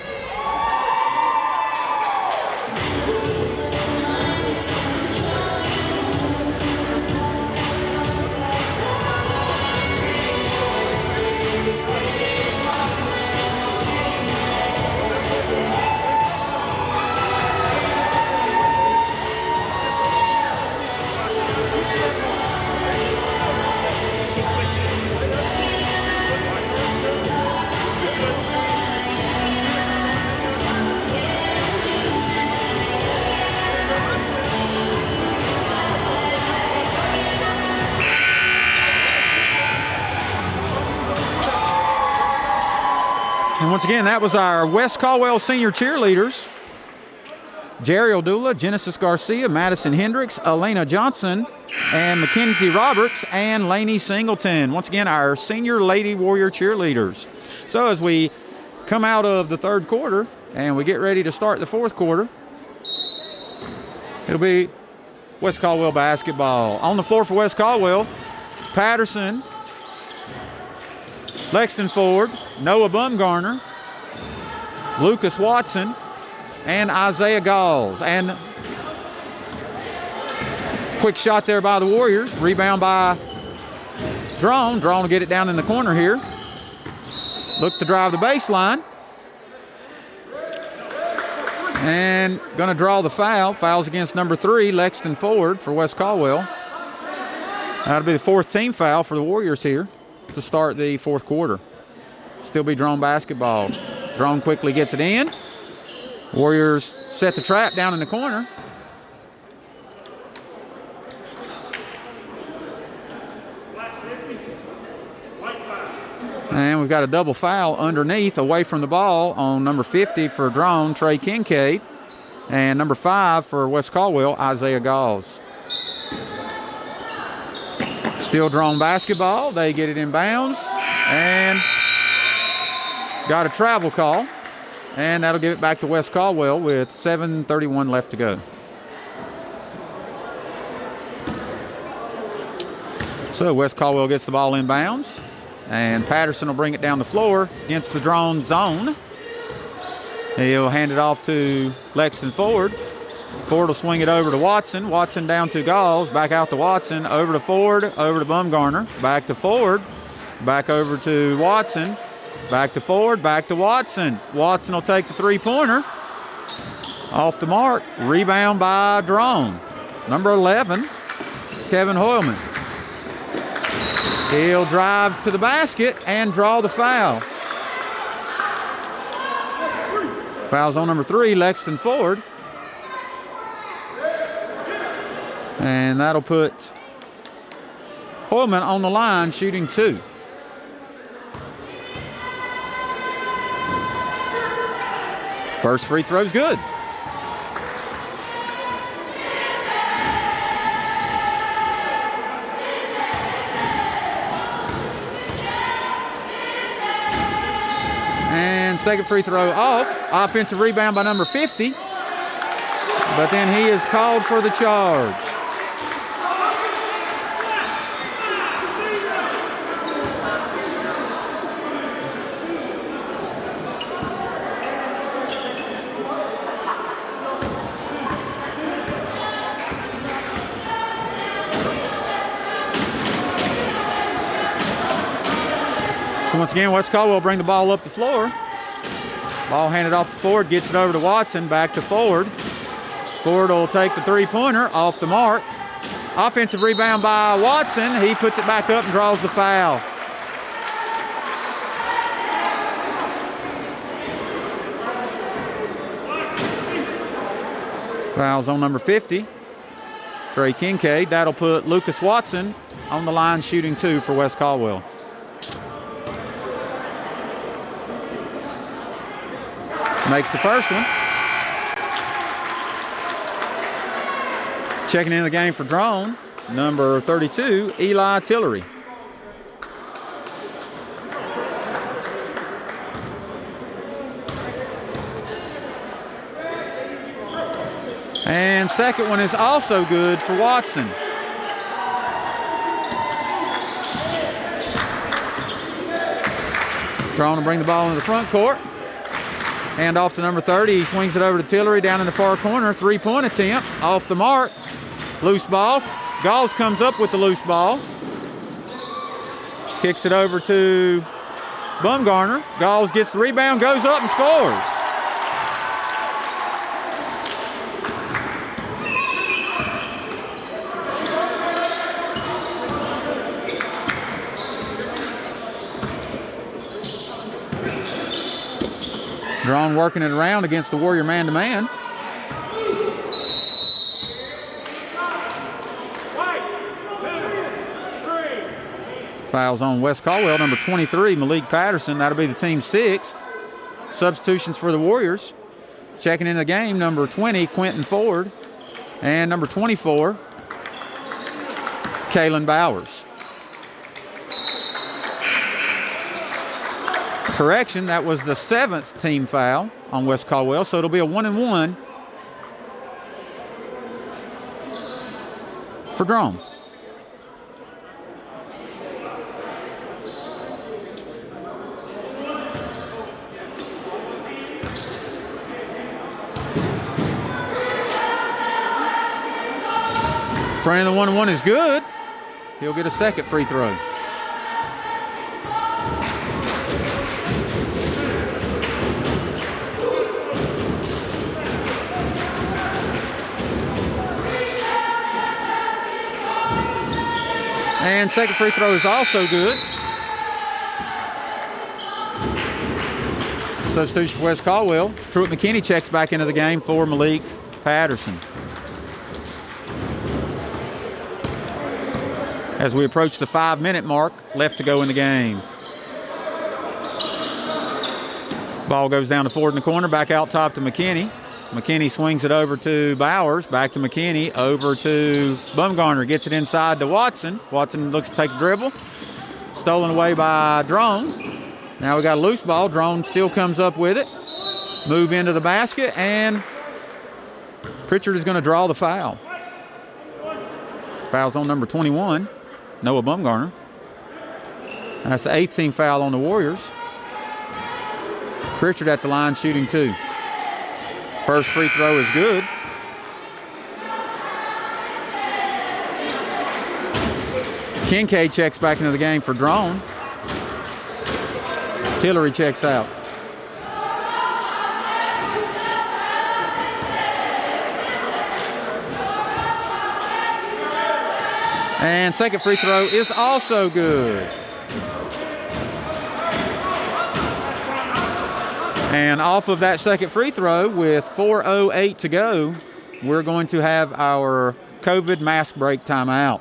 And once again, that was our West Caldwell senior cheerleaders. Jerry Odula, Genesis Garcia, Madison Hendricks, Elena Johnson, and Mackenzie Roberts, and Lainey Singleton. Once again, our senior Lady Warrior cheerleaders. So as we come out of the third quarter and we get ready to start the fourth quarter, it'll be West Caldwell basketball. On the floor for West Caldwell, Patterson, Lexton Ford, Noah Bumgarner, Lucas Watson, and Isaiah Galls. And quick shot there by the Warriors. Rebound by Draughn. Draughn will get it down in the corner here. Look to drive the baseline. And going to draw the foul. Foul's against number 3, Lexton Ford for West Caldwell. That'll be the fourth team foul for the Warriors here to start the fourth quarter. Still be Draughn basketball. Draughn quickly gets it in. Warriors set the trap down in the corner. And we've got a double foul underneath, away from the ball, on number 50 for Draughn, Trey Kincaid, and number 5 for West Caldwell, Isaiah Galls. Still Draughn basketball. They get it in bounds and got a travel call. And that'll give it back to West Caldwell with 7:31 left to go. So West Caldwell gets the ball in bounds. And Patterson will bring it down the floor against the Draughn zone. He'll hand it off to Lexton Ford. Ford will swing it over to Watson. Watson down to Galls. Back out to Watson. Over to Ford. Over to Bumgarner. Back to Ford. Back over to Watson. Back to Ford. Back to Watson. Watson will take the three-pointer. Off the mark. Rebound by Draughn. Number 11, Kevin Hoyleman. He'll drive to the basket and draw the foul. Foul's on number 3, Lexton Ford. And that'll put Hoyleman on the line shooting 2. First free throw's good. And second free throw off. Offensive rebound by number 50. But then he is called for the charge. So once again, West Caldwell bring the ball up the floor. Ball handed off to Ford, gets it over to Watson, back to Ford. Ford will take the three-pointer off the mark. Offensive rebound by Watson. He puts it back up and draws the foul. Foul's on number 50, Trey Kincaid. That'll put Lucas Watson on the line shooting 2 for West Caldwell. Makes the first one. Checking in the game for Draughn, number 32, Eli Tillery. And second one is also good for Watson. Draughn to bring the ball into the front court. Hand off to number 30. He swings it over to Tillery down in the far corner. Three-point attempt off the mark. Loose ball. Galls comes up with the loose ball. Kicks it over to Bumgarner. Galls gets the rebound, goes up and scores. Draughn working it around against the Warrior man-to-man. Fouls on West Caldwell, number 23, Malik Patterson. That'll be the team's 6th. Substitutions for the Warriors. Checking in the game, number 20, Quentin Ford. And number 24, Kalen Bowers. Correction, that was the 7th team foul on West Caldwell, so it'll be a 1-and-1 for Draughn. Front of the 1-and-1 is good. He'll get a second free throw. And second free throw is also good. Substitution for West Caldwell. Truett McKinney checks back into the game for Malik Patterson. As we approach the 5-minute mark, left to go in the game. Ball goes down to Ford in the corner, back out top to McKinney. McKinney swings it over to Bowers, back to McKinney, over to Bumgarner, gets it inside to Watson. Watson looks to take a dribble. Stolen away by Draughn. Now we got a loose ball. Draughn still comes up with it. Move into the basket, and Pritchard is going to draw the foul. Foul's on number 21, Noah Bumgarner. That's the 8th team foul on the Warriors. Pritchard at the line shooting 2. First free throw is good. Kincaid checks back into the game for Draughn. Tillery checks out. And second free throw is also good. And off of that second free throw, with 4:08 to go, we're going to have our COVID mask break timeout.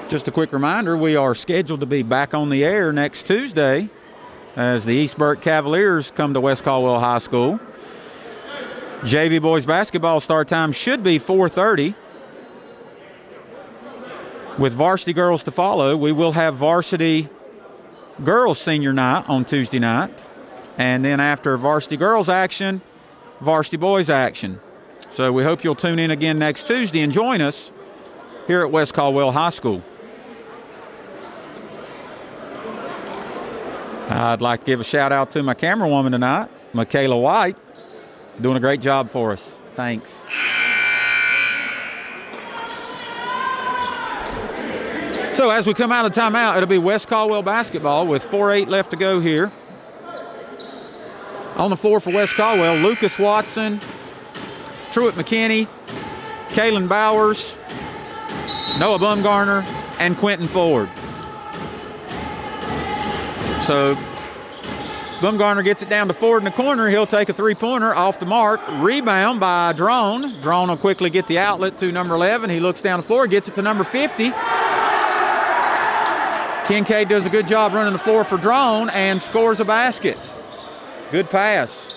Just a quick reminder, we are scheduled to be back on the air next Tuesday as the East Burke Cavaliers come to West Caldwell High School. JV boys basketball start time should be 4:30. With varsity girls to follow, we will have varsity girls senior night on Tuesday night. And then after varsity girls action, varsity boys action. So we hope you'll tune in again next Tuesday and join us here at West Caldwell High School. I'd like to give a shout out to my camera woman tonight, Michaela White, doing a great job for us. Thanks. So as we come out of timeout, it'll be West Caldwell basketball with 4:08 left to go here. On the floor for West Caldwell, Lucas Watson, Truett McKinney, Kalen Bowers, Noah Bumgarner, and Quentin Ford. So Bumgarner gets it down to Ford in the corner. He'll take a three-pointer off the mark. Rebound by Draughn. Draughn will quickly get the outlet to number 11. He looks down the floor, gets it to number 50. Kincaid does a good job running the floor for Draughn and scores a basket. Good pass.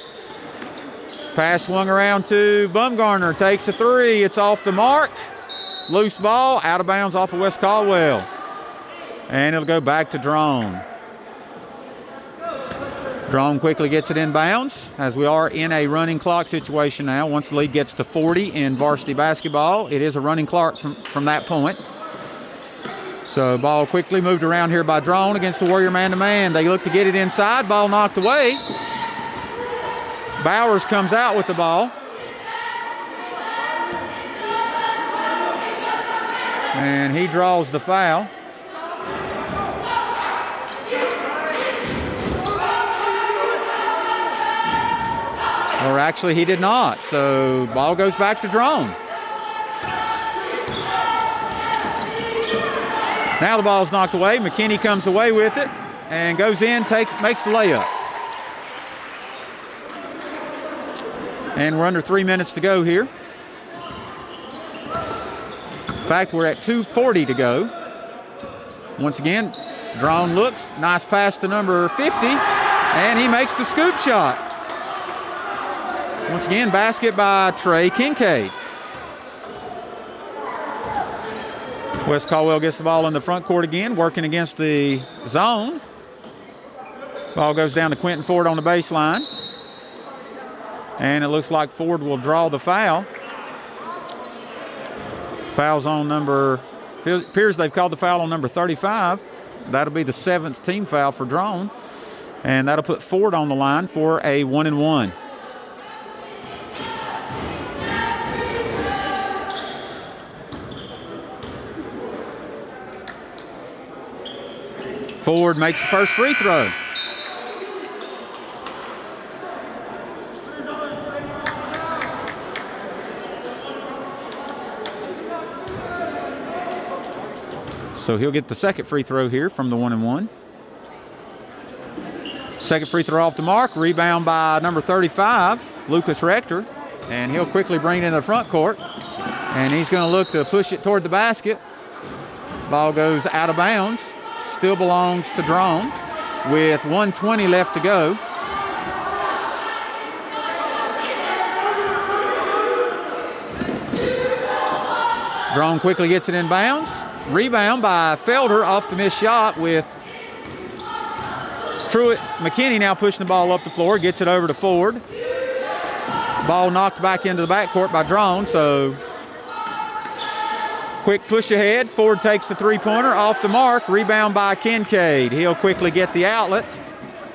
Pass swung around to Bumgarner. Takes a three. It's off the mark. Loose ball, out of bounds off of West Caldwell. And it'll go back to Draughn. Draughn quickly gets it in bounds as we are in a running clock situation now. Once the lead gets to 40 in varsity basketball, it is a running clock from that point. So ball quickly moved around here by Draughn against the Warrior man-to-man. They look to get it inside. Ball knocked away. Bowers comes out with the ball. And he draws the foul. Or actually, he did not. So ball goes back to Draughn. Now the ball's knocked away. McKinney comes away with it and goes in, makes the layup. And we're under 3 minutes to go here. In fact, we're at 2:40 to go. Once again, Draughn looks. Nice pass to number 50, and he makes the scoop shot. Once again, basket by Trey Kincaid. West Caldwell gets the ball in the front court again, working against the zone. Ball goes down to Quentin Ford on the baseline. And it looks like Ford will draw the foul. Foul's on appears they've called the foul on number 35. That'll be the 7th team foul for Draughn. And that'll put Ford on the line for a 1-and-1. Ford makes the first free throw. So he'll get the second free throw here from the 1-and-1. Second free throw off the mark. Rebound by number 35, Lucas Rector. And he'll quickly bring it in the front court. And he's going to look to push it toward the basket. Ball goes out of bounds. Still belongs to Draughn with 1:20 left to go. Draughn quickly gets it in bounds. Rebound by Felder off the missed shot with Truett McKinney now pushing the ball up the floor. Gets it over to Ford. Ball knocked back into the backcourt by Draughn, so quick push ahead. Ford takes the three-pointer off the mark. Rebound by Kincaid. He'll quickly get the outlet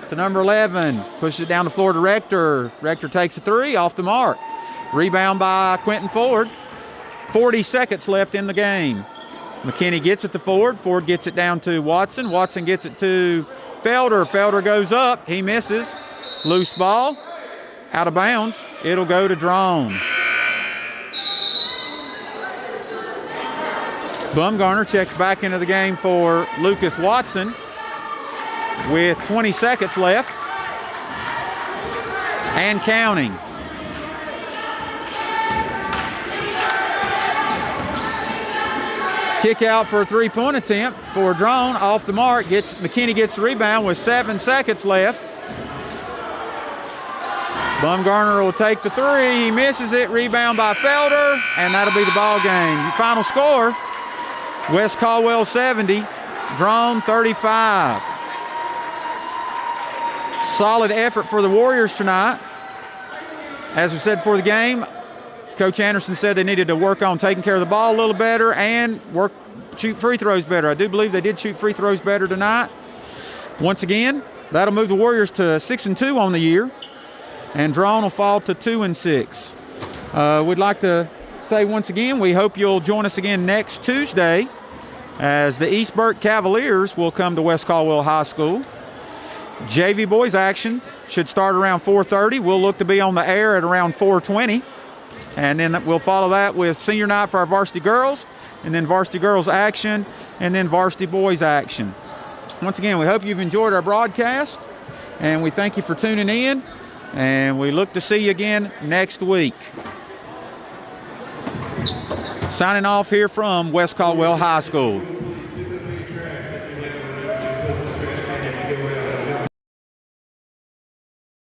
to number 11. Pushes it down the floor to Rector. Rector takes a three off the mark. Rebound by Quentin Ford. 40 seconds left in the game. McKinney gets it to Ford. Ford gets it down to Watson. Watson gets it to Felder. Felder goes up. He misses. Loose ball. Out of bounds. It'll go to Draughn. Bumgarner checks back into the game for Lucas Watson with 20 seconds left and counting. Kick out for a three-point attempt for Draughn off the mark. McKinney gets the rebound with 7 seconds left. Bumgarner will take the three. He misses it. Rebound by Felder, and that'll be the ball game. Your final score: West Caldwell 70, Draughn 35. Solid effort for the Warriors tonight. As we said before the game, Coach Anderson said they needed to work on taking care of the ball a little better and shoot free throws better. I do believe they did shoot free throws better tonight. Once again, that'll move the Warriors to 6-2 on the year, and Draughn will fall to 2-6. We'd like to say once again, we hope you'll join us again next Tuesday as the East Burke Cavaliers will come to West Caldwell High School. JV boys action should start around 4:30. We'll look to be on the air at around 4:20. And then we'll follow that with senior night for our varsity girls, and then varsity girls action, and then varsity boys action. Once again, we hope you've enjoyed our broadcast, and we thank you for tuning in, and we look to see you again next week. Signing off here from West Caldwell High School.